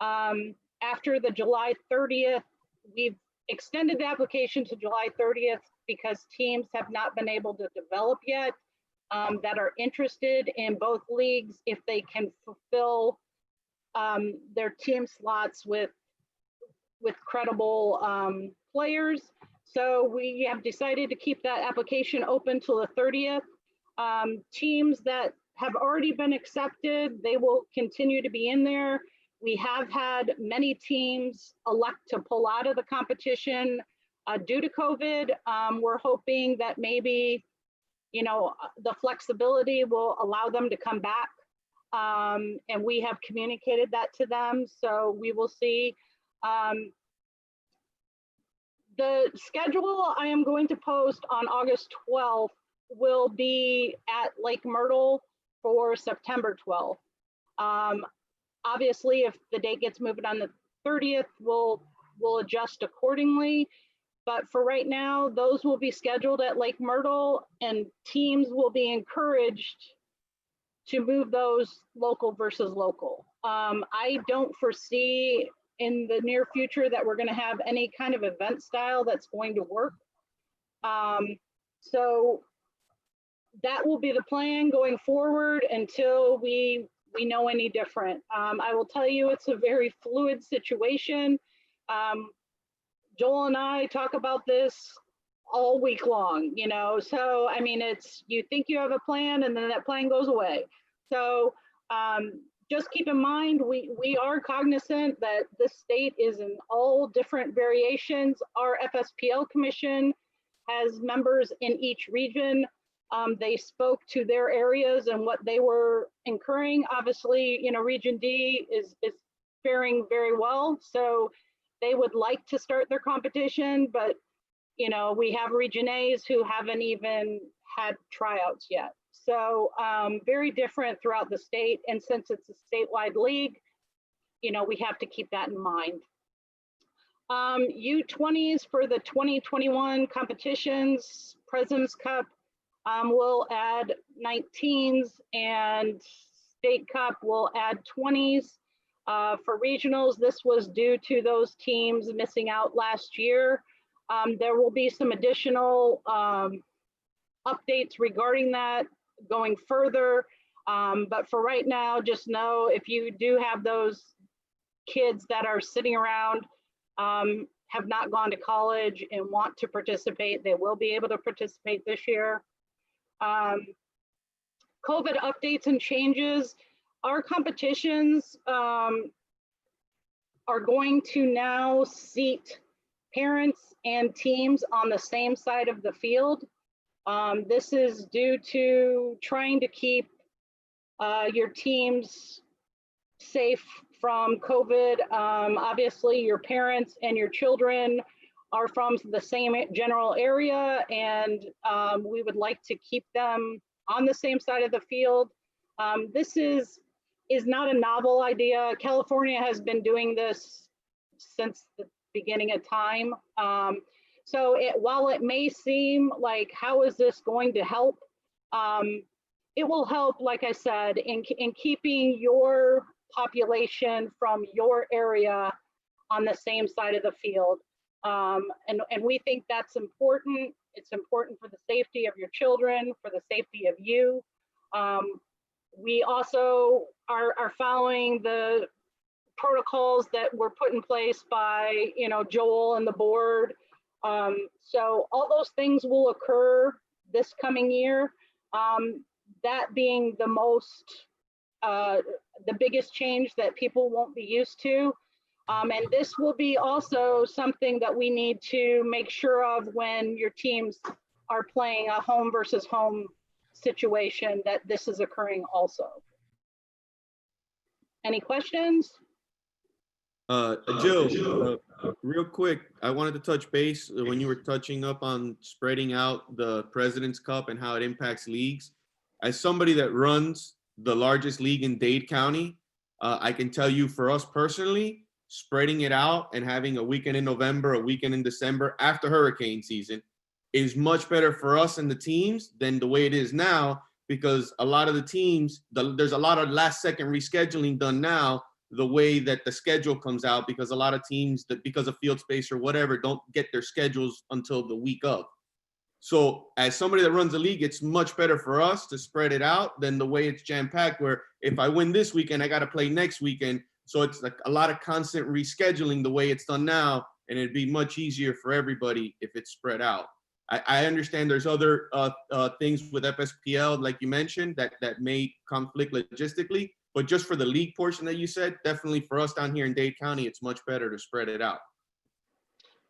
after the July 30th. We've extended the application to July 30th because teams have not been able to develop yet that are interested in both leagues if they can fulfill their team slots with credible players. So we have decided to keep that application open till the 30th. Teams that have already been accepted, they will continue to be in there. We have had many teams elect to pull out of the competition due to COVID. We're hoping that maybe, the flexibility will allow them to come back. And we have communicated that to them. So we will see. The schedule I am going to post on August 12th will be at Lake Myrtle for September 12th. Obviously, if the date gets moved on the 30th, we'll adjust accordingly. But for right now, those will be scheduled at Lake Myrtle, and teams will be encouraged to move those local versus local. I don't foresee in the near future that we're going to have any kind of event style that's going to work. So that will be the plan going forward until we know any different. I will tell you it's a very fluid situation. Joel and I talk about this all week long, you know, so I mean, it's, you think you have a plan and then that plan goes away. So just keep in mind, we are cognizant that the state is in all different variations. Our FSPL commission has members in each region. They spoke to their areas and what they were incurring. Obviously, you know, Region D is faring very well. So they would like to start their competition, but you know, we have Region A's who haven't even had tryouts yet. So very different throughout the state. And since it's a statewide league, you know, we have to keep that in mind. U20s for the 2021 competitions, President's Cup will add 19s and State Cup will add 20s. For regionals, this was due to those teams missing out last year. There will be some additional updates regarding that going further. But for right now, just know if you do have those kids that are sitting around, have not gone to college and want to participate, they will be able to participate this year. COVID updates and changes. Our competitions are going to now seat parents and teams on the same side of the field. This is due to trying to keep your teams safe from COVID. Obviously, your parents and your children are from the same general area, and we would like to keep them on the same side of the field. This is not a novel idea. California has been doing this since the beginning of time. So while it may seem like, how is this going to help? It will help, like I said, in keeping your population from your area on the same side of the field. And we think that's important. It's important for the safety of your children, for the safety of you. We also are following the protocols that were put in place by, you know, Joel and the board. So all those things will occur this coming year. That being the most, the biggest change that people won't be used to. And this will be also something that we need to make sure of when your teams are playing a home versus home situation, that this is occurring also. Any questions? Jill, real quick, I wanted to touch base when you were touching up on spreading out the President's Cup and how it impacts leagues. As somebody that runs the largest league in Dade County, I can tell you for us personally, spreading it out and having a weekend in November, a weekend in December after hurricane season is much better for us and the teams than the way it is now, because a lot of the teams, there's a lot of last second rescheduling done now, the way that the schedule comes out, because a lot of teams that because of field space or whatever don't get their schedules until the week of. So as somebody that runs the league, it's much better for us to spread it out than the way it's jam-packed, where if I win this weekend, I got to play next weekend. So it's like a lot of constant rescheduling the way it's done now, and it'd be much easier for everybody if it's spread out. I understand there's other things with FSPL, like you mentioned, that may conflict logistically, but just for the league portion that you said, definitely for us down here in Dade County, it's much better to spread it out.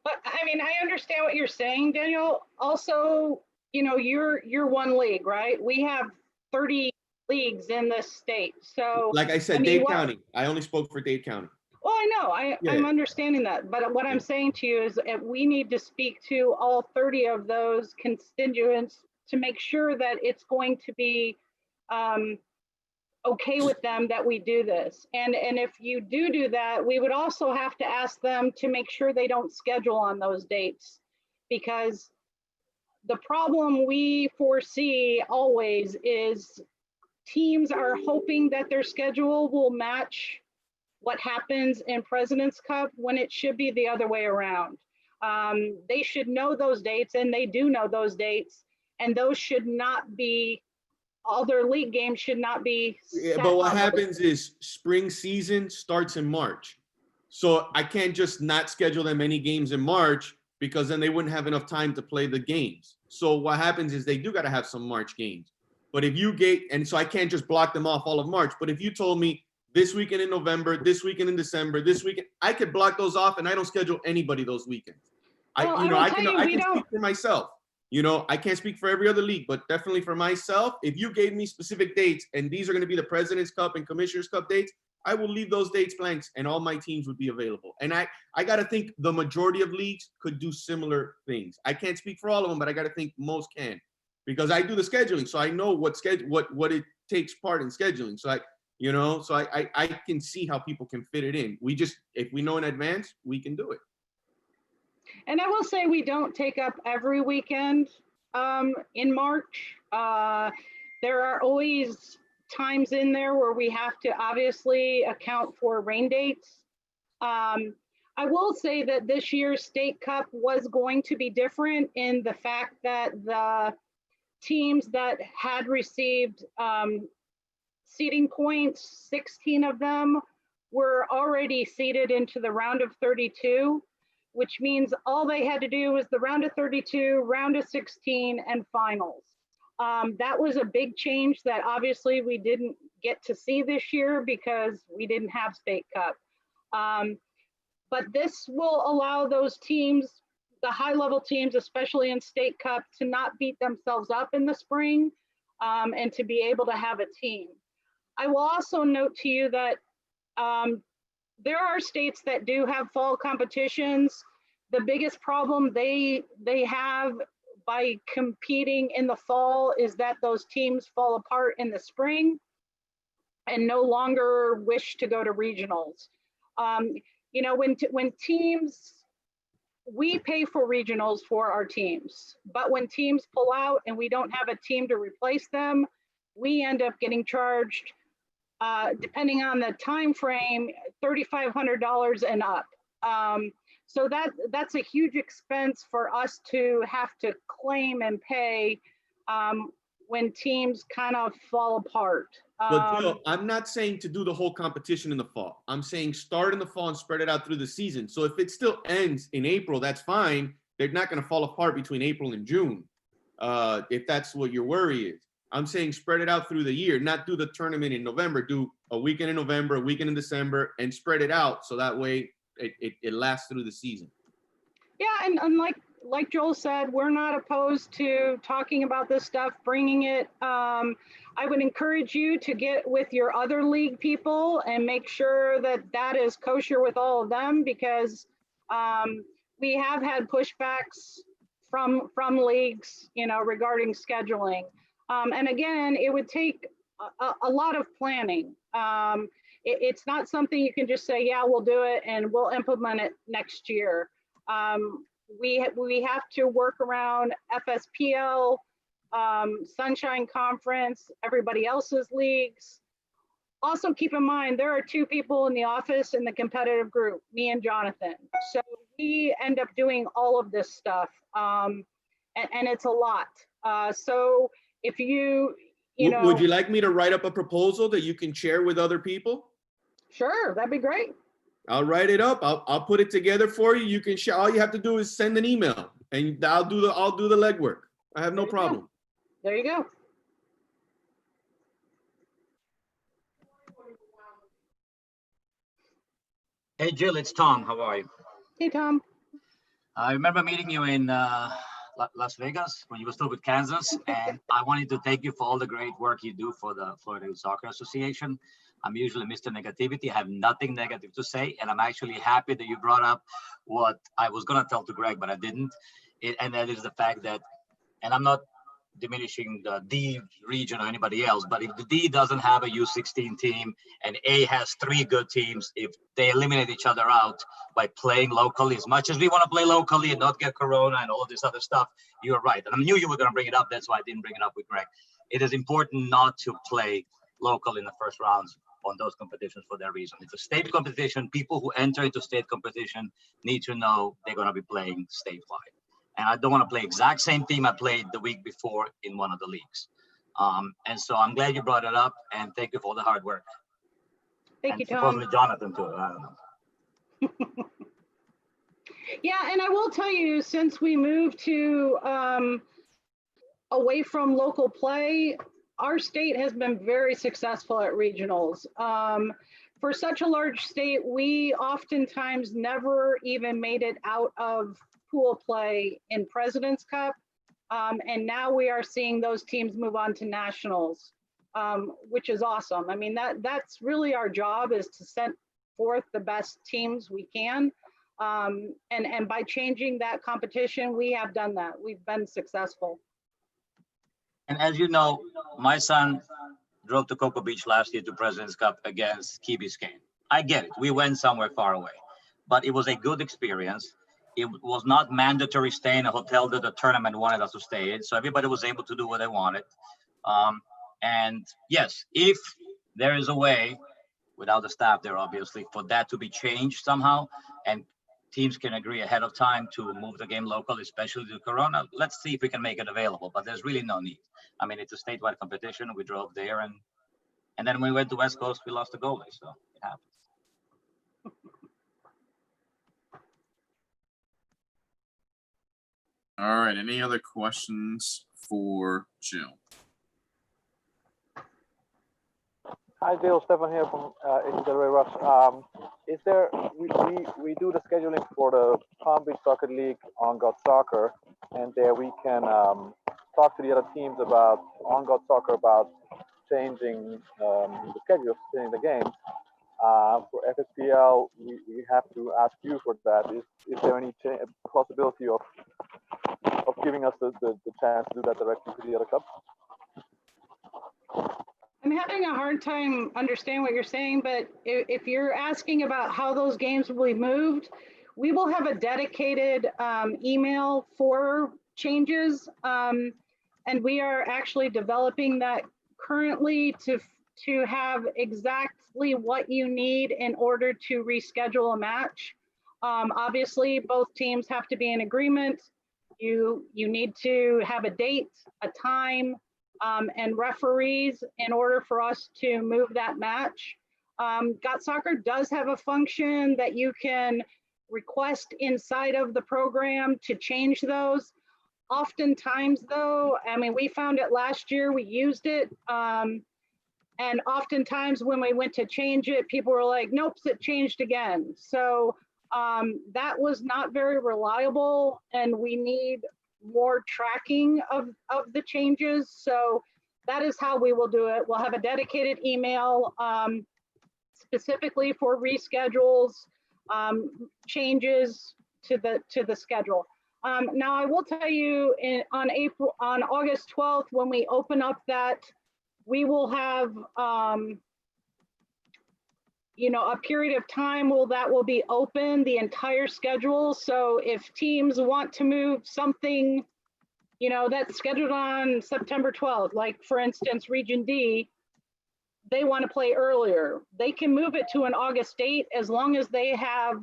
But I mean, I understand what you're saying, Daniel. Also, you know, you're one league, right? We have 30 leagues in this state. So like I said, I mean, Dade County. I only spoke for Dade County. Well, I know, I'm understanding that, but what I'm saying to you is that we need to speak to all 30 of those constituents to make sure that it's going to be okay with them that we do this. And if you do that, we would also have to ask them to make sure they don't schedule on those dates, because the problem we foresee always is teams are hoping that their schedule will match what happens in President's Cup when it should be the other way around. They should know those dates, and they do know those dates, and those should not be, all their league games should not be. Yeah, but what happens is spring season starts in March. So I can't just not schedule them any games in March because then they wouldn't have enough time to play the games. So what happens is they do got to have some March games. But if you and so I can't just block them off all of March. But if you told me this weekend in November, this weekend in December, this weekend, I could block those off and I don't schedule anybody those weekends. I can speak for myself. I can't speak for every other league, but definitely for myself, if you gave me specific dates and these are going to be the President's Cup and Commissioner's Cup dates, I will leave those dates blanks and all my teams would be available. And I got to think the majority of leagues could do similar things. I can't speak for all of them, but I got to think most can because I do the scheduling. So I know what it takes part in scheduling. So I can see how people can fit it in. If we know in advance, we can do it. And I will say we don't take up every weekend in March. There are always times in there where we have to obviously account for rain dates. I will say that this year's State Cup was going to be different in the fact that the teams that had received seeding points, 16 of them were already seeded into the round of 32, which means all they had to do was the round of 32, round of 16, and finals. That was a big change that obviously we didn't get to see this year because we didn't have State Cup. But this will allow those teams, the high-level teams, especially in State Cup, to not beat themselves up in the spring and to be able to have a team. I will also note to you that there are states that do have fall competitions. The biggest problem they have by competing in the fall is that those teams fall apart in the spring and no longer wish to go to regionals. When teams, we pay for regionals for our teams, but when teams pull out and we don't have a team to replace them, we end up getting charged, depending on the time frame, $3,500 and up. So that's a huge expense for us to have to claim and pay when teams kind of fall apart. But Jill, I'm not saying to do the whole competition in the fall. I'm saying start in the fall and spread it out through the season. So if it still ends in April, that's fine. They're not going to fall apart between April and June, if that's what your worry is. I'm saying spread it out through the year, not do the tournament in November. Do a weekend in November, a weekend in December, and spread it out so that way it lasts through the season. Yeah, and like Joel said, we're not opposed to talking about this stuff, bringing it. I would encourage you to get with your other league people and make sure that that is kosher with all of them, because we have had pushbacks from leagues, regarding scheduling. And again, it would take a lot of planning. It's not something you can just say, yeah, we'll do it and we'll implement it next year. We have to work around FSPL, Sunshine Conference, everybody else's leagues. Also keep in mind, there are two people in the office in the competitive group, me and Jonathan. So we end up doing all of this stuff, and it's a lot. So if would you like me to write up a proposal that you can share with other people? Sure, that'd be great. I'll write it up. I'll put it together for you. You can share. All you have to do is send an email, and I'll do the legwork. I have no problem. There you go. Hey, Jill, it's Tom. How are you? Hey, Tom. I remember meeting you in Las Vegas when you were still with Kansas, and I wanted to thank you for all the great work you do for the Florida Youth Soccer Association. I'm usually Mr. Negativity. I have nothing negative to say, and I'm actually happy that you brought up what I was going to tell to Greg, but I didn't. And that is the fact that, and I'm not diminishing the D region or anybody else, but if the D doesn't have a U16 team and A has 3 good teams, if they eliminate each other out by playing locally, as much as we want to play locally and not get corona and all this other stuff, you're right. And I knew you were going to bring it up. That's why I didn't bring it up with Greg. It is important not to play local in the first rounds on those competitions for that reason. It's a state competition. People who enter into state competition need to know they're going to be playing statewide. And I don't want to play exact same team I played the week before in one of the leagues. And so I'm glad you brought it up, and thank you for all the hard work. Thank you, Tom. Supposedly Jonathan too, I don't know. Yeah, and I will tell you, since we moved to away from local play, our state has been very successful at regionals. For such a large state, we oftentimes never even made it out of pool play in President's Cup. And now we are seeing those teams move on to nationals, which is awesome. I mean, that's really our job, is to send forth the best teams we can. And by changing that competition, we have done that. We've been successful. And as you know, my son drove to Cocoa Beach last year to President's Cup against Key Biscayne. I get it. We went somewhere far away, but it was a good experience. It was not mandatory stay in a hotel that the tournament wanted us to stay in. So everybody was able to do what they wanted. And yes, if there is a way, without the staff there, obviously, for that to be changed somehow, and teams can agree ahead of time to move the game local, especially to Corona, let's see if we can make it available, but there's really no need. I mean, it's a statewide competition. We drove there, and then when we went to West Coast, we lost the goalie, so it happens. All right, any other questions for Jill? Hi, Dale. Stefan here from HWA Rush. Is there, we do the scheduling for the Palm Beach Soccer League on God Soccer, and there we can talk to the other teams about, on God Soccer, about changing the schedule, changing the games. For FSPL, we have to ask you for that. Is there any possibility of giving us the chance to do that directly to the other clubs? I'm having a hard time understanding what you're saying, but if you're asking about how those games will be moved, we will have a dedicated email for changes. And we are actually developing that currently to have exactly what you need in order to reschedule a match. Obviously, both teams have to be in agreement. You need to have a date, a time, and referees in order for us to move that match. Got Soccer does have a function that you can request inside of the program to change those. Oftentimes though, I mean, we found it last year, we used it. And oftentimes when we went to change it, people were like, nope, it changed again. So that was not very reliable, and we need more tracking of the changes. So that is how we will do it. We'll have a dedicated email specifically for reschedules, changes to the schedule. Now I will tell you, on August 12th, when we open up that, we will have a period of time that will be open, the entire schedule. So if teams want to move something, that's scheduled on September 12th, like for instance, Region D, they want to play earlier, they can move it to an August date as long as they have,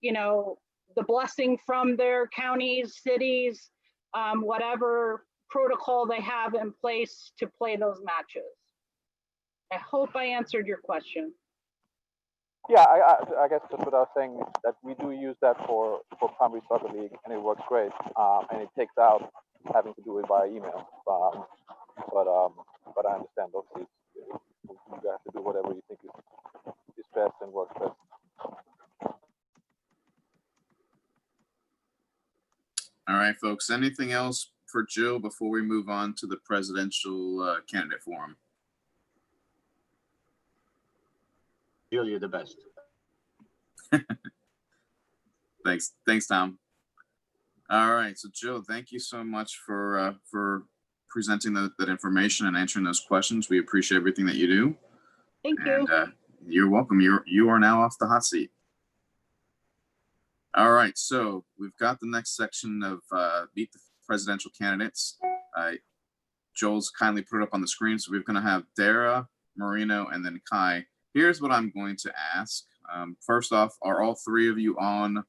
the blessing from their counties, cities, whatever protocol they have in place to play those matches. I hope I answered your question. Yeah, I guess that's what I was saying, that we do use that for Palm Beach Soccer League, and it works great, and it takes out having to do it via email. But I understand, obviously, you have to do whatever you think is best and works best. All right, folks, anything else for Jill before we move on to the presidential candidate forum? Jill, you're the best. Thanks, Tom. All right, so Jill, thank you so much for presenting that information and answering those questions. We appreciate everything that you do. Thank you. And you're welcome. You are now off the hot seat. All right, so we've got the next section of Meet the Presidential Candidates. Joel's kindly put it up on the screen, so we're going to have Dara, Marino, and then Kai. Here's what I'm going to ask. First off, are all three of you on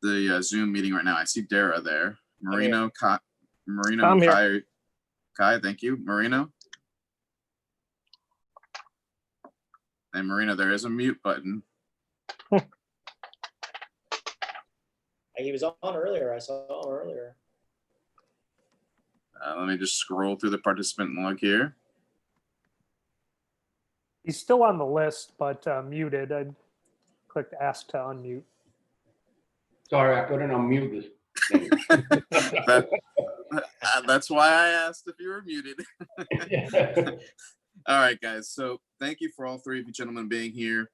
the Zoom meeting right now? I see Dara there. Marino, Kai, I'm here. Kai, thank you. Marino? And Marino, there is a mute button. He was on earlier. I saw him earlier. Let me just scroll through the participant log here. He's still on the list, but muted. I clicked ask to unmute. Sorry, I couldn't unmute this thing. That's why I asked if you were muted. All right, guys. So thank you for all three of you gentlemen being here.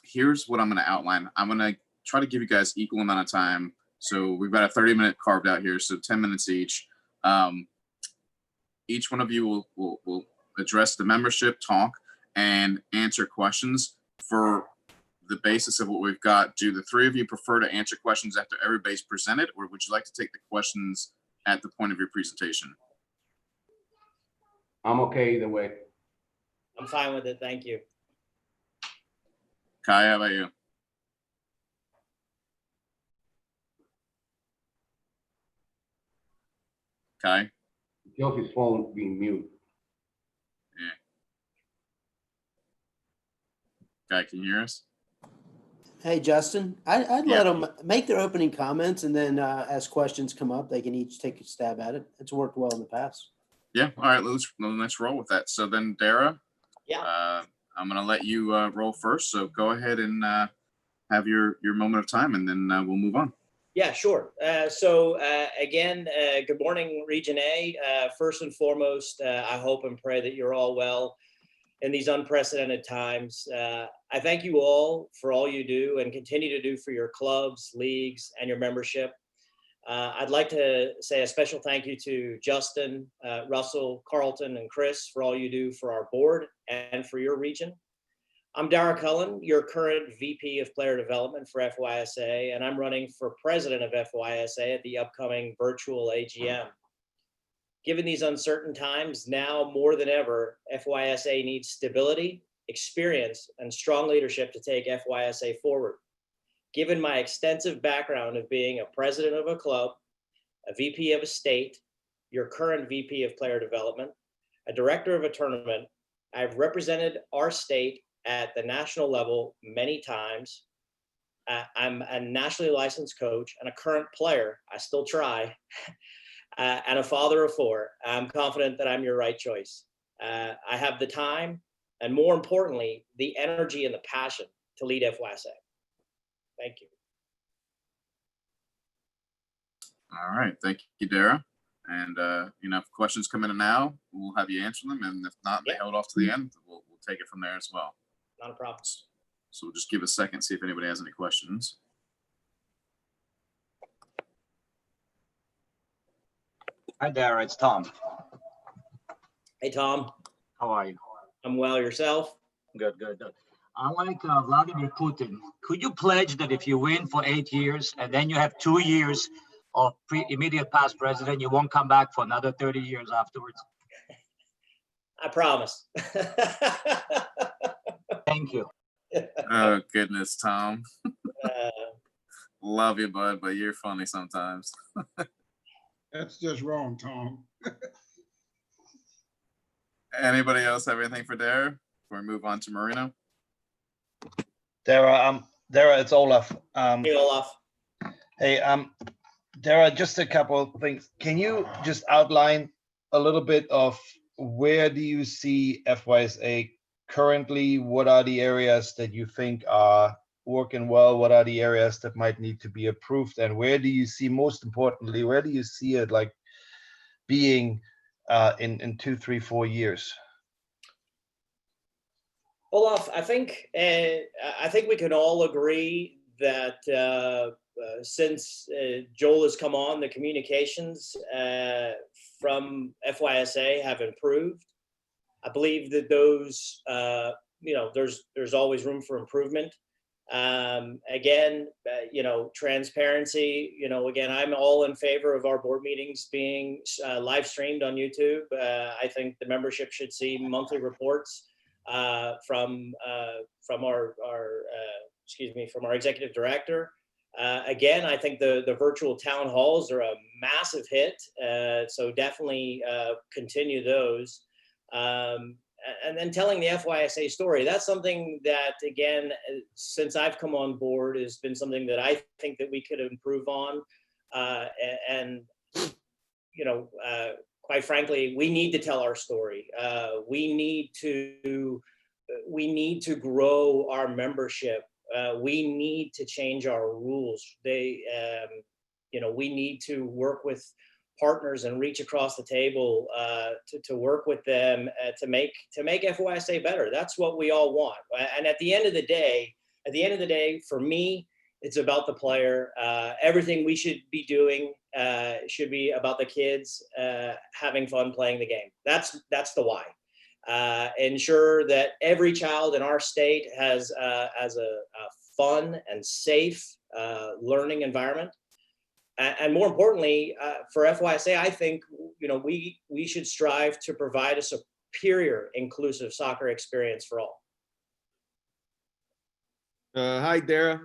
Here's what I'm going to outline. I'm going to try to give you guys equal amount of time. So we've got a 30-minute carved out here, so 10 minutes each. Each one of you will address the membership, talk, and answer questions. For the basis of what we've got, do the three of you prefer to answer questions after everybody's presented, or would you like to take the questions at the point of your presentation? I'm okay either way. I'm fine with it. Thank you. Kai, how about you? Kai? Still his phone being mute. Kai, can you hear us? Hey, Justin, I'd let them make their opening comments, and then as questions come up, they can each take a stab at it. It's worked well in the past. Yeah. All right. Let's roll with that. So then, Dara, yeah, I'm going to let you roll first. So go ahead and have your moment of time, and then we'll move on. Yeah, sure. Again, good morning, Region A. First and foremost, I hope and pray that you're all well in these unprecedented times. I thank you all for all you do and continue to do for your clubs, leagues, and your membership. I'd like to say a special thank you to Justin, Russell, Carlton, and Chris for all you do for our board and for your region. I'm Dara Cullen, your current VP of Player Development for FYSA, and I'm running for President of FYSA at the upcoming virtual AGM. Given these uncertain times, now more than ever, FYSA needs stability, experience, and strong leadership to take FYSA forward. Given my extensive background of being a president of a club, a VP of a state, your current VP of Player Development, a director of a tournament, I've represented our state at the national level many times. I'm a nationally licensed coach and a current player. I still try. And a father of four. I'm confident that I'm your right choice. I have the time and, more importantly, the energy and the passion to lead FYSA. Thank you. All right. Thank you, Dara. And, if questions come in now, we'll have you answer them. And if not, they held off to the end, we'll take it from there as well. Not a problem. So we'll just give a second, see if anybody has any questions. Hi, Dara. It's Tom. Hey, Tom. How are you? I'm well. Yourself? Good. Unlike Vladimir Putin, could you pledge that if you win for 8 years and then you have 2 years of immediate past president, you won't come back for another 30 years afterwards? I promise. Thank you. Oh, goodness, Tom. Love you, bud, but you're funny sometimes. That's just wrong, Tom. Anybody else have anything for Dara before we move on to Marino? Dara, it's Olaf. Hey, Olaf. Hey, Dara, just a couple of things. Can you just outline a little bit of where do you see FYSA currently? What are the areas that you think are working well? What are the areas that might need to be improved? And where do you see, most importantly, where do you see it like being in 2, 3, 4 years? Olaf, I think we can all agree that since Joel has come on, the communications from FYSA have improved. I believe that those, there's always room for improvement. Again, transparency, again, I'm all in favor of our board meetings being live streamed on YouTube. I think the membership should see monthly reports from our executive director. Again, I think the virtual town halls are a massive hit. So definitely continue those. and then telling the FYSA story. That's something that, again, since I've come on board, has been something that I think that we could improve on. And you know, quite frankly, we need to tell our story. We need to grow our membership. We need to change our rules. You know, we need to work with partners and reach across the table to work with them to make FYSA better. That's what we all want. And at the end of the day, for me, it's about the player. Everything we should be doing should be about the kids having fun playing the game. That's the why. Ensure that every child in our state has a fun and safe learning environment. And more importantly, for FYSA, I think, you know, we should strive to provide a superior inclusive soccer experience for all. Hi, Dara.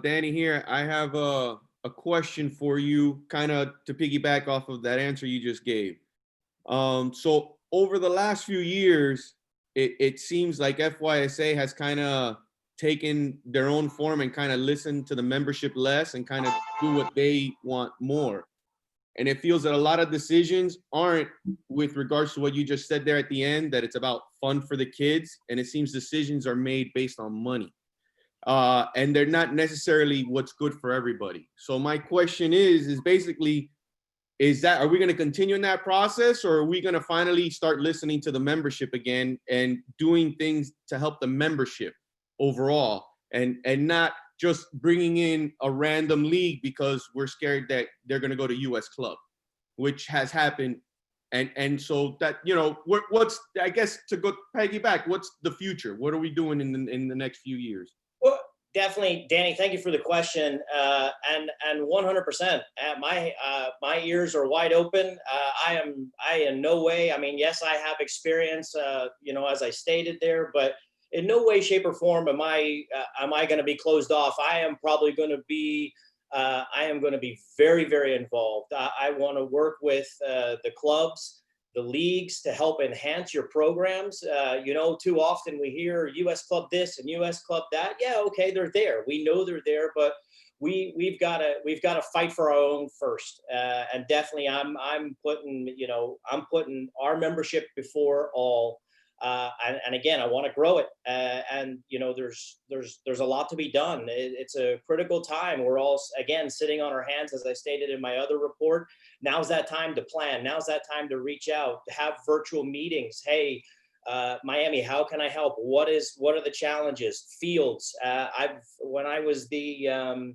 Danny here. I have a question for you, kind of to piggyback off of that answer you just gave. So over the last few years, it seems like FYSA has kind of taken their own form and kind of listened to the membership less and kind of do what they want more. And it feels that a lot of decisions aren't with regards to what you just said there at the end, that it's about fun for the kids. And it seems decisions are made based on money. And they're not necessarily what's good for everybody. So my question is basically, are we going to continue in that process, or are we going to finally start listening to the membership again and doing things to help the membership overall, and not just bringing in a random league because we're scared that they're going to go to US club, which has happened. And so that, you know, what's, I guess, to go piggyback, what's the future? What are we doing in the next few years? Well, definitely, Danny, thank you for the question. And 100%, my ears are wide open. I in no way, I mean, yes, I have experience, you know, as I stated there, but in no way, shape, or form am I going to be closed off. I am probably going to be very, very involved. I want to work with the clubs, the leagues, to help enhance your programs. You know, too often we hear US club this and US club that. Yeah, okay, they're there. We know they're there, but we've got to fight for our own first. And definitely, I'm putting our membership before all. And again, I want to grow it. And you know, there's a lot to be done. It's a critical time. We're all, again, sitting on our hands, as I stated in my other report. Now's that time to plan. Now's that time to reach out, to have virtual meetings. Hey, Miami, how can I help? What are the challenges? Fields. When I was the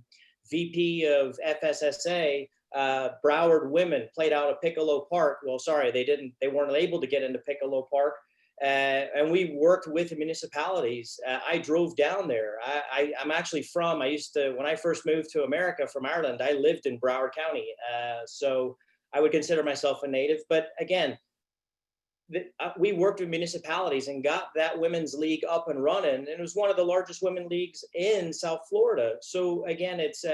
VP of FSSA, Broward women played out at Piccolo Park. Well, sorry, they weren't able to get into Piccolo Park. And we worked with the municipalities. I drove down there. I'm actually when I first moved to America from Ireland, I lived in Broward County. So I would consider myself a native. But again, we worked with municipalities and got that women's league up and running. And it was one of the largest women leagues in South Florida. So again, it's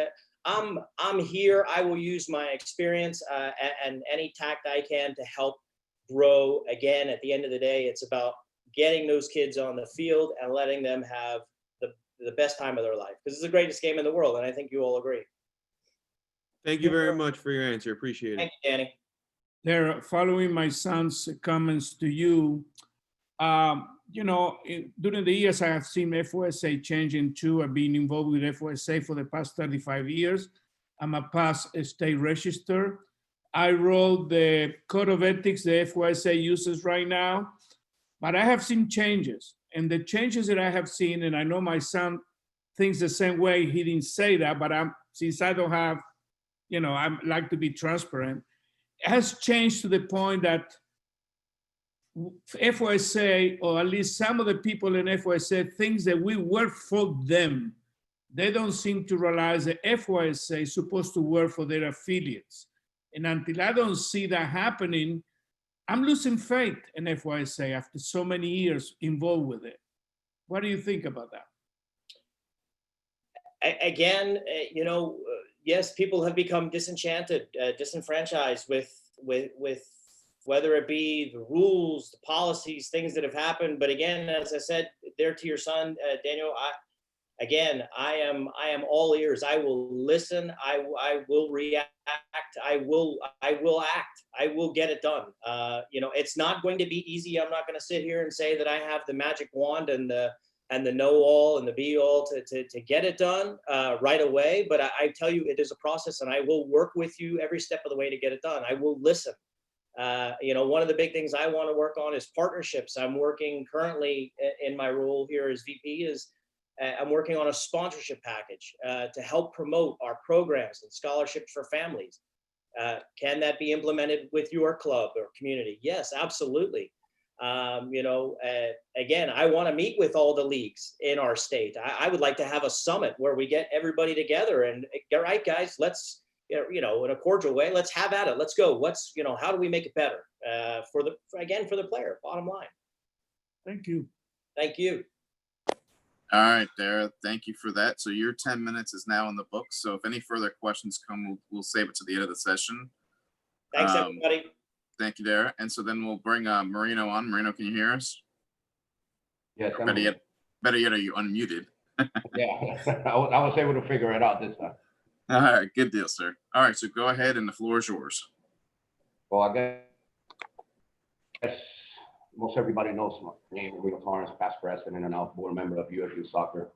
I'm here. I will use my experience and any tact I can to help grow. Again, at the end of the day, it's about getting those kids on the field and letting them have the best time of their life, because it's the greatest game in the world, and I think you all agree. Thank you very much for your answer. Appreciate it. Thank you, Danny. There, following my son's comments to you, you know, during the years I have seen FYSA changing too. I've been involved with FYSA for the past 35 years. I'm a past state register. I wrote the code of ethics the FYSA uses right now, but I have seen changes. And the changes that I have seen, and I know my son thinks the same way, he didn't say that, but since I don't have, you know, I like to be transparent, it has changed to the point that FYSA, or at least some of the people in FYSA, thinks that we work for them. They don't seem to realize that FYSA is supposed to work for their affiliates. And until I don't see that happening, I'm losing faith in FYSA after so many years involved with it. What do you think about that? Again, you know, yes, people have become disenchanted, disenfranchised with whether it be the rules, the policies, things that have happened. But again, as I said there to your son, Daniel, I am all ears. I will listen. I will react. I will act. I will get it done. It's not going to be easy. I'm not going to sit here and say that I have the magic wand and the know all and the be all to get it done right away. But I tell you, it is a process, and I will work with you every step of the way to get it done. I will listen. One of the big things I want to work on is partnerships. I'm working currently in my role here as VP I'm working on a sponsorship package to help promote our programs and scholarships for families. Can that be implemented with your club or community? Yes, absolutely. Again, I want to meet with all the leagues in our state. I would like to have a summit where we get everybody together and, all right, guys, let's, in a cordial way, let's have at it. Let's go. How do we make it better for the player, bottom line. Thank you. Thank you. All right, Dara, thank you for that. So your 10 minutes is now in the book. So if any further questions come, we'll save it to the end of the session. Thanks, everybody. Thank you, Dara. And so then we'll bring Marino on. Marino, can you hear us? Yes, Or better yet, are you unmuted? Yeah, I was able to figure it out this time. All right, good deal, sir. All right, so go ahead and the floor is yours. Well, I guess most everybody knows my name, Marino Torrance, past president and now board member of UFU Soccer.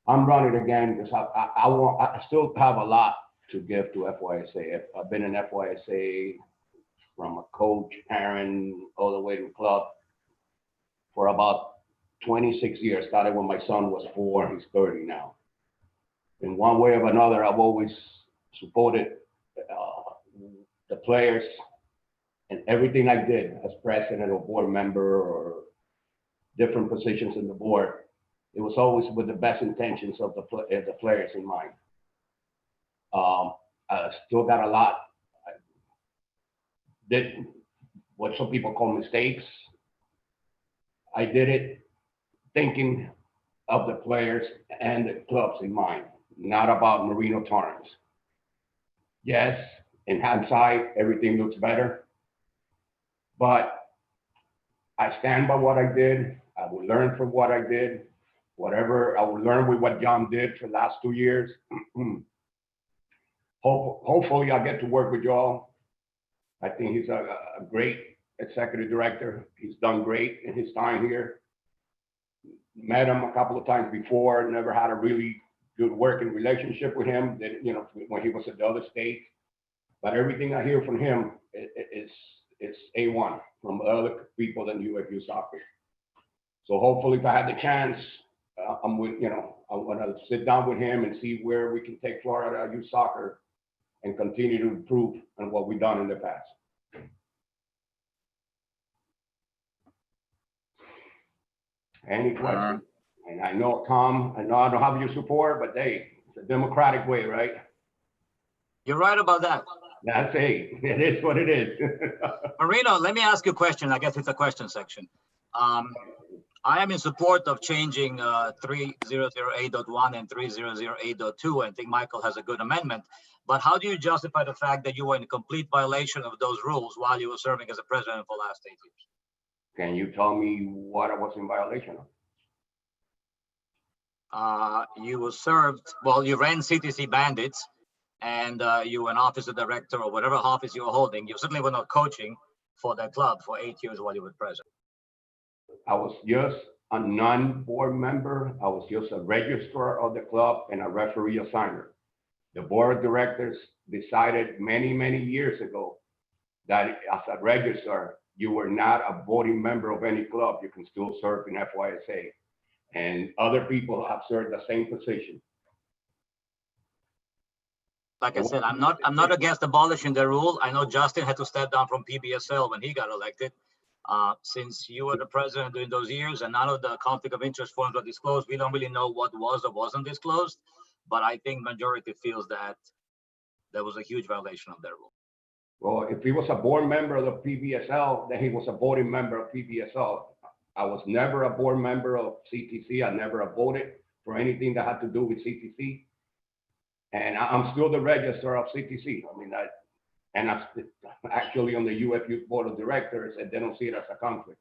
I'm running again because I still have a lot to give to FYSA. I've been in FYSA from a coach, parent, all the way to club for about 26 years. Started when my son was 4, he's 30 now. In one way or another, I've always supported the players, and everything I did as president or board member or different positions in the board, it was always with the best intentions of the players in mind. I still got a lot. I did what some people call mistakes. I did it thinking of the players and the clubs in mind, not about Marino Torrance. Yes, in hindsight, everything looks better. But I stand by what I did. I will learn from what I did. Whatever I will learn with what John did for the last 2 years. Hopefully I'll get to work with y'all. I think he's a great executive director. He's done great in his time here. Met him a couple of times before, never had a really good working relationship with him, when he was at the other state. But everything I hear from him it's A1 from other people than UFU Soccer. So hopefully if I had the chance, I'm gonna sit down with him and see where we can take Florida youth soccer and continue to improve on what we've done in the past. Any questions? And I know, Tom, I don't have your support, but hey, it's a democratic way, right? You're right about that. That's it. It is what it is. Marino, let me ask you a question. I guess it's a question section. I am in support of changing 3008.1 and 3008.2. I think Michael has a good amendment. But how do you justify the fact that you were in complete violation of those rules while you were serving as a president for the last 8 years? Can you tell me what I was in violation of? You were served, well, you ran CTC Bandits, and you were an officer director or whatever office you were holding. You certainly were not coaching for that club for 8 years while you were president. I was just a non-board member. I was just a registrar of the club and a referee assigner. The board of directors decided many, many years ago that as a registrar, you were not a voting member of any club. You can still serve in FYSA. And other people have served the same position. Like I said, I'm not against abolishing the rule. I know Justin had to step down from PBSL when he got elected. Since you were the president during those years and none of the conflict of interest forms were disclosed, we don't really know what was or wasn't disclosed. But I think majority feels that there was a huge violation of that rule. Well, if he was a board member of the PBSL, then he was a voting member of PBSL. I was never a board member of CTC. I never voted for anything that had to do with CTC. And I'm still the registrar of CTC. I mean, And I'm actually on the UFU board of directors, and they don't see it as a conflict.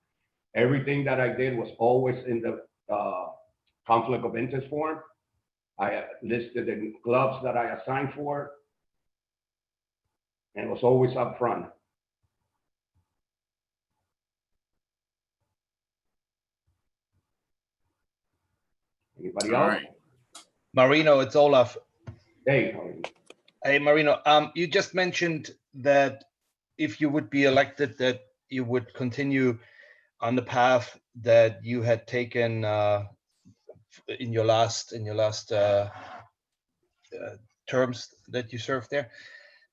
Everything that I did was always in the conflict of interest form. I listed the clubs that I assigned for, and it was always up front. Anybody All else? right. Marino, it's Olaf. Hey. Hey, Marino, you just mentioned that if you would be elected, that you would continue on the path that you had taken in your last terms that you served there.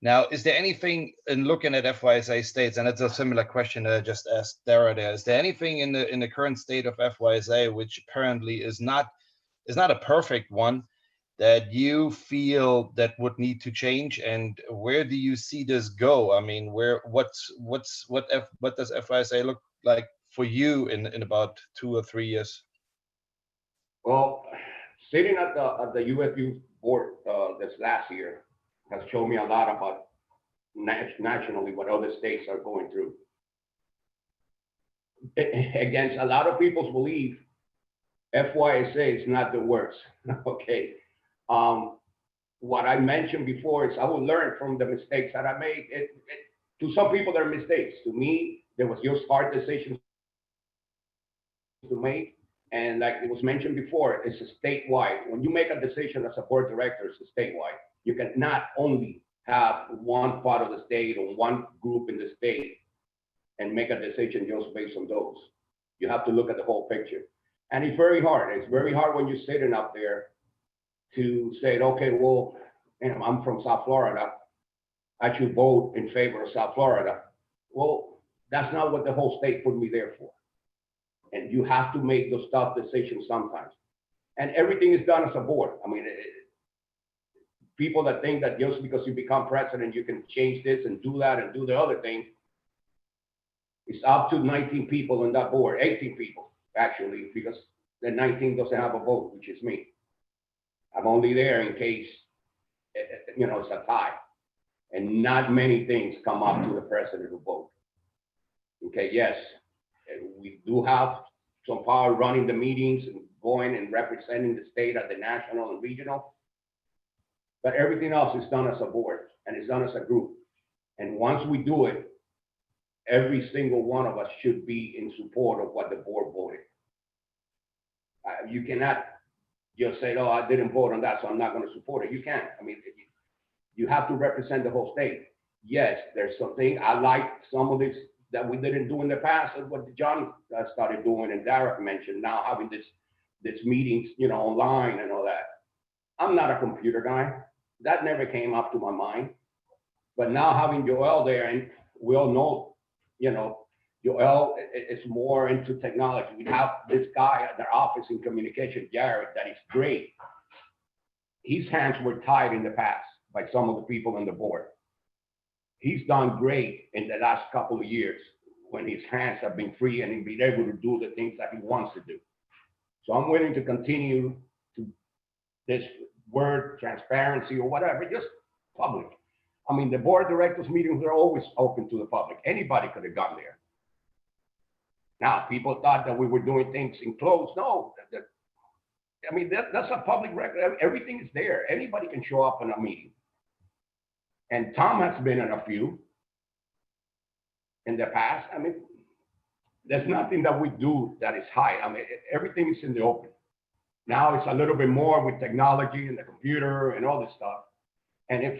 Now, is there anything in looking at FYSA states, and it's a similar question that I just asked Dara there, is there anything in the current state of FYSA which apparently is not a perfect one that you feel that would need to change, and where do you see this go? I mean, what does FYSA look like for you in about 2 or 3 years? Well, sitting at the UFU board this last year has shown me a lot about nationally what other states are going through. Against a lot of people's belief, FYSA is not the worst. Okay. What I mentioned before is I will learn from the mistakes that I made. To some people, they're mistakes. To me, there was just hard decisions to make. And like it was mentioned before, it's a statewide. When you make a decision as a board of directors, it's statewide. You cannot only have one part of the state or one group in the state and make a decision just based on those. You have to look at the whole picture. And it's very hard. It's very hard when you're sitting up there to say, okay, well, I'm from South Florida. I should vote in favor of South Florida. Well, that's not what the whole state put me there for. And you have to make those tough decisions sometimes. And everything is done as a board. I mean, people that think that just because you become president, you can change this and do that and do the other thing. It's up to 19 people on that board, 18 people, actually, because the 19 doesn't have a vote, which is me. I'm only there in case, it's a tie. And not many things come up to the president to vote. Okay, yes, we do have some power running the meetings and going and representing the state at the national and regional. But everything else is done as a board and it's done as a group. And once we do it, every single one of us should be in support of what the board voted. You cannot just say, oh, I didn't vote on that, so I'm not going to support it. You can't. I mean, you have to represent the whole state. Yes, there's something I like some of this that we didn't do in the past, and what John started doing and Derek mentioned now having this meetings, online and all that. I'm not a computer guy. That never came up to my mind. But now having Joel there, and we all know, Joel is more into technology. We have this guy at their office in communication, Jared, that is great. His hands were tied in the past by some of the people on the board. He's done great in the last couple of years when his hands have been free and he's been able to do the things that he wants to do. So I'm willing to continue to this word transparency or whatever, just public. I mean, the board of directors meetings are always open to the public. Anybody could have gone there. Now, people thought that we were doing things in closed. No, I mean, that's a public record. Everything is there. Anybody can show up in a meeting. And Tom has been in a few in the past. I mean, there's nothing that we do that is high. I mean, everything is in the open. Now it's a little bit more with technology and the computer and all this stuff. And if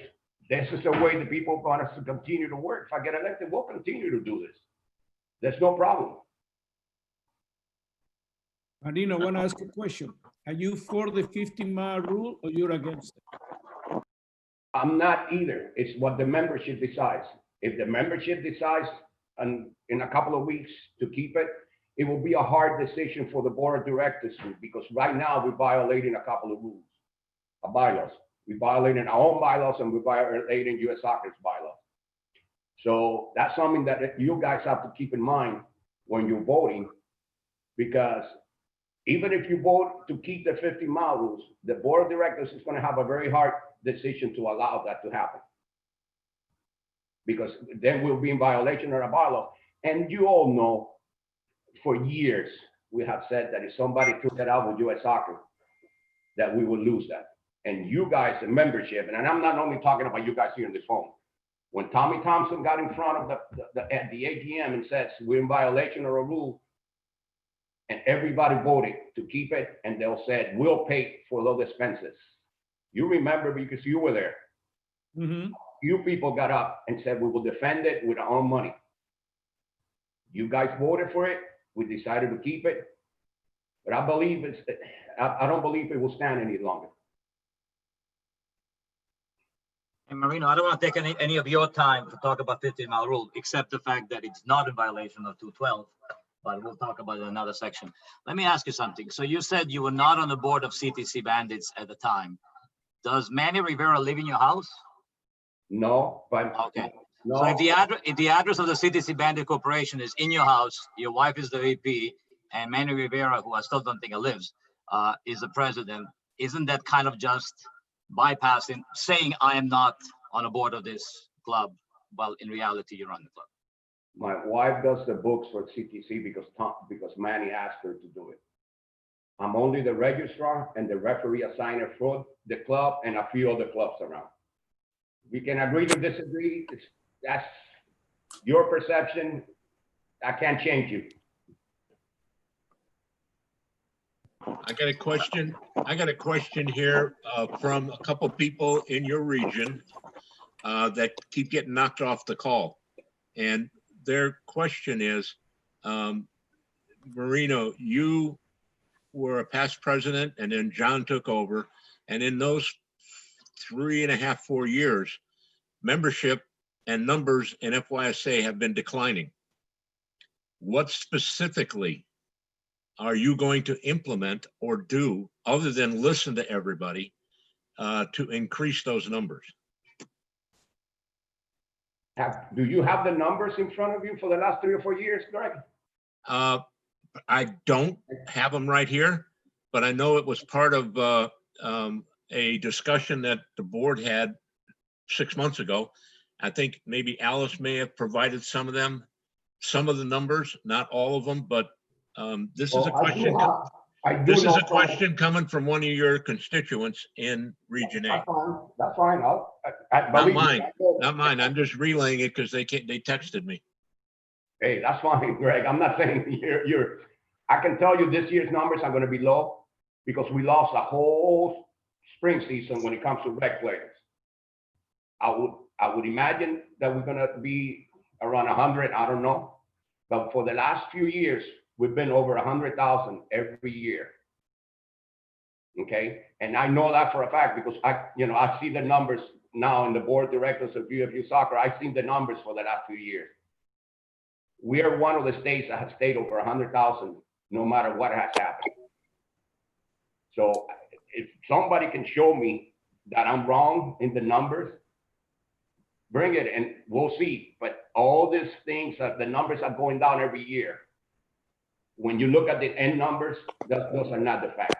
this is the way the people want us to continue to work, if I get elected, we'll continue to do this. There's no problem. Marino, I want to ask a question. Are you for the 50-mile rule or you're against it? I'm not either. It's what the membership decides. If the membership decides in a couple of weeks to keep it, it will be a hard decision for the board of directors because right now we're violating a couple of rules, bylaws. We're violating our own bylaws and we're violating U.S. Soccer's bylaws. So that's something that you guys have to keep in mind when you're voting, because even if you vote to keep the 50-mile rules, the board of directors is going to have a very hard decision to allow that to happen. because then we'll be in violation of our bylaw. And you all know, for years, we have said that if somebody took it out with US Soccer, that we would lose that. And you guys, the membership, and I'm not only talking about you guys here on this phone. When Tommy Thompson got in front of the AGM and says we're in violation of a rule, and everybody voted to keep it, and they'll said we'll pay for those expenses. You remember because you were there. You people got up and said we will defend it with our own money. You guys voted for it. We decided to keep it, but I believe I don't believe it will stand any longer. And Marino, I don't want to take any of your time to talk about 15-mile rule, except the fact that it's not in violation of 212, but we'll talk about it in another section. Let me ask you something. So you said you were not on the board of CTC Bandits at the time. Does Manny Rivera live in your house? No, but okay. No. So if the address of the CTC Bandit Corporation is in your house, your wife is the VP, and Manny Rivera, who I still don't think lives, is the president, isn't that kind of just bypassing, saying I am not on a board of this club, while in reality you run the club? My wife does the books for CTC because Manny asked her to do it. I'm only the registrar and the referee assigner for the club and a few other clubs around. We can agree to disagree. That's your perception. I can't change you. I got a question. I got a question here from a couple people in your region that keep getting knocked off the call. And their question is, Marino, you were a past president and then John took over. And in those 3.5, 4 years, membership and numbers in FYSA have been declining. What specifically are you going to implement or do other than listen to everybody to increase those numbers? Do you have the numbers in front of you for the last 3 or 4 years, Greg? I don't have them right here, but I know it was part of a discussion that the board had 6 months ago. I think maybe Alice may have provided some of them, some of the numbers, not all of them, but this is a question. This is a question coming from one of your constituents in Region A. That's fine. Not mine. Not mine. I'm just relaying it because they texted me. Hey, that's fine, Greg. I'm not saying you're. I can tell you this year's numbers are going to be low because we lost a whole spring season when it comes to rec players. I would imagine that we're going to be around 100. I don't know, but for the last few years, we've been over 100,000 every year. Okay, and I know that for a fact because I see the numbers now in the board of directors of UFU Soccer. I've seen the numbers for the last few years. We are one of the states that has stayed over 100,000 no matter what has happened. So if somebody can show me that I'm wrong in the numbers, bring it and we'll see. But all these things, the numbers are going down every year. When you look at the end numbers, those are not the facts.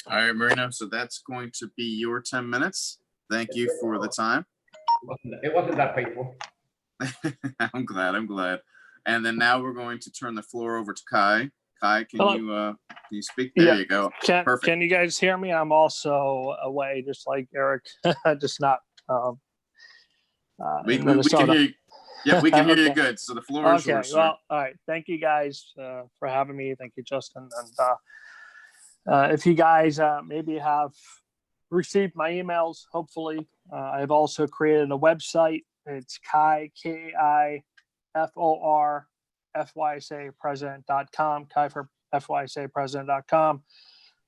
All right, Marino, so that's going to be your 10 minutes. Thank you for the time. It wasn't that painful. I'm glad. And then now we're going to turn the floor over to Kai. Kai, can you speak? There you go. Perfect. Can you guys hear me? I'm also away, just like Eric, just not we in can Minnesota. hear you. Yeah, we can hear you Okay. good. So the floor is yours, sir. Well, all right. Thank you guys for having me. Thank you, Justin. And if you guys maybe have received my emails, hopefully, I've also created a website. It's Kai, KAIFOR, FYSApresident.com, Kai for FYSApresident.com.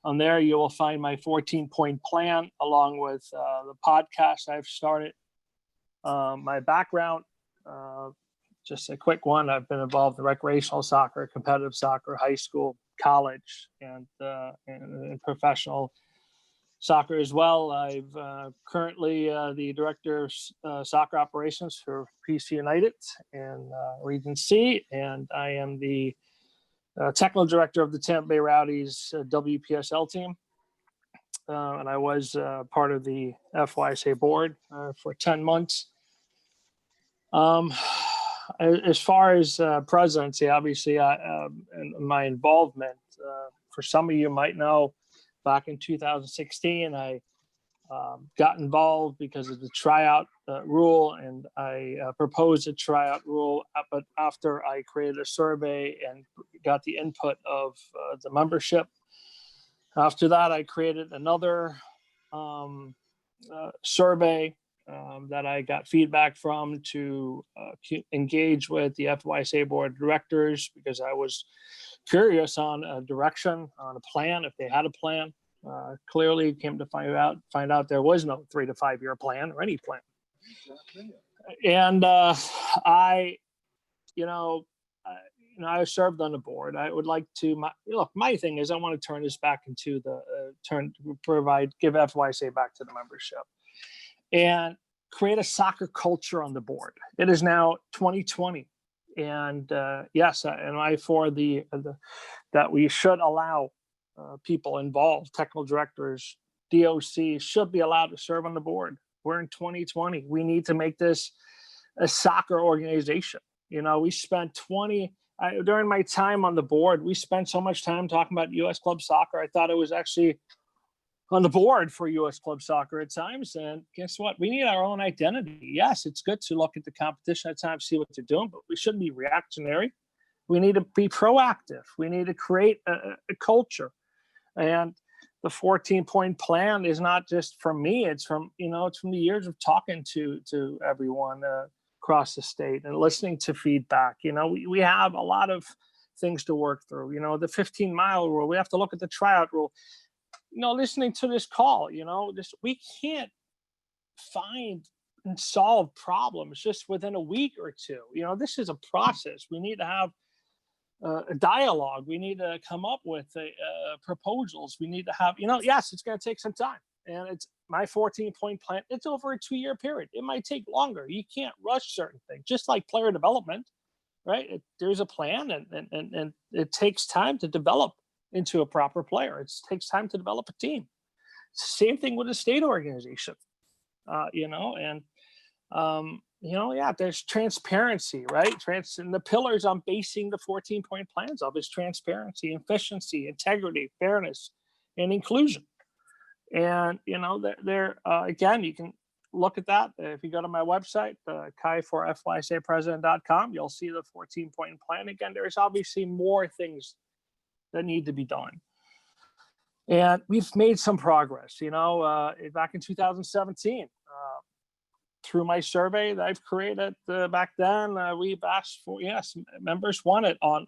On there, you will find my 14-point plan along with the podcast I've started. My background, just a quick one. I've been involved in recreational soccer, competitive soccer, high school, college, and professional soccer as well. I've currently the director of soccer operations for PC United in Region C, and I am the technical director of the Tampa Bay Rowdies WPSL team. and I was part of the FYSA board for 10 months. As far as presidency, obviously, and my involvement, for some of you might know, back in 2016, I got involved because of the tryout rule, and I proposed a tryout rule. But after I created a survey and got the input of the membership, after that, I created another survey that I got feedback from to engage with the FYSA board of directors, because I was curious on a direction, on a plan, if they had a plan. Clearly came to find out there was no 3 to 5 year plan or any plan. And I served on the board. I would like to, my thing is I want to turn this back into give FYSA back to the membership and create a soccer culture on the board. It is now 2020. And yes, and I for that we should allow people involved, technical directors, DOC should be allowed to serve on the board. We're in 2020. We need to make this a soccer organization. We spent during my time on the board, we spent so much time talking about U.S. club soccer. I thought it was actually on the board for U.S. club soccer at times. And guess what? We need our own identity. Yes, it's good to look at the competition at times, see what they're doing, but we shouldn't be reactionary. We need to be proactive. We need to create a culture. And the 14-point plan is not just from me. It's from the years of talking to everyone across the state and listening to feedback. We have a lot of things to work through. The 15-mile rule. We have to look at the tryout rule. Listening to this call, we can't find and solve problems just within a week or two. This is a process. We need to have a dialogue. We need to come up with proposals. We need to have, yes, it's going to take some time. And it's my 14-point plan. It's over a 2-year period. It might take longer. You can't rush certain things, just like player development, right? There's a plan and it takes time to develop into a proper player. It takes time to develop a team. Same thing with a state organization, there's transparency, right? And the pillars I'm basing the 14-point plans of is transparency, efficiency, integrity, fairness, and inclusion. And, again, you can look at that. If you go to my website, kai4fysapresident.com, you'll see the 14-point plan. Again, there's obviously more things that need to be done. And we've made some progress, back in 2017, through my survey that I've created back then, we've asked for, members wanted on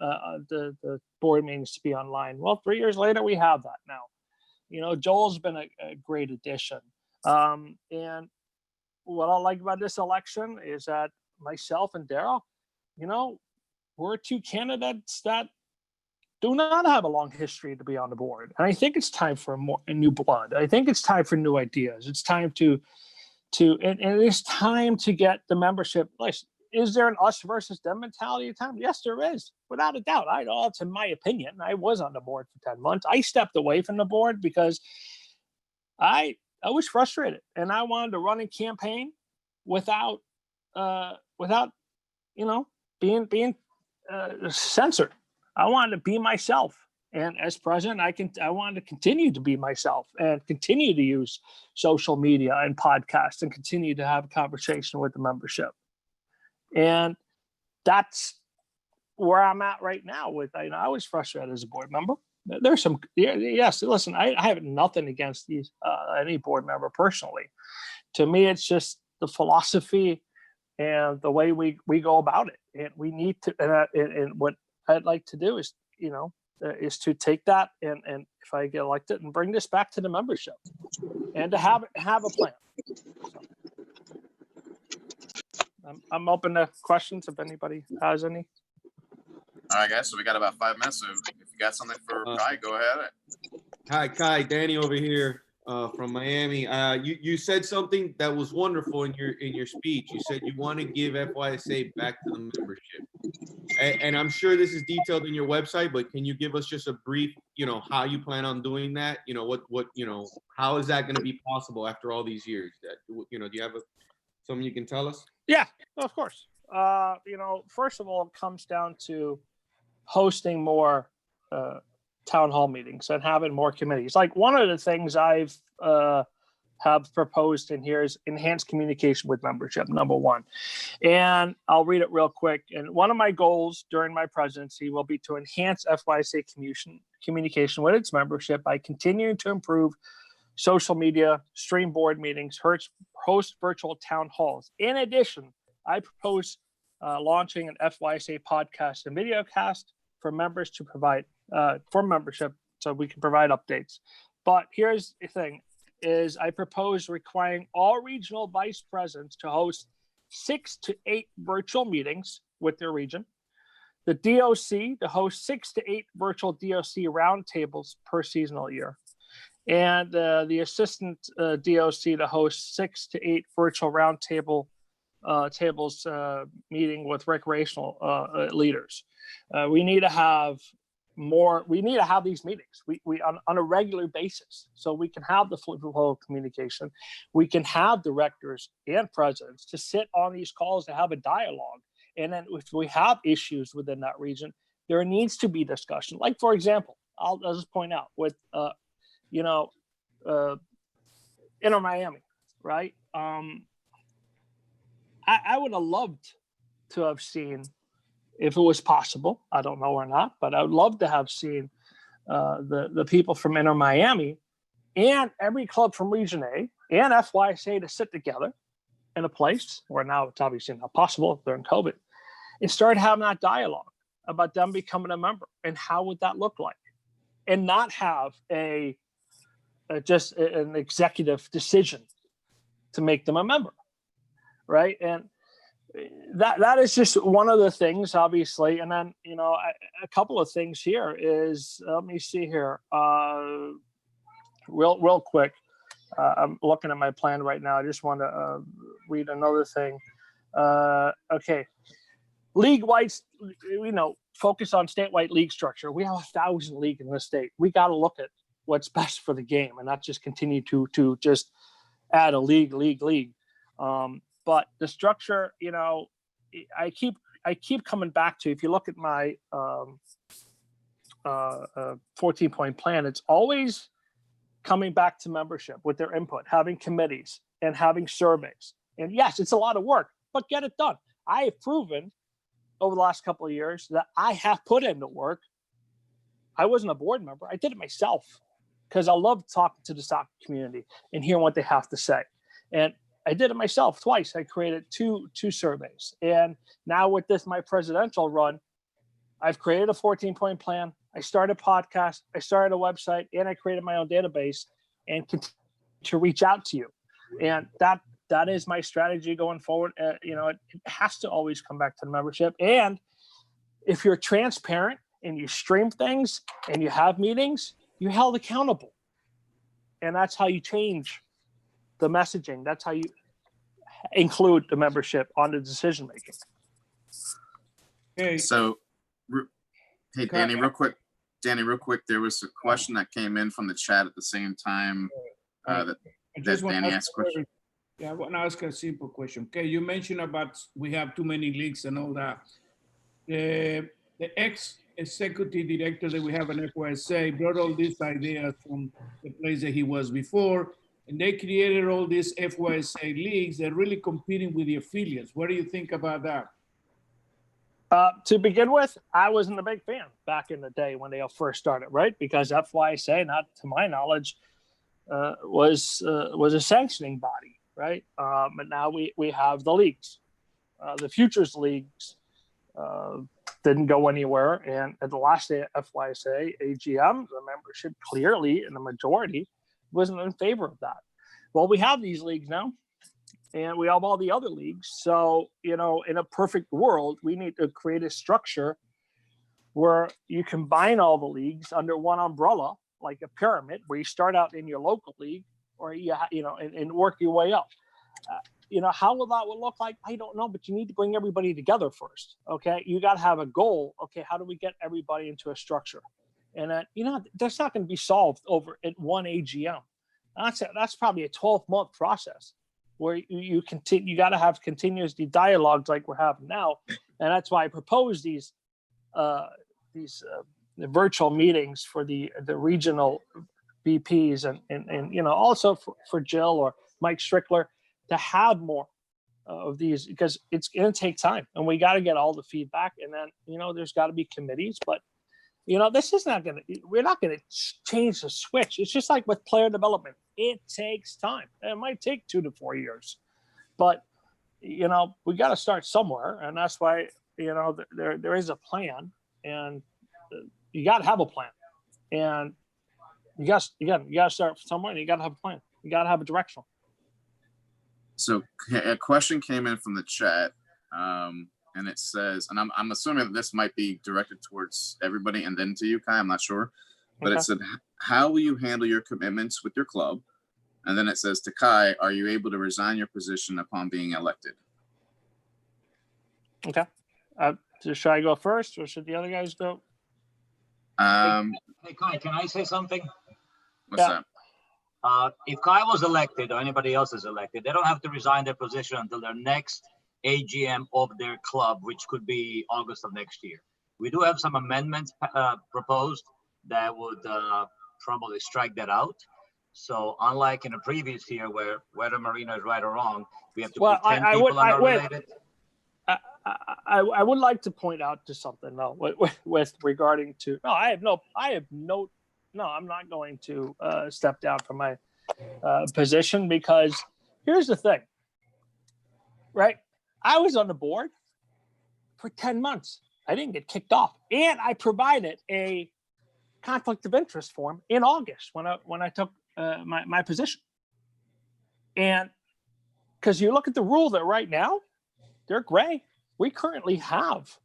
the board meetings to be online. Well, 3 years later, we have that now. Joel's been a great addition. And what I like about this election is that myself and Daryl, we're two candidates that do not have a long history to be on the board. And I think it's time for a new blood. I think it's time for new ideas. It's time and it is time to get the membership. Listen, is there an us versus them mentality at times? Yes, there is, without a doubt. It's in my opinion. I was on the board for 10 months. I stepped away from the board because I was frustrated and I wanted to run a campaign without being censored. I wanted to be myself. And as president, I wanted to continue to be myself and continue to use social media and podcasts and continue to have a conversation with the membership. And that's where I'm at right now. I was frustrated as a board member. There's some, yes, listen, I have nothing against any board member personally. To me, it's just the philosophy and the way we go about it. And we need to, and what I'd like to do is, is to take that and if I get elected and bring this back to the membership and to have a plan. So, I'm open to questions if anybody has any. All right, guys. So we got about 5 minutes. So if you got something for Kai, go ahead. Hi, Kai. Danny over here from Miami. You said something that was wonderful in your speech. You said you want to give FYSA back to the membership. And I'm sure this is detailed in your website, but can you give us just a brief, how you plan on doing that? How is that going to be possible after all these years? Do you have something you can tell us? Yeah, of course. First of all, it comes down to hosting more town hall meetings and having more committees. Like one of the things I've have proposed in here is enhanced communication with membership, number one. And I'll read it real quick. And one of my goals during my presidency will be to enhance FYSA communication with its membership by continuing to improve social media, stream board meetings, host virtual town halls. In addition, I propose launching an FYSA podcast and video cast for members to provide for membership so we can provide updates. But here's the thing is I propose requiring all regional vice presidents to host 6 to 8 virtual meetings with their region. The DOC to host 6 to 8 virtual DOC roundtables per seasonal year. And the assistant DOC to host 6 to 8 virtual roundtable tables meeting with recreational leaders. We need to have more. We need to have these meetings. We on a regular basis, so we can have the flow of communication. We can have directors and presidents to sit on these calls to have a dialogue. And then if we have issues within that region, there needs to be discussion. Like for example, I'll just point out with Inter Miami, right? I would have loved to have seen, if it was possible, I don't know or not, but I would love to have seen the people from Inter Miami and every club from Region A and FYSA to sit together in a place where now it's obviously not possible during COVID and start having that dialogue about them becoming a member and how would that look like, and not have just an executive decision to make them a member, right? And that is just one of the things, obviously. And then, a couple of things here is, let me see here, real quick. I'm looking at my plan right now. I just want to read another thing. Okay. League-wide, focus on statewide league structure. We have 1,000 leagues in the state. We got to look at what's best for the game and not just continue to just add a league. But the structure, I keep coming back to, if you look at my 14-point plan, it's always coming back to membership with their input, having committees and having surveys. And yes, it's a lot of work, but get it done. I have proven over the last couple of years that I have put in the work. I wasn't a board member. I did it myself because I love talking to the soccer community and hearing what they have to say. And I did it myself twice. I created two surveys. And now with my presidential run, I've created a 14-point plan. I started a podcast. I started a website, and I created my own database and continue to reach out to you. And that is my strategy going forward. It has to always come back to the membership. And if you're transparent and you stream things and you have meetings, you're held accountable. And that's how you change the messaging. That's how you include the membership on the decision making. Hey. So, hey, Danny, real quick. There was a question that came in from the chat at the same time that Danny asked a question. Yeah, I want to ask a simple question. Okay, you mentioned about we have too many leagues and all that. The ex-executive director that we have in FYSA brought all these ideas from the place that he was before, and they created all these FYSA leagues. They're really competing with the affiliates. What do you think about that? To begin with, I wasn't a big fan back in the day when they all first started, right? Because FYSA, not to my knowledge, was a sanctioning body, right? But now we have the leagues. The futures leagues didn't go anywhere. And at the last day of FYSA AGM, the membership clearly, in the majority, wasn't in favor of that. Well, we have these leagues now, and we have all the other leagues. So, in a perfect world, we need to create a structure where you combine all the leagues under one umbrella, like a pyramid, where you start out in your local league, or and work your way up. how will that look like? I don't know, but you need to bring everybody together first. Okay. You got to have a goal. Okay. How do we get everybody into a structure? And that's not going to be solved over at one AGM. That's probably a 12-month process where you continue. You got to have continuous dialogues like we're having now, and that's why I propose these virtual meetings for the regional VPs and also for Jill or Mike Strickler to have more of these, because it's going to take time and we got to get all the feedback, and then there's got to be committees. But this is not going to, we're not going to change the switch. It's just like with player development. It takes time. It might take 2 to 4 years, but we got to start somewhere. And that's why, there is a plan, and you got to have a plan, and you got to start somewhere, and you got to have a plan. You got to have a directional. So a question came in from the chat, and it says, and I'm assuming that this might be directed towards everybody and then to you, Kai, I'm not sure, but It said, how will you handle your commitments with your club? And then it says to Kai, are you able to resign your position upon being elected? Okay. Should I go first, or should the other guys go? Hey, Kai, can I say something? What's that? If Kai was elected or anybody else is elected, they don't have to resign their position until their next AGM of their club, which could be August of next year. We do have some amendments proposed that would probably strike that out. So unlike in a previous year where whether Marino is right or wrong, we have to put 10 people unrelated. I would like to point out to something though with regarding to I'm not going to step down from my position, because here's the thing, right? I was on the board for 10 months. I didn't get kicked off, and I provided a conflict of interest form in August when I took my position. And because you look at the rule that right now, they're gray. We currently have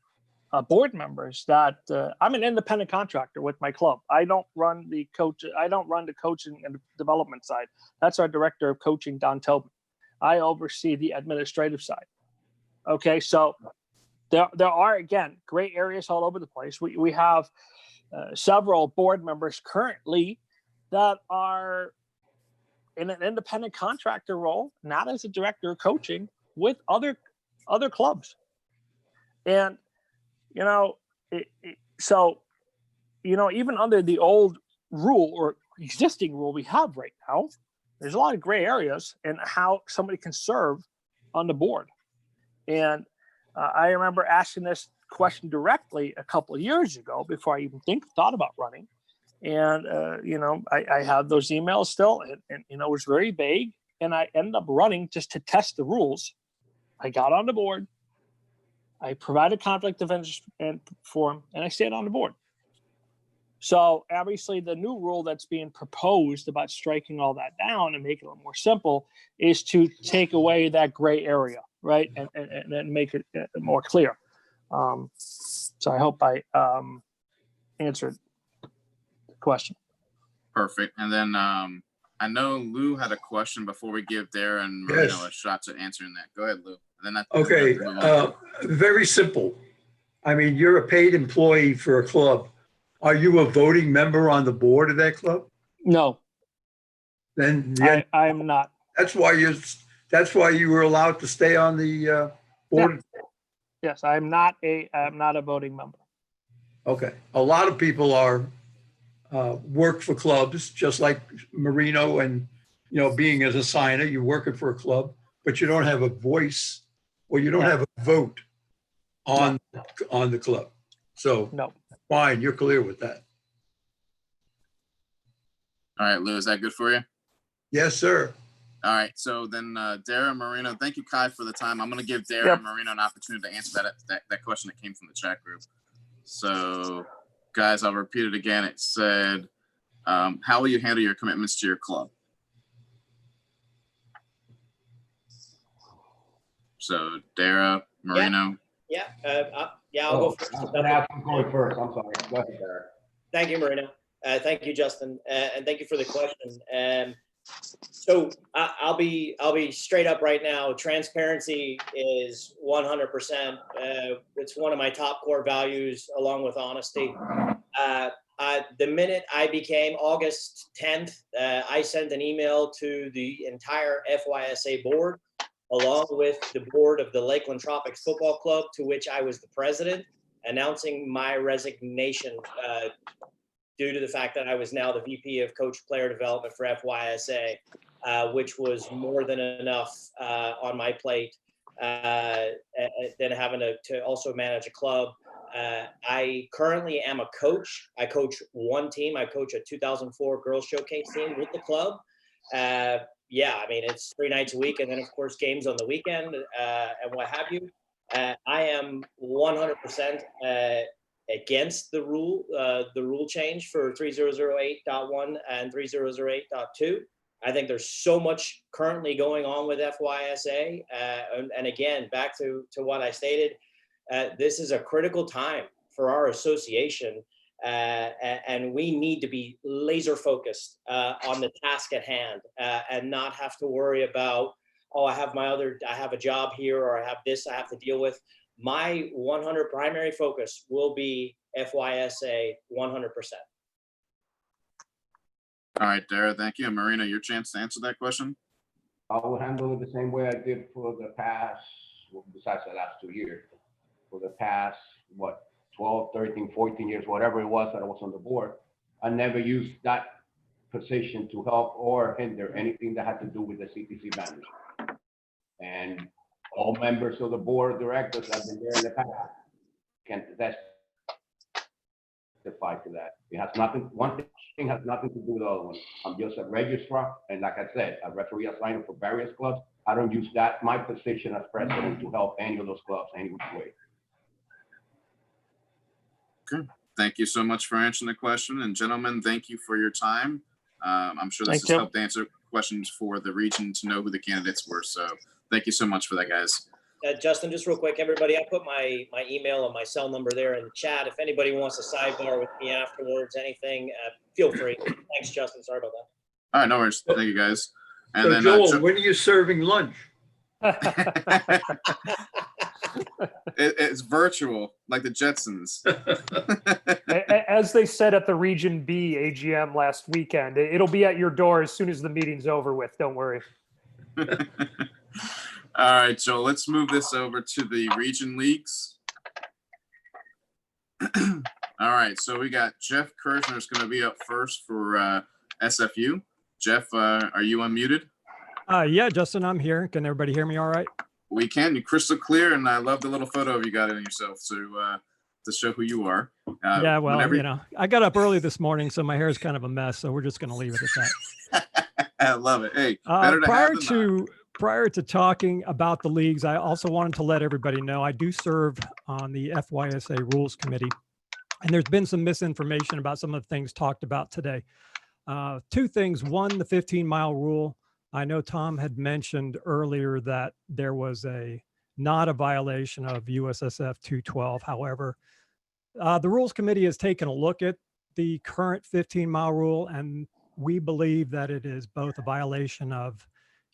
board members that I'm an independent contractor with my club. I don't run the coaching and development side. That's our director of coaching, Don Tobin. I oversee the administrative side. Okay, so there are, again, gray areas all over the place. We have several board members currently that are in an independent contractor role, not as a director of coaching, with other clubs. And so even under the old rule or existing rule we have right now, there's a lot of gray areas in how somebody can serve on the board. And I remember asking this question directly a couple of years ago before I even thought about running. And, I have those emails still, and it was very vague. And I ended up running just to test the rules. I got on the board. I provided conflict of interest form, and I stayed on the board. So obviously the new rule that's being proposed about striking all that down and making it more simple is to take away that gray area, right? And make it more clear. So I hope I answered the question. Perfect. And then I know Lou had a question before we give Darren and Marino a shot to answering that. Go ahead, Lou. And then okay, very simple. I mean, you're a paid employee for a club. Are you a voting member on the board of that club? No. Then I'm not. That's why you were allowed to stay on the board. Yes, I'm not a voting member. Okay, a lot of people are work for clubs, just like Marino, and being as a signer, you're working for a club, but you don't have a voice or you don't have a vote on the club. So no, fine, you're clear with that. All right, Lou, is that good for you? Yes, sir. All right, so then Darren, Marino, thank you, Kai, for the time. I'm going to give Darren Marino an opportunity to answer that question that came from the chat group. So, guys, I'll repeat it again. It said, how will you handle your commitments to your club? So, Dara, Marino. Yeah, I'll go first. I'm going first. I'm sorry. Go ahead, Dara. Thank you, Marino. Thank you, Justin. And thank you for the question. So I'll be straight up right now. Transparency is 100%. It's one of my top core values, along with honesty. The minute I became August 10th, I sent an email to the entire FYSA board, along with the board of the Lakeland Tropics Football Club, to which I was the president, announcing my resignation due to the fact that I was now the VP of Coach Player Development for FYSA, which was more than enough on my plate, than having to also manage a club. I currently am a coach. I coach one team. I coach a 2004 Girls Showcase team with the club. Yeah, I mean, it's 3 nights a week, and then of course games on the weekend and what have you. I am 100% against the rule change for 3008.1 and 3008.2. I think there's so much currently going on with FYSA. And again, back to what I stated, this is a critical time for our association, and we need to be laser focused on the task at hand, and not have to worry about, oh, I have a job here, or I have this I have to deal with. My 100 primary focus will be FYSA 100%. All right, Dara, thank you. And Marina, your chance to answer that question. I will handle it the same way I did for the past, well, besides the last 2 years, for the past, 12, 13, 14 years, whatever it was that I was on the board. I never used that position to help or hinder anything that had to do with the CTC banners. And all members of the board of directors that have been there in the past can testify to that. It has nothing, one thing has nothing to do with the other one. I'm just a registrar, and like I said, a referee assigned for various clubs. I don't use that, my position as president, to help any of those clubs any which way. Okay, thank you so much for answering the question. And gentlemen, thank you for your time. I'm sure this has helped answer questions for the region to know who the candidates were. So thank you so much for that, guys. Justin, just real quick, everybody, I put my email and my cell number there in the chat. If anybody wants to sidebar with me afterwards, anything, feel free. Thanks, Justin. Sorry about that. All right, no worries. Thank you, guys. And So then, Joel, when are you serving lunch? It's virtual, like the Jetsons. As they said at the Region B AGM last weekend, it'll be at your door as soon as the meeting's over with. Don't worry. All right, Joel, let's move this over to the region leagues. All right, so we got Jeff Kirshner is going to be up first for SFU. Jeff, are you unmuted? Yeah, Justin, I'm here. Can everybody hear me all right? We can. You're crystal clear, and I love the little photo you got in yourself to show who you are. Yeah, well, you know, I got up early this morning, so my hair is kind of a mess, so we're just going to leave it at that. I love it. Hey, better to have than not. Prior to talking about the leagues, I also wanted to let everybody know I do serve on the FYSA Rules Committee, and there's been some misinformation about some of the things talked about today. 2 things. One, the 15-mile rule. I know Tom had mentioned earlier that there was not a violation of USSF 212. However, the Rules Committee has taken a look at the current 15-mile rule, and we believe that it is both a violation of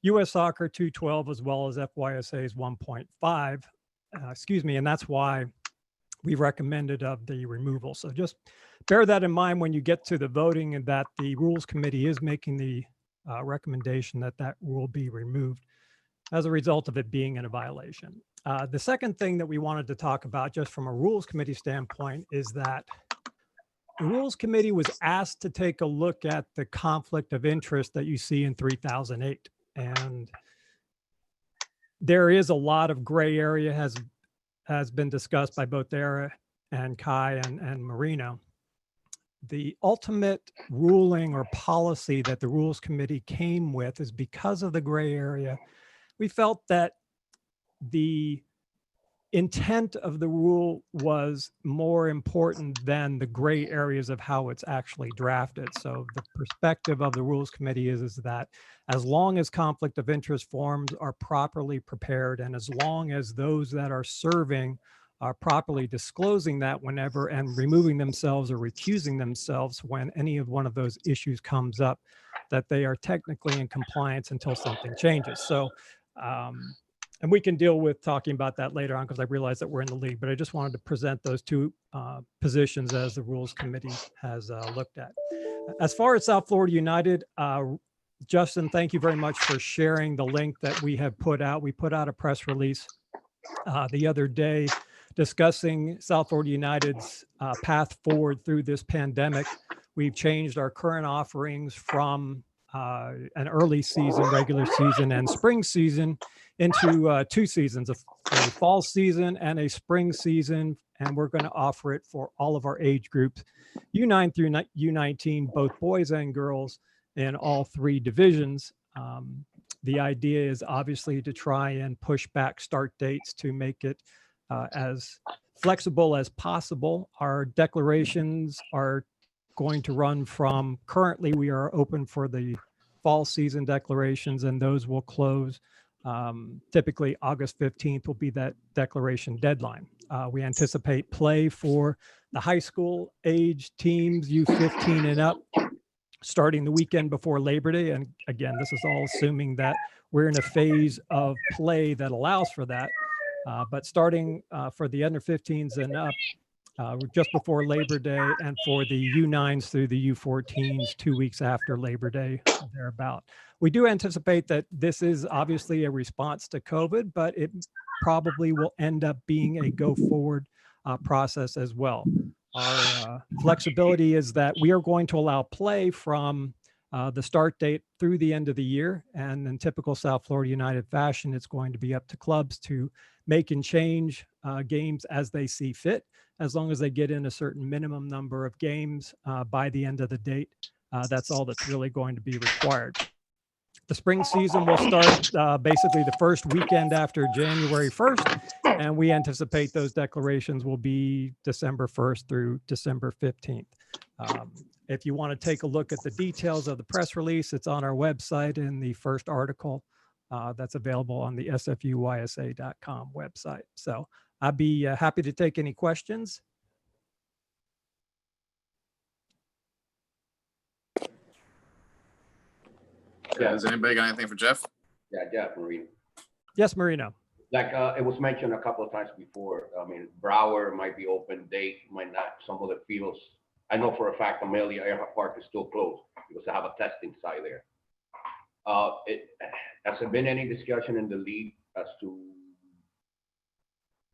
US Soccer 212 as well as FYSA's 1.5, and that's why we recommended of the removal. So just bear that in mind when you get to the voting, and that the Rules Committee is making the recommendation that rule be removed as a result of it being in a violation. The second thing that we wanted to talk about, just from a Rules Committee standpoint, is that the Rules Committee was asked to take a look at the conflict of interest that you see in 3008. And there is a lot of gray area has been discussed by both Dara and Kai and Marino. The ultimate ruling or policy that the Rules Committee came with is because of the gray area. We felt that the intent of the rule was more important than the gray areas of how it's actually drafted. So the perspective of the Rules Committee is that as long as conflict of interest forms are properly prepared, and as long as those that are serving are properly disclosing that whenever and removing themselves or recusing themselves when any of one of those issues comes up, that they are technically in compliance until something changes. So, and we can deal with talking about that later on because I realize that we're in the league, but I just wanted to present those two positions as the Rules Committee has looked at. As far as South Florida United, Justin, thank you very much for sharing the link that we have put out. We put out a press release the other day discussing South Florida United's path forward through this pandemic. We've changed our current offerings from an early season, regular season, and spring season into 2 seasons, a fall season and a spring season. And we're going to offer it for all of our age groups, U9 through U19, both boys and girls, in all 3 divisions. The idea is obviously to try and push back start dates to make it as flexible as possible. Our declarations are going to run from, currently we are open for the fall season declarations, and those will close. Typically August 15th will be that declaration deadline. We anticipate play for the high school age teams, U15 and up, starting the weekend before Labor Day. And again, this is all assuming that we're in a phase of play that allows for that. But starting for the under 15s and up, just before Labor Day, and for the U9s through the U14s 2 weeks after Labor Day, thereabout. We do anticipate that this is obviously a response to COVID, but it probably will end up being a go forward process as well. Our flexibility is that we are going to allow play from the start date through the end of the year. And in typical South Florida United fashion, it's going to be up to clubs to make and change games as they see fit, as long as they get in a certain minimum number of games by the end of the date. That's all that's really going to be required. The spring season will start basically the first weekend after January 1st, and we anticipate those declarations will be December 1st through December 15th. If you want to take a look at the details of the press release, it's on our website in the first article that's available on the sfuysa.com website. So I'd be happy to take any questions. Yeah. Does anybody got anything for Jeff? Yeah, Jeff, Marino. Yes, Marino. Like it was mentioned a couple of times before. I mean, Broward might be open, Date might not. Some of the fields, I know for a fact, Amelia Earhart Park is still closed because they have a testing site there. Has there been any discussion in the league as to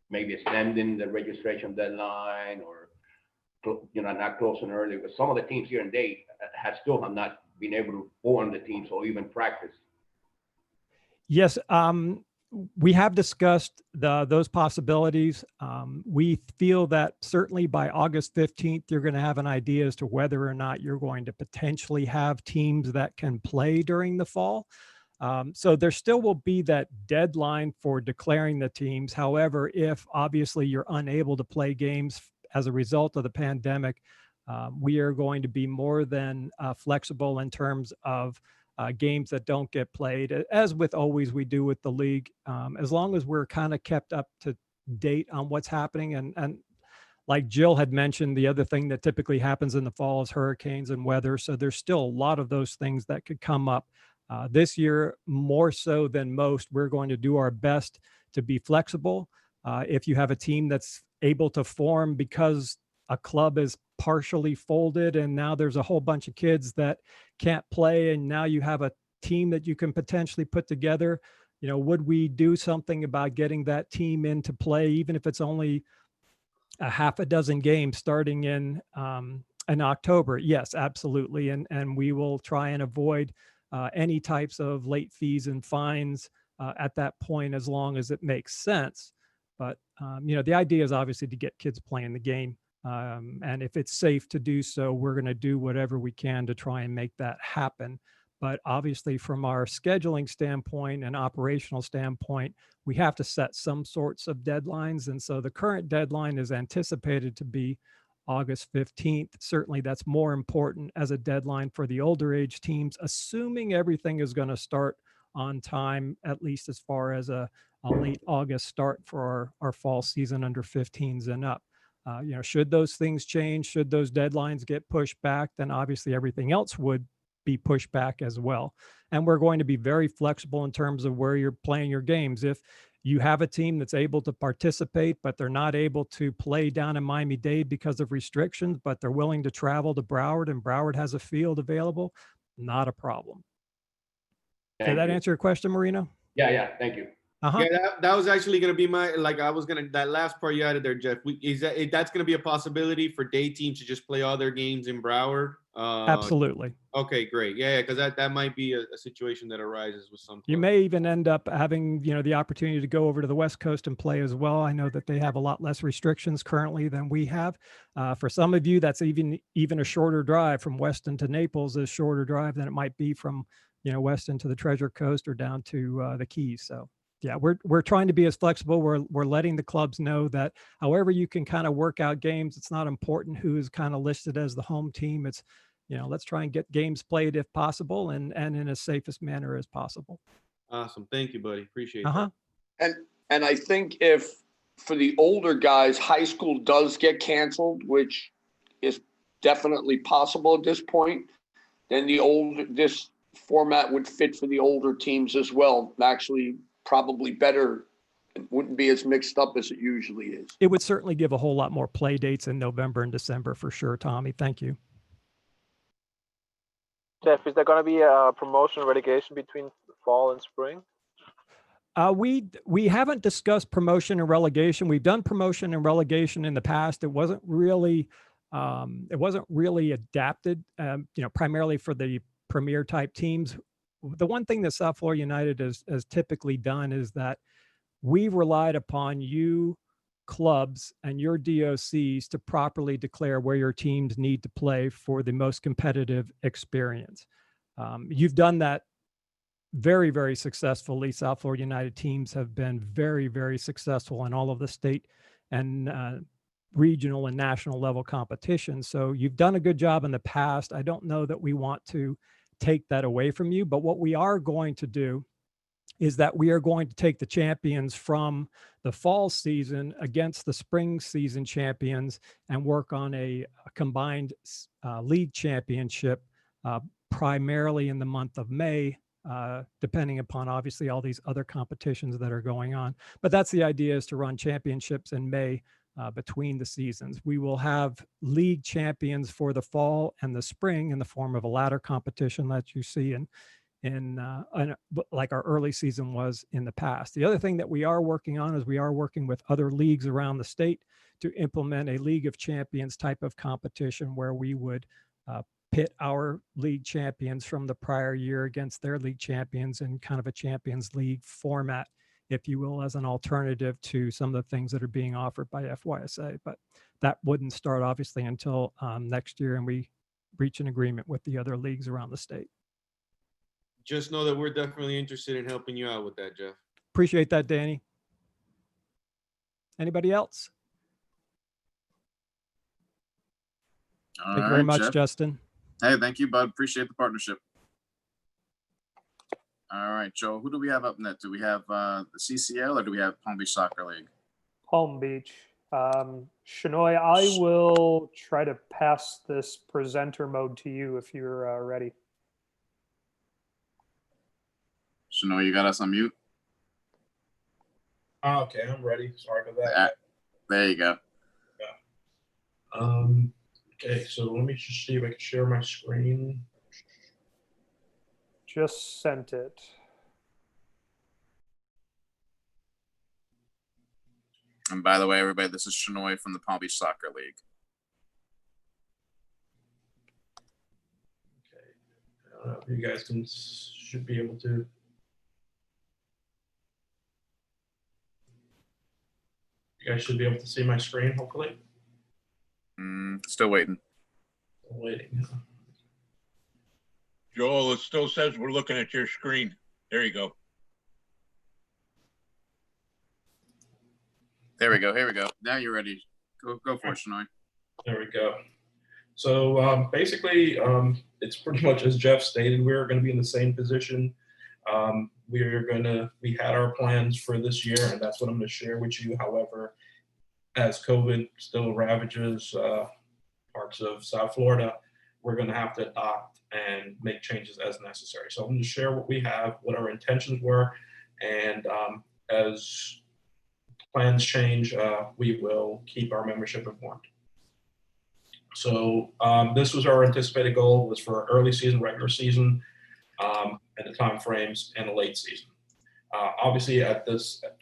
maybe extending the registration deadline, or not closing early? Because some of the teams here in Date have not been able to form the teams or even practice. Yes, we have discussed those possibilities. We feel that certainly by August 15th, you're going to have an idea as to whether or not you're going to potentially have teams that can play during the fall. So there still will be that deadline for declaring the teams. However, if obviously you're unable to play games as a result of the pandemic, we are going to be more than flexible in terms of games that don't get played, as with always we do with the league, as long as we're kind of kept up to date on what's happening. And like Jill had mentioned, the other thing that typically happens in the fall is hurricanes and weather. So there's still a lot of those things that could come up. This year, more so than most, we're going to do our best to be flexible. If you have a team that's able to form because a club is partially folded and now there's a whole bunch of kids that can't play, and now you have a team that you can potentially put together, would we do something about getting that team into play, even if it's only a half a dozen games starting in October? Yes, absolutely. And we will try and avoid any types of late fees and fines at that point, as long as it makes sense. But, the idea is obviously to get kids playing the game. And if it's safe to do so, we're going to do whatever we can to try and make that happen. But obviously, from our scheduling standpoint and operational standpoint, we have to set some sorts of deadlines. And so the current deadline is anticipated to be August 15th. Certainly, that's more important as a deadline for the older age teams, assuming everything is going to start on time, at least as far as a a late August start for our fall season under 15s and up. Should those things change, should those deadlines get pushed back, then obviously everything else would be pushed back as well. And we're going to be very flexible in terms of where you're playing your games. If you have a team that's able to participate, but they're not able to play down in Miami-Dade because of restrictions, but they're willing to travel to Broward and Broward has a field available, not a problem. Did that answer your question, Marino? Yeah, thank you. Yeah, that was actually going to be that last part you added there, Jeff. That's going to be a possibility for day teams to just play all their games in Broward? Absolutely. Okay, great. Yeah, because that might be a situation that arises with some clubs. You may even end up having, the opportunity to go over to the West Coast and play as well. I know that they have a lot less restrictions currently than we have. For some of you, that's even a shorter drive from Weston to Naples, is a shorter drive than it might be from, Weston to the Treasure Coast or down to the Keys. So yeah, we're trying to be as flexible. We're letting the clubs know that however you can kind of work out games, it's not important who is kind of listed as the home team. It's, let's try and get games played if possible and in as safest manner as possible. Awesome. Thank you, buddy. Appreciate that. And I think if for the older guys, high school does get canceled, which is definitely possible at this point, then this format would fit for the older teams as well. Actually, probably better. It wouldn't be as mixed up as it usually is. It would certainly give a whole lot more play dates in November and December for sure, Tommy. Thank you. Jeff, is there going to be a promotion relegation between fall and spring? We haven't discussed promotion and relegation. We've done promotion and relegation in the past. It wasn't really adapted, primarily for the premier type teams. The one thing that South Florida United has typically done is that we relied upon you clubs and your DOCs to properly declare where your teams need to play for the most competitive experience. You've done that very, very successfully. South Florida United teams have been very, very successful in all of the state and regional and national level competitions. So you've done a good job in the past. I don't know that we want to take that away from you, but what we are going to do is that we are going to take the champions from the fall season against the spring season champions and work on a combined league championship primarily in the month of May, depending upon obviously all these other competitions that are going on. But that's the idea, is to run championships in May between the seasons. We will have league champions for the fall and the spring in the form of a ladder competition that you see in like our early season was in the past. The other thing that we are working on is we are working with other leagues around the state to implement a League of Champions type of competition where we would pit our league champions from the prior year against their league champions in kind of a Champions League format, if you will, as an alternative to some of the things that are being offered by FYSA. But that wouldn't start obviously until next year, and we reach an agreement with the other leagues around the state. Just know that we're definitely interested in helping you out with that, Jeff. Appreciate that, Danny. Anybody else? Thank you very much, Jeff. Justin. Hey, thank you, bud. Appreciate the partnership. All right, Joe, who do we have up next? Do we have the CCL or do we have Palm Beach Soccer League? Palm Beach. Shanoy, I will try to pass this presenter mode to you if you're ready. Shanoy, you got us on mute? Okay, I'm ready. Sorry about that. There you go. Yeah. Okay, so let me just see if I can share my screen. Just sent it. And by the way, everybody, this is Shanoy from the Palm Beach Soccer League. Okay, you guys should be able to. You guys should be able to see my screen, hopefully. Still waiting. Still waiting. Joel, it still says we're looking at your screen. There you go. There we go. Here we go. Now you're ready. Go for it, Shanoy. There we go. So basically, it's pretty much as Jeff stated. We're going to be in the same position. we had our plans for this year, and that's what I'm going to share with you. However, as COVID still ravages parts of South Florida, we're going to have to adopt and make changes as necessary. So I'm going to share what we have, what our intentions were, and as plans change, we will keep our membership informed. So this was our anticipated goal, was for early season, regular season, and the time frames, and a late season. Obviously,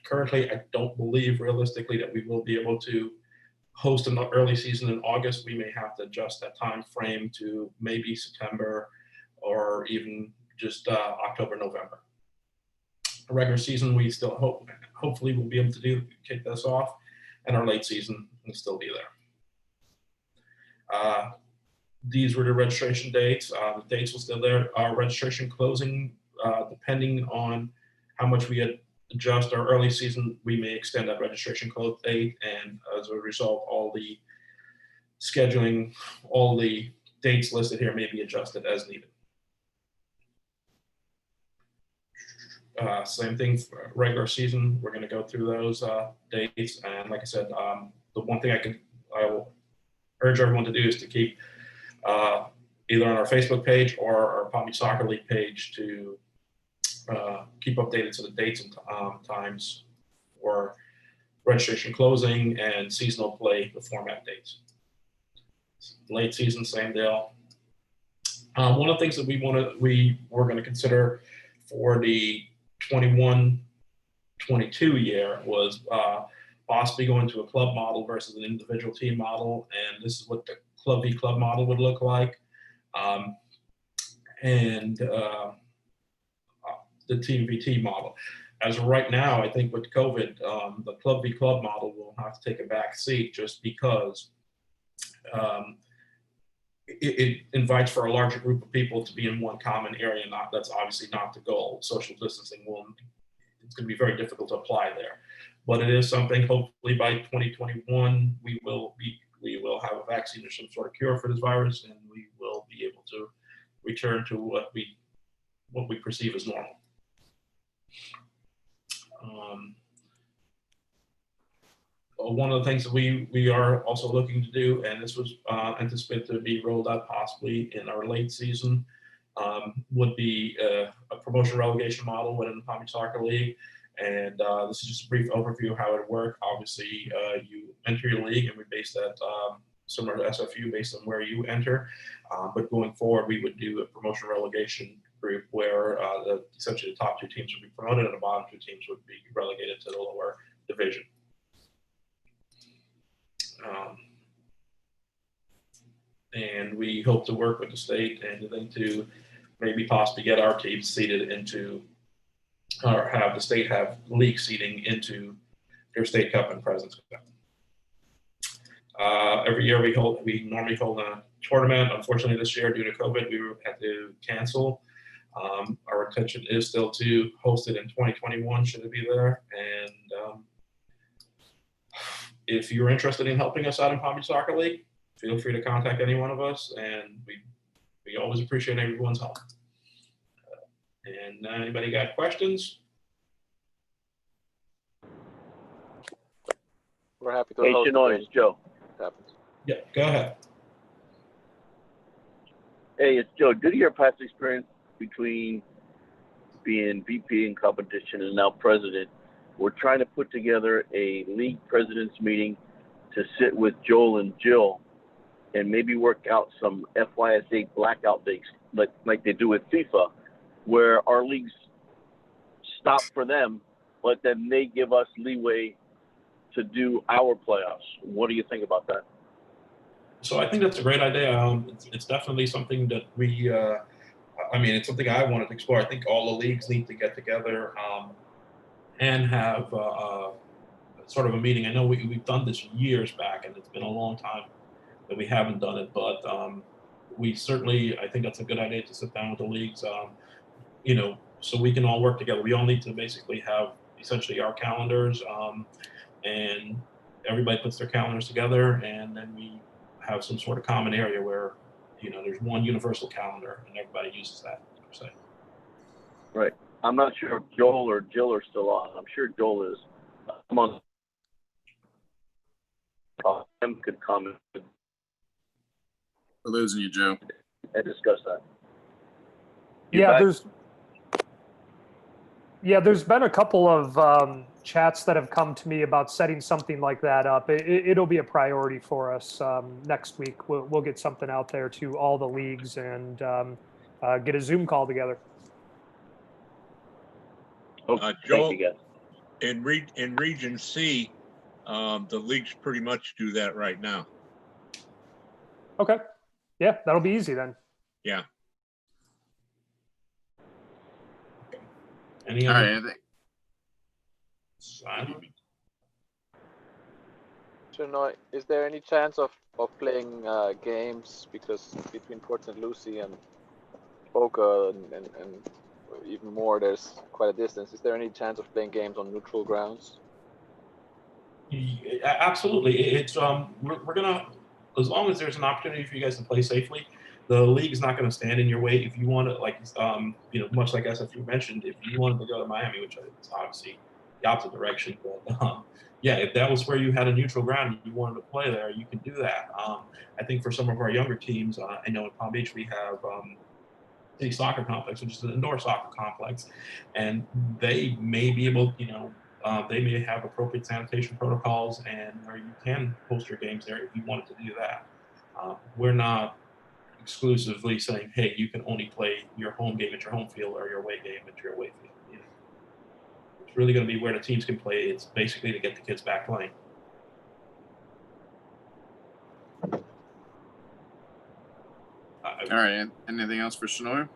currently, I don't believe realistically that we will be able to host an early season in August. We may have to adjust that time frame to maybe September or even just October, November. A regular season, we still hopefully we'll be able to kick this off, and our late season will still be there. These were the registration dates. The dates will still there. Our registration closing, depending on how much we adjust our early season, we may extend that registration close date, and as a result, all the scheduling, all the dates listed here may be adjusted as needed. Same thing for regular season. We're going to go through those dates, and like I said, the one thing I will urge everyone to do is to keep either on our Facebook page or our Palm Beach Soccer League page to keep updated to the dates and times for registration closing and seasonal play, the format dates. Late season, same deal. One of the things that we were going to consider for the 21-22 year was possibly going to a club model versus an individual team model, and this is what the club v club model would look like, and the team v team model. As of right now, I think with COVID, the club v club model will have to take a back seat just because it invites for a larger group of people to be in one common area. That's obviously not the goal. Social distancing it's going to be very difficult to apply there, but it is something. Hopefully by 2021, we will have a vaccine or some sort of cure for this virus, and we will be able to return to what we perceive as normal. One of the things that we are also looking to do, and this was anticipated to be rolled out possibly in our late season, would be a promotion relegation model within the Palm Beach Soccer League. And this is just a brief overview of how it would work. Obviously, you enter your league, and we base that similar to SFU based on where you enter. But going forward, we would do a promotion relegation group where essentially the top two teams would be promoted and the bottom two teams would be relegated to the lower division. And we hope to work with the state and then to maybe possibly get our teams seated into, or have the state have league seating into their state cup and President's Cup. Every year we normally hold a tournament. Unfortunately, this year due to COVID, we had to cancel. Our intention is still to host it in 2021, should it be there. And if you're interested in helping us out in Palm Beach Soccer League, feel free to contact any one of us, and we always appreciate everyone's help. And anybody got questions? We're happy to Hey, host. Chinoy, it's Joe. Yeah, go ahead. Hey, it's Joe. Due to your past experience between being VP in competition and now president, we're trying to put together a league president's meeting to sit with Joel and Jill and maybe work out some FYSA blackout dates like they do with FIFA, where our leagues stop for them, but then they give us leeway to do our playoffs. What do you think about that? So I think that's a great idea. It's definitely something that it's something I wanted to explore. I think all the leagues need to get together and have sort of a meeting. I know we've done this years back, and it's been a long time that we haven't done it, but I think that's a good idea to sit down with the leagues, so we can all work together. We all need to basically have essentially our calendars, and everybody puts their calendars together, and then we have some sort of common area where, there's one universal calendar and everybody uses that, per se. Right. I'm not sure if Joel or Jill are still on. I'm sure Joel is. I'm on. Him could comment We're losing you, Joe. and discuss that. There's been a couple of chats that have come to me about setting something like that up. It'll be a priority for us next week. We'll get something out there to all the leagues and get a Zoom call together. Joel, in Region C, the leagues pretty much do that right now. Okay. Yeah, that'll be easy then. Yeah. Any All other? right. Anything? Shinoy, is there any chance of playing games, because between Port St. Lucie and Boca and even more, there's quite a distance. Is there any chance of playing games on neutral grounds? Absolutely. It's we're gonna, as long as there's an opportunity for you guys to play safely, the league is not going to stand in your way. If you want to, like, much like SFU mentioned, if you wanted to go to Miami, which is obviously the opposite direction, but yeah, if that was where you had a neutral ground and you wanted to play there, you can do that. I think for some of our younger teams, I know in Palm Beach we have City Soccer Complex, which is an indoor soccer complex, and they may be able, they may have appropriate sanitation protocols and where you can host your games there if you wanted to do that. We're not exclusively saying, hey, you can only play your home game at your home field or your away game at your away field. It's really going to be where the teams can play. It's basically to get the kids back playing. All right. Anything else for Shinoy?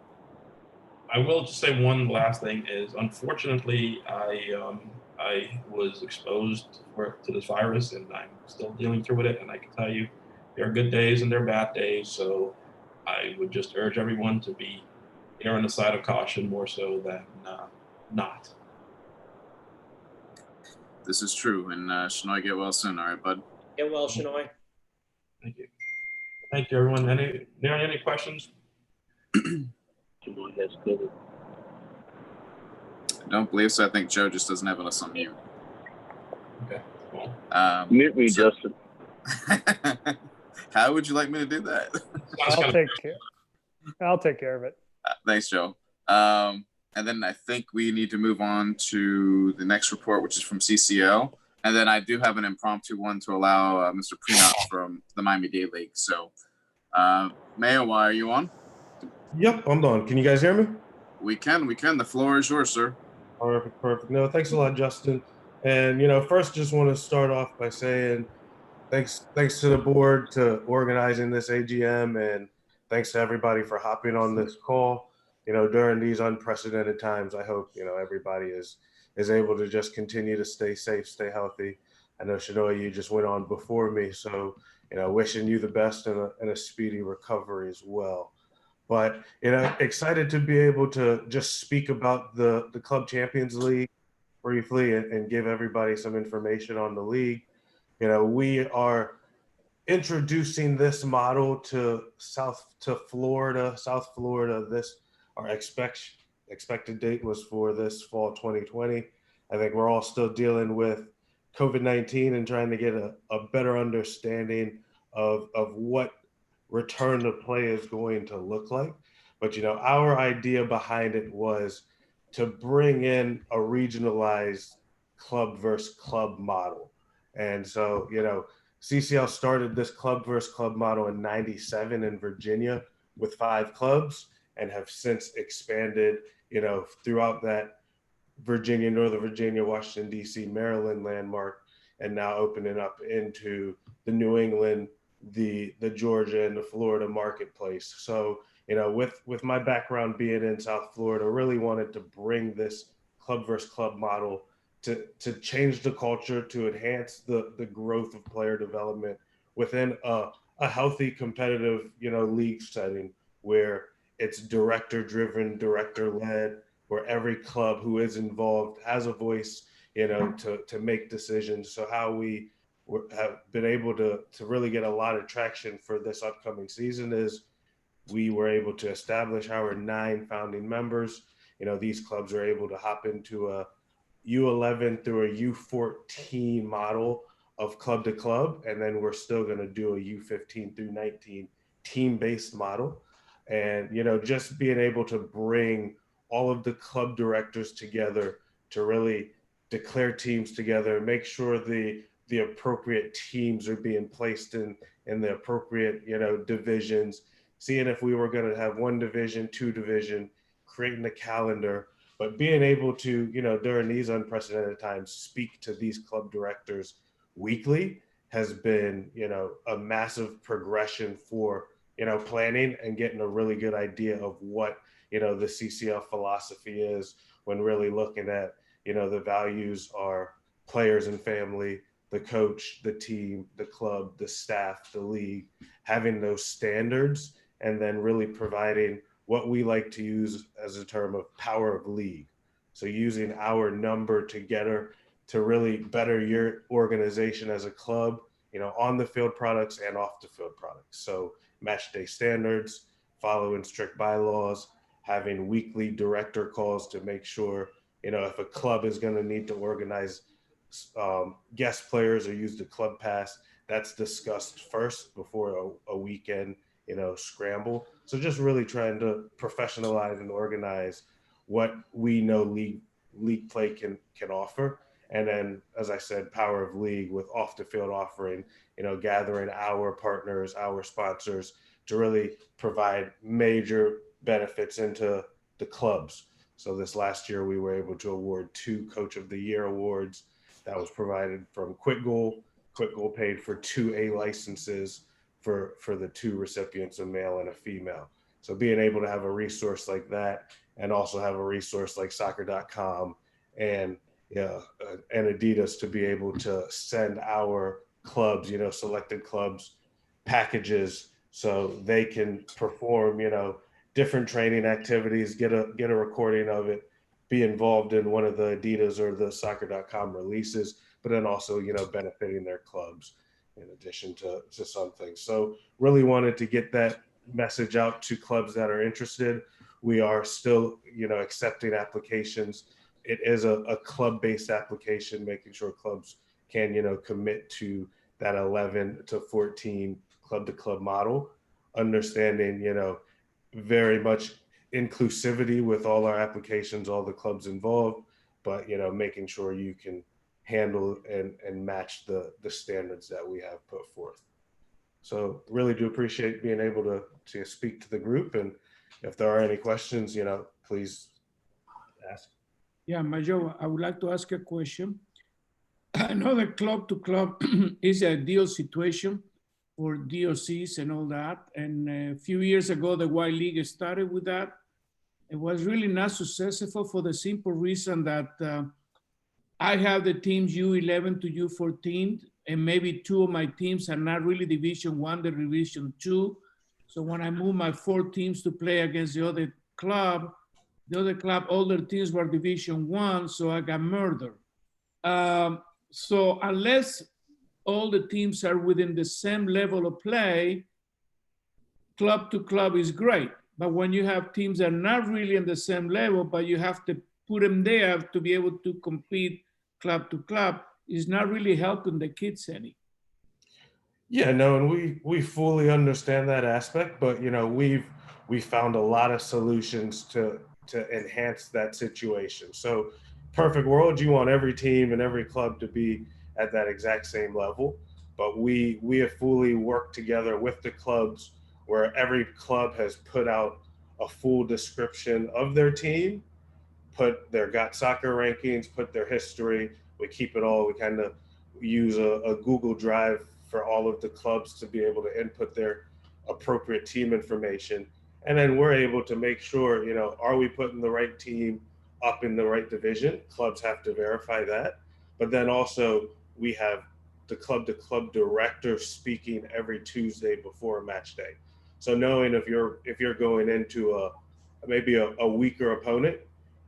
I will just say one last thing is, unfortunately, I was exposed to this virus, and I'm still dealing through with it. And I can tell you, there are good days and there are bad days. So I would just urge everyone to be err on the side of caution more so than not. This is true. And Shinoy, get well soon. All right, bud. Get well, Shinoy. Thank you. Thank you, everyone. Any questions? I don't believe so. I think Joe just doesn't have us on mute. Okay. Cool. Mute me, Justin. How would you like me to do that? I'll take care of it. Thanks, Joe. And then I think we need to move on to the next report, which is from CCL. And then I do have an impromptu one to allow Mr. Prenot from the Miami-Dade League. So, Mayo, why are you on? Yep, I'm on. Can you guys hear me? We can. The floor is yours, sir. Perfect. No, thanks a lot, Justin. And, first just want to start off by saying thanks to the board to organizing this AGM, and thanks to everybody for hopping on this call. During these unprecedented times, I hope, everybody is able to just continue to stay safe, stay healthy. I know, Shinoy, you just went on before me, so, wishing you the best and a speedy recovery as well. But, excited to be able to just speak about the Club Champions League briefly and give everybody some information on the league. We are introducing this model to South Florida. Our expected date was for this fall 2020. I think we're all still dealing with COVID-19 and trying to get a better understanding of what return to play is going to look like. But, our idea behind it was to bring in a regionalized club versus club model. And so, CCL started this club versus club model in '97 in Virginia with 5 clubs, and have since expanded, throughout that Virginia, Northern Virginia, Washington, D.C., Maryland landmark, and now opening up into the New England, the Georgia, and the Florida marketplace. So, with my background being in South Florida, really wanted to bring this club versus club model to change the culture, to enhance the growth of player development within a healthy, competitive, league setting where it's director-driven, director-led, where every club who is involved has a voice, to make decisions. So how we have been able to really get a lot of traction for this upcoming season is we were able to establish our 9 founding members, these clubs are able to hop into a U11 through a U14 model of club to club, and then we're still going to do a U15 through 19 team-based model. And just being able to bring all of the club directors together to really declare teams together, make sure the appropriate teams are being placed in the appropriate divisions, seeing if we were going to have one division, two division, creating a calendar, but being able to during these unprecedented times speak to these club directors weekly has been a massive progression for planning and getting a really good idea of what the CCL philosophy is when really looking at the values are players and family, the coach, the team, the club, the staff, the league, having those standards, and then really providing what we like to use as a term of power of league. So using our number together to really better your organization as a club, on the field products and off the field products. So match day standards, following strict bylaws, having weekly director calls to make sure, if a club is going to need to organize guest players or use the club pass, that's discussed first before a weekend, scramble. So just really trying to professionalize and organize what we know league play can offer. And then, as I said, power of league with off the field offering, gathering our partners, our sponsors to really provide major benefits into the clubs. So this last year, we were able to award 2 Coach of the Year awards that was provided from Quick Goal. Quick Goal paid for 2 A licenses for the 2 recipients, a male and a female. So being able to have a resource like that, and also have a resource like soccer.com and Adidas to be able to send our clubs, selected clubs, packages so they can perform, different training activities, get a recording of it, be involved in one of the Adidas or the soccer.com releases, but then also, benefiting their clubs in addition to some things. So really wanted to get that message out to clubs that are interested. We are still, accepting applications. It is a club-based application, making sure clubs can, commit to that 11 to 14 club-to-club model, understanding, very much inclusivity with all our applications, all the clubs involved, but, making sure you can handle and match the standards that we have put forth. So really do appreciate being able to speak to the group. And if there are any questions, please ask. Yeah, Major, I would like to ask a question. I know that club to club is an ideal situation for DOCs and all that. And a few years ago, the Y League started with that. It was really not successful for the simple reason that I have the teams U11 to U14, and maybe 2 of my teams are not really Division 1, they're Division 2. So when I move my 4 teams to play against the other club, all their teams were Division 1, so I got murdered. So unless all the teams are within the same level of play, club to club is great. But when you have teams that are not really in the same level, but you have to put them there to be able to compete club to club, is not really helping the kids any. Yeah, no, and we fully understand that aspect, but we found a lot of solutions to enhance that situation. So perfect world, you want every team and every club to be at that exact same level, but we have fully worked together with the clubs where every club has put out a full description of their team, put their Got Soccer rankings, put their history. We keep it all. We kind of use a Google Drive for all of the clubs to be able to input their appropriate team information. And then we're able to make sure, are we putting the right team up in the right division? Clubs have to verify that. But then also we have the club-to-club director speaking every Tuesday before a match day. So knowing if you're going into maybe a weaker opponent,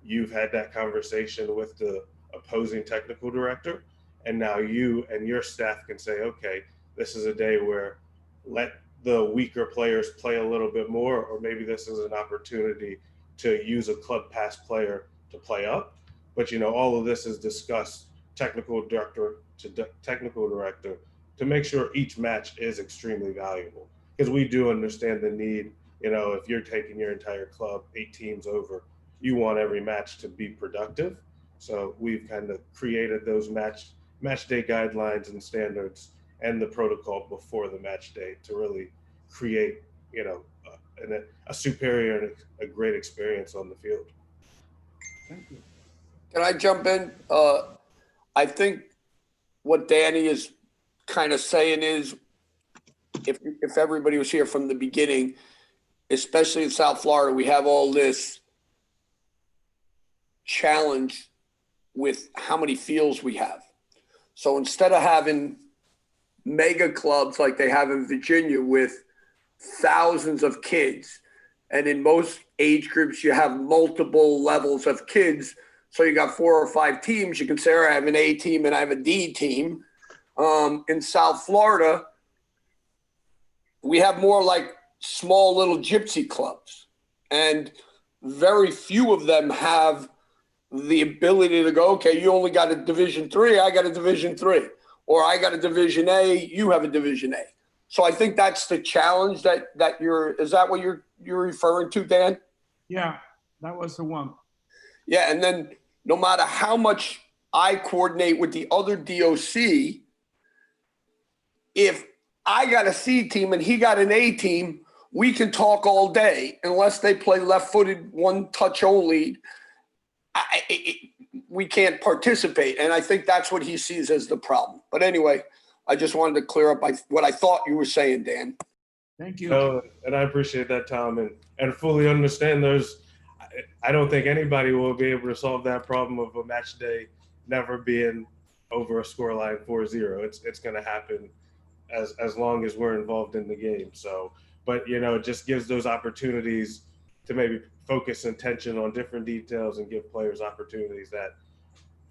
you've had that conversation with the opposing technical director, and now you and your staff can say, okay, this is a day where let the weaker players play a little bit more, or maybe this is an opportunity to use a club pass player to play up. But, all of this is discussed technical director to technical director to make sure each match is extremely valuable, because we do understand the need. If you're taking your entire club 8 teams over, you want every match to be productive. So we've kind of created those match day guidelines and standards and the protocol before the match day to really create, a superior and a great experience on the field. Can I jump in? I think what Danny is kind of saying is, if everybody was here from the beginning, especially in South Florida, we have all this challenge with how many fields we have. So instead of having mega clubs like they have in Virginia with thousands of kids, and in most age groups you have multiple levels of kids, so you got 4 or 5 teams, you can say, all right, I have an A team and I have a D team. In South Florida, we have more like small little gypsy clubs, and very few of them have the ability to go, okay, you only got a Division III, I got a Division III, or I got a Division A, you have a Division A. So I think that's the challenge that is that what you're referring to, Dan? Yeah, that was the one. Yeah, and then no matter how much I coordinate with the other DOC, if I got a C team and he got an A team, we can talk all day unless they play left-footed, one touch only. We can't participate. And I think that's what he sees as the problem. But anyway, I just wanted to clear up what I thought you were saying, Dan. Thank you. And I appreciate that, Tom, and fully understand I don't think anybody will be able to solve that problem of a match day never being over a scoreline 4-0. It's going to happen as long as we're involved in the game. So, but it just gives those opportunities to maybe focus attention on different details and give players opportunities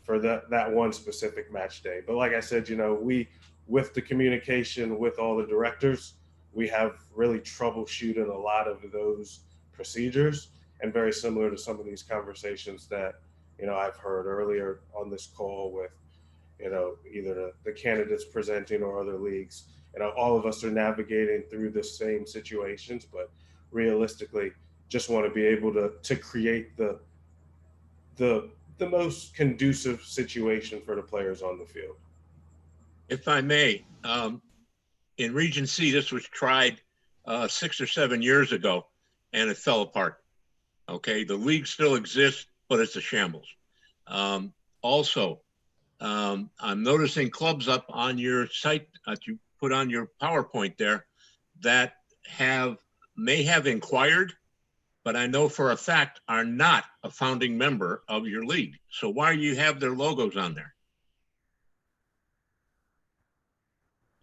for that one specific match day. But like I said, we, with the communication with all the directors, we have really troubleshooted a lot of those procedures, and very similar to some of these conversations that, I've heard earlier on this call with, either the candidates presenting or other leagues. All of us are navigating through the same situations, but realistically just want to be able to create the most conducive situation for the players on the field. If I may, in Region C, this was tried 6 or 7 years ago, and it fell apart. Okay, the league still exists, but it's a shambles. Also, I'm noticing clubs up on your site that you put on your PowerPoint there that may have inquired, but I know for a fact are not a founding member of your league. So why do you have their logos on there?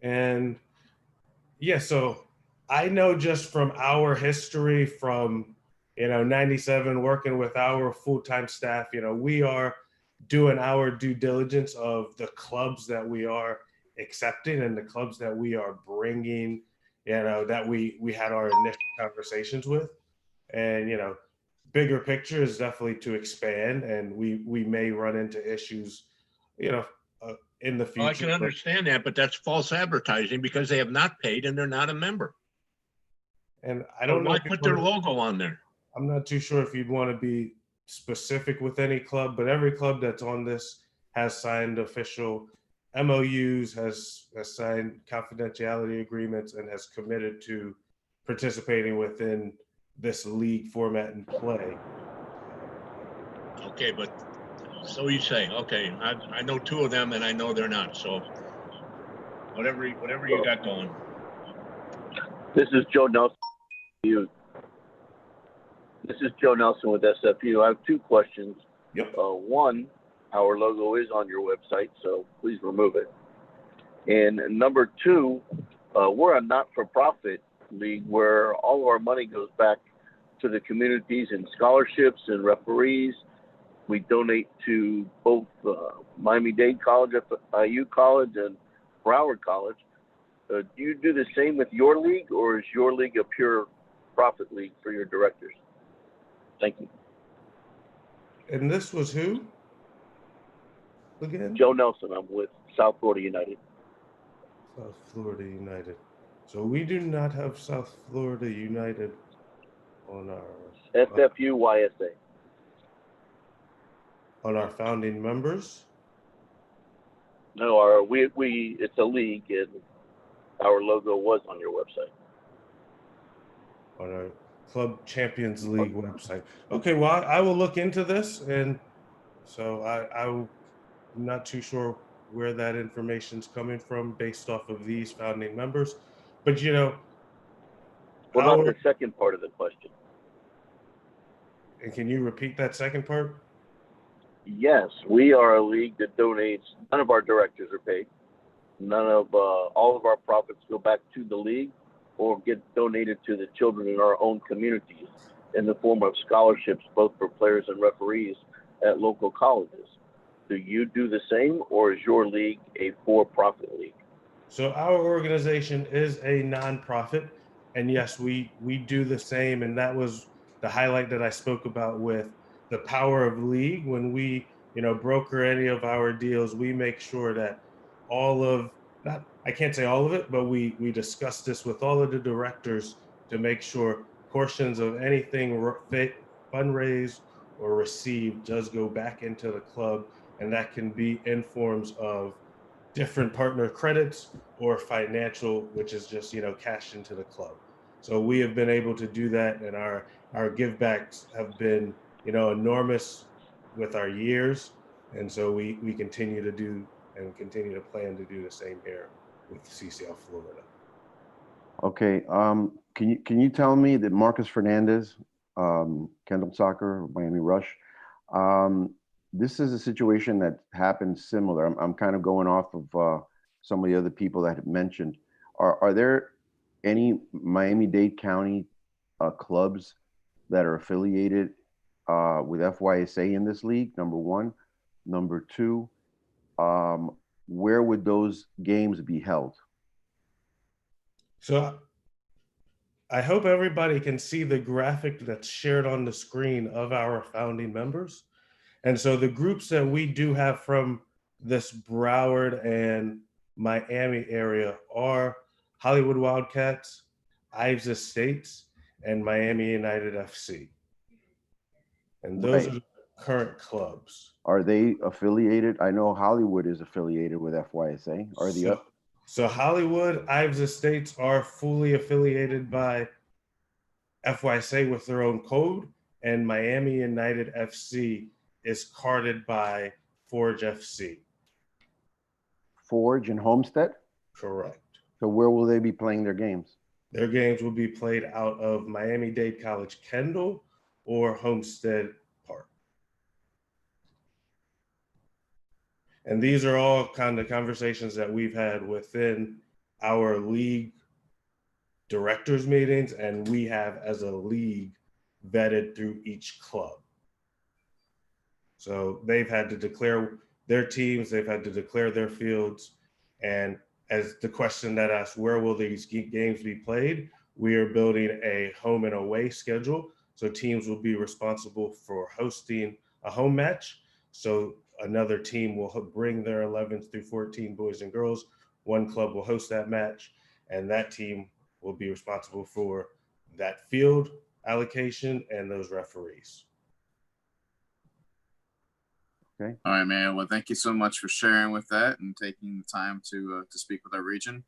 And yeah, so I know just from our history from, 97, working with our full-time staff, we are doing our due diligence of the clubs that we are accepting and the clubs that we are bringing, that we had our initial conversations with. And, bigger picture is definitely to expand, and we may run into issues, in the future. Well, I can understand that, but that's false advertising because they have not paid and they're not a member. And I don't know. Why put their logo on there? I'm not too sure if you'd want to be specific with any club, but every club that's on this has signed official MOUs, has signed confidentiality agreements, and has committed to participating within this league format and play. Okay, but so you say, okay, I know 2 of them and I know they're not. So whatever you got going. This is Joe Nelson. This is Joe Nelson with SFU. I have 2 questions. Yep. One, our logo is on your website, so please remove it. And number 2, we're a not-for-profit league where all of our money goes back to the communities in scholarships and referees. We donate to both Miami-Dade College, IU College, and Broward College. Do you do the same with your league, or is your league a pure profit league for your directors? Thank you. And this was who? Again? Joe Nelson. I'm with South Florida United. South Florida United. So we do not have South Florida United on our SFUYSA. On our founding members. No, it's a league, and our logo was on your website. On our Club Champions League website. Okay, well, I will look into this, and so I'm not too sure where that information's coming from based off of these founding members, but you know. What about the second part of the question? And can you repeat that second part? Yes, we are a league that donates. None of our directors are paid. None of all of our profits go back to the league or get donated to the children in our own communities in the form of scholarships, both for players and referees at local colleges. Do you do the same, or is your league a for-profit league? So our organization is a nonprofit, and yes, we do the same. And that was the highlight that I spoke about with the power of league. When we, broker any of our deals, we make sure that all of, I can't say all of it, but we discuss this with all of the directors to make sure portions of anything fundraised or received does go back into the club, and that can be in forms of different partner credits or financial, which is just cash into the club. So we have been able to do that, and our givebacks have been enormous with our years, and so we continue to do and continue to plan to do the same here with CCL Florida. Okay, can you tell me that Marcus Fernandez, Kendall Soccer, Miami Rush, this is a situation that happened similar. I'm kind of going off of some of the other people that have mentioned. Are there any Miami-Dade County clubs that are affiliated with FYSA in this league? Number one. Number two, where would those games be held? So I hope everybody can see the graphic that's shared on the screen of our founding members. And so the groups that we do have from this Broward and Miami area are Hollywood Wildcats, Ives Estates, and Miami United FC. And those are the current clubs. Are they affiliated? I know Hollywood is affiliated with FYSA. Are the So Hollywood, Ives Estates are fully affiliated by FYSA with their own code, and Miami United FC is carded by Forge FC. Forge and Homestead? Correct. So where will they be playing their games? Their games will be played out of Miami-Dade College Kendall or Homestead Park. And these are all kind of conversations that we've had within our league directors meetings, and we have as a league vetted through each club. So they've had to declare their teams, they've had to declare their fields. And as the question that asks, where will these games be played? We are building a home and away schedule. So teams will be responsible for hosting a home match. So another team will bring their 11th through 14 boys and girls. One club will host that match, and that team will be responsible for that field allocation and those referees. Okay. All right, man. Well, thank you so much for sharing with that and taking the time to speak with our region.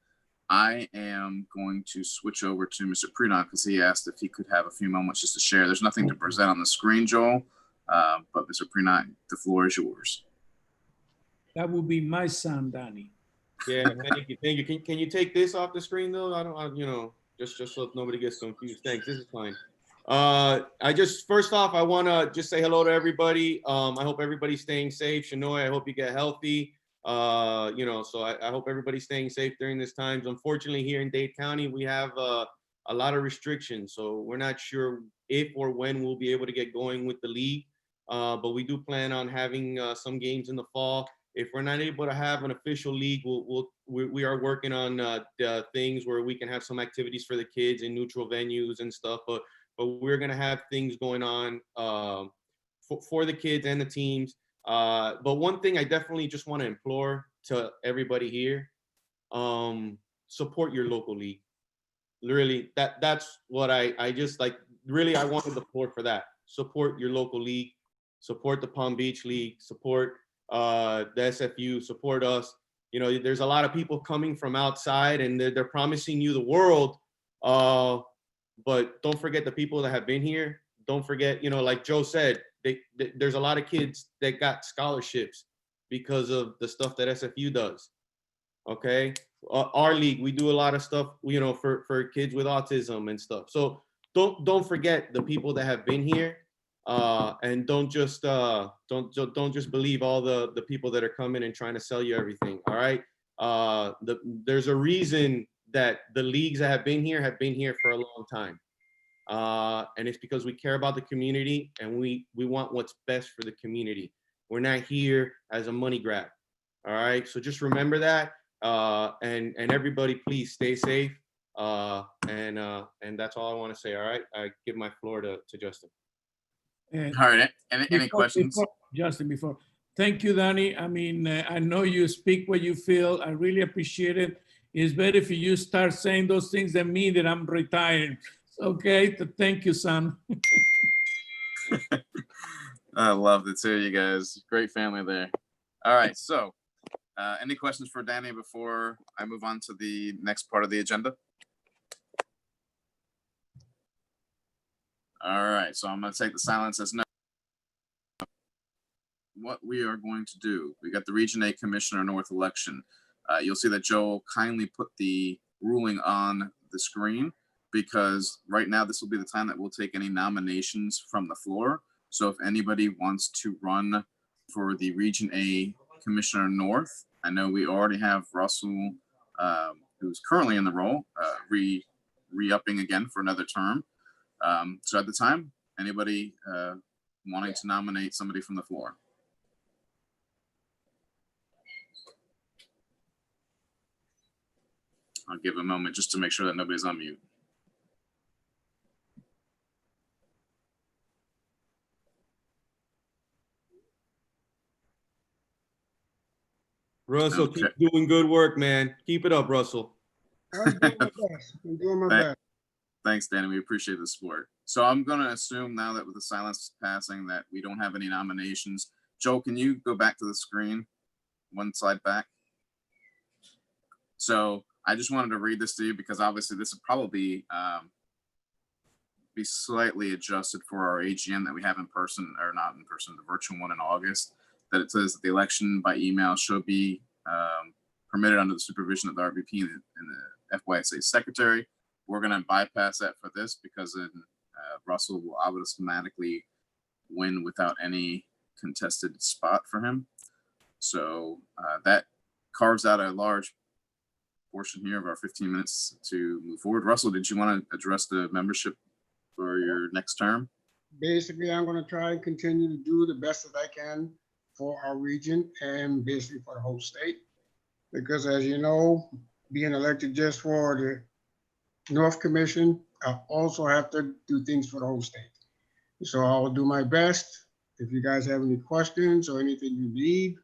I am going to switch over to Mr. Prudon because he asked if he could have a few moments just to share. There's nothing to present on the screen, Joel, but Mr. Prudon, the floor is yours. That would be my son, Danny. Yeah, thank you. Can you take this off the screen though? Just so nobody gets confused. Thanks. This is fine. First off, I want to just say hello to everybody. I hope everybody's staying safe. Shanoy, I hope you get healthy. So I hope everybody's staying safe during this time. Unfortunately, here in Dade County, we have a lot of restrictions. So we're not sure if or when we'll be able to get going with the league. But we do plan on having some games in the fall. If we're not able to have an official league, we are working on the things where we can have some activities for the kids in neutral venues and stuff. But but we're gonna have things going on for the kids and the teams. But one thing I definitely just want to implore to everybody here, support your local league. Really, that's what I just like. Really, I wanted the floor for that. Support your local league, support the Palm Beach League, support the SFU, support us. You know, there's a lot of people coming from outside, and they're promising you the world. But don't forget the people that have been here. Don't forget, you know, like Joe said, there's a lot of kids that got scholarships because of the stuff that SFU does. Okay, our league, we do a lot of stuff, you know, for kids with autism and stuff. So don't forget the people that have been here, and don't just believe all the people that are coming and trying to sell you everything. All right, there's a reason that the leagues that have been here for a long time, and it's because we care about the community and we want what's best for the community. We're not here as a money grab. All right, so just remember that. And everybody, please stay safe. And that's all I want to say. All right, I give my floor to Justin. All right, any questions? Justin, thank you, Danny. I mean, I know you speak what you feel. I really appreciate it. It's better if you start saying those things than me that I'm retired. Okay, thank you, son. I love the two of you guys. Great family there. All right, so any questions for Danny before I move on to the next part of the agenda? All right, so I'm going to take the silence as no. What we are going to do, we got the Region A Commissioner North election. You'll see that Joel kindly put the ruling on the screen because right now this will be the time that we'll take any nominations from the floor. So if anybody wants to run for the Region A Commissioner North, I know we already have Russell, who's currently in the role, re-upping again for another term. So at the time, anybody wanting to nominate somebody from the floor? I'll give a moment just to make sure that nobody's on mute. Russell, okay. Keep doing good work, man. Keep it up, Russell. I'm doing my best. I'm doing my best. Thanks, Danny. We appreciate the support. So I'm going to assume now that with the silence passing that we don't have any nominations. Joel, can you go back to the screen? One slide back. So I just wanted to read this to you because obviously this will probably be slightly adjusted for our AGM that we have in person, or not in person, the virtual one in August, that it says that the election by email should be permitted under the supervision of the RVP and the FYSA secretary. We're going to bypass that for this because then Russell will automatically win without any contested spot for him. So that carves out a large portion here of our 15 minutes to move forward. Russell, did you want to address the membership for your next term? Basically, I'm going to try and continue to do the best that I can for our region and basically for the whole state. Because as you know, being elected just for the North Commission, I also have to do things for the whole state. So I'll do my best. If you guys have any questions or anything you need,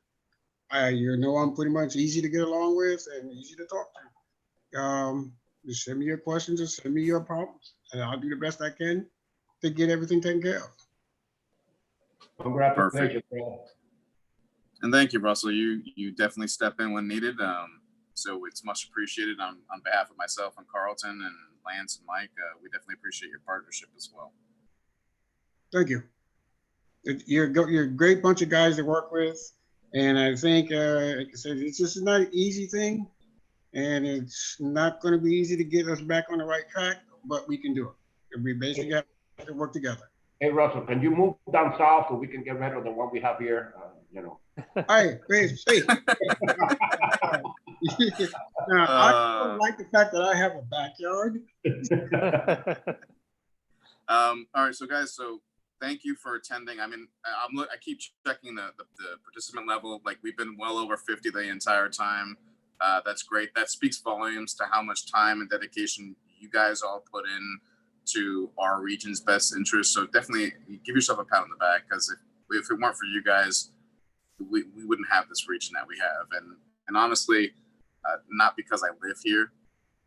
you know I'm pretty much easy to get along with and easy to talk to. Just send me your questions and send me your problems, and I'll do the best I can to get everything taken care of. Congratulations, bro. And thank you, Russell. You definitely step in when needed. So it's much appreciated on behalf of myself and Carlton and Lance and Mike. We definitely appreciate your partnership as well. Thank you. You're a great bunch of guys to work with. And I think, like I said, it's just not an easy thing. And it's not going to be easy to get us back on the right track, but we can do it. We basically have to work together. Hey, Russell, can you move down south so we can get rid of the one we have here? You know. Hey, hey. Now, I don't like the fact that I have a backyard. All right, so guys, thank you for attending. I mean, I keep checking the participant level. Like we've been well over 50 the entire time. That's great. That speaks volumes to how much time and dedication you guys all put in to our region's best interest. So definitely give yourself a pat on the back, because if it weren't for you guys, we wouldn't have this region that we have. And honestly, not because I live here,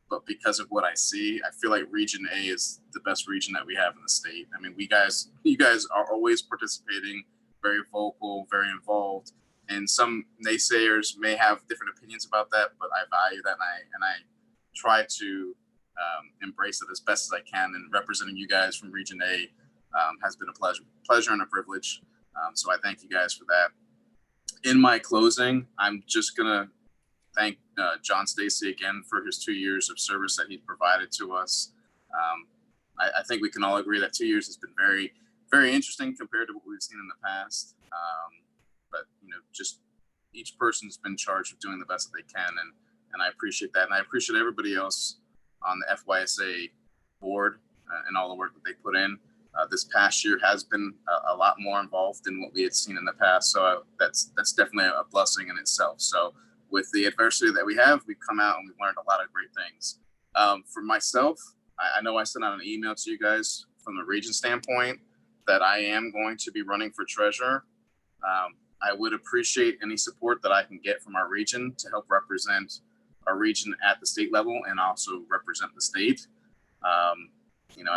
but because of what I see, I feel like Region A is the best region that we have in the state. I mean, you guys are always participating, very vocal, very involved. And some naysayers may have different opinions about that, but I value that, and I try to embrace it as best as I can. And representing you guys from Region A has been a pleasure and a privilege. So I thank you guys for that. In my closing, I'm just gonna thank John Stacy again for his 2 years of service that he provided to us. I think we can all agree that 2 years has been very, very interesting compared to what we've seen in the past. But just each person's been charged with doing the best that they can, and I appreciate that, and I appreciate everybody else on the FYSA board and all the work that they put in. This past year has been a lot more involved than what we had seen in the past, so that's definitely a blessing in itself. So with the adversity that we have, we've come out and we've learned a lot of great things. For myself, I know I sent out an email to you guys from the region standpoint that I am going to be running for treasurer. I would appreciate any support that I can get from our region to help represent our region at the state level and also represent the state.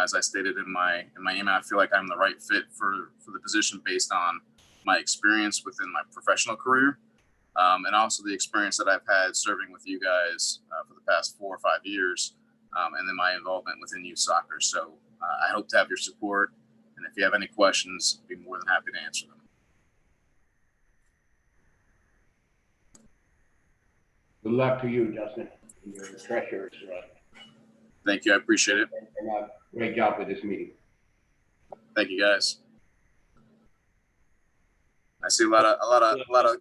As I stated in my email, I feel like I'm the right fit for the position based on my experience within my professional career. And also the experience that I've had serving with you guys for the past 4 or 5 years, and then my involvement within youth soccer. So I hope to have your support, and if you have any questions, I'd be more than happy to answer them. Good luck to you, Justin, and your treasurer's. Thank you, I appreciate it. And great job with this meeting. Thank you, guys. I see a lot of.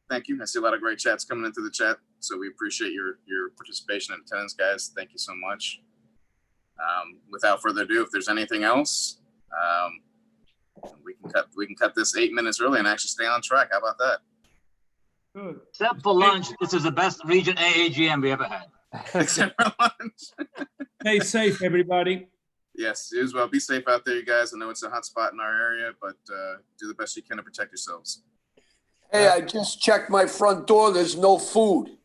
Thank you. I see a lot of great chats coming into the chat, so we appreciate your participation and attendance, guys. Thank you so much. Without further ado, if there's anything else, we can cut this 8 minutes early and actually stay on track. How about that? Good. Except for lunch, this is the best Region A AGM we ever had. Except for lunch. Stay safe, everybody. Yes, you as well. Be safe out there, you guys. I know it's a hot spot in our area, but do the best you can to protect yourselves. Hey, I just checked my front door. There's no food.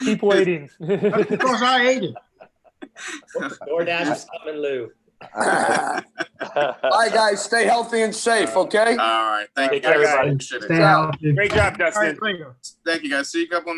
Keep waiting. That's because I ate it. DoorDash is coming, Lou. Bye, guys. Stay healthy and safe, okay? All right. Thank you, care, guys. everybody. Appreciate it. Stay healthy. Great job, Dustin. All right, Thank you, guys. See you a couple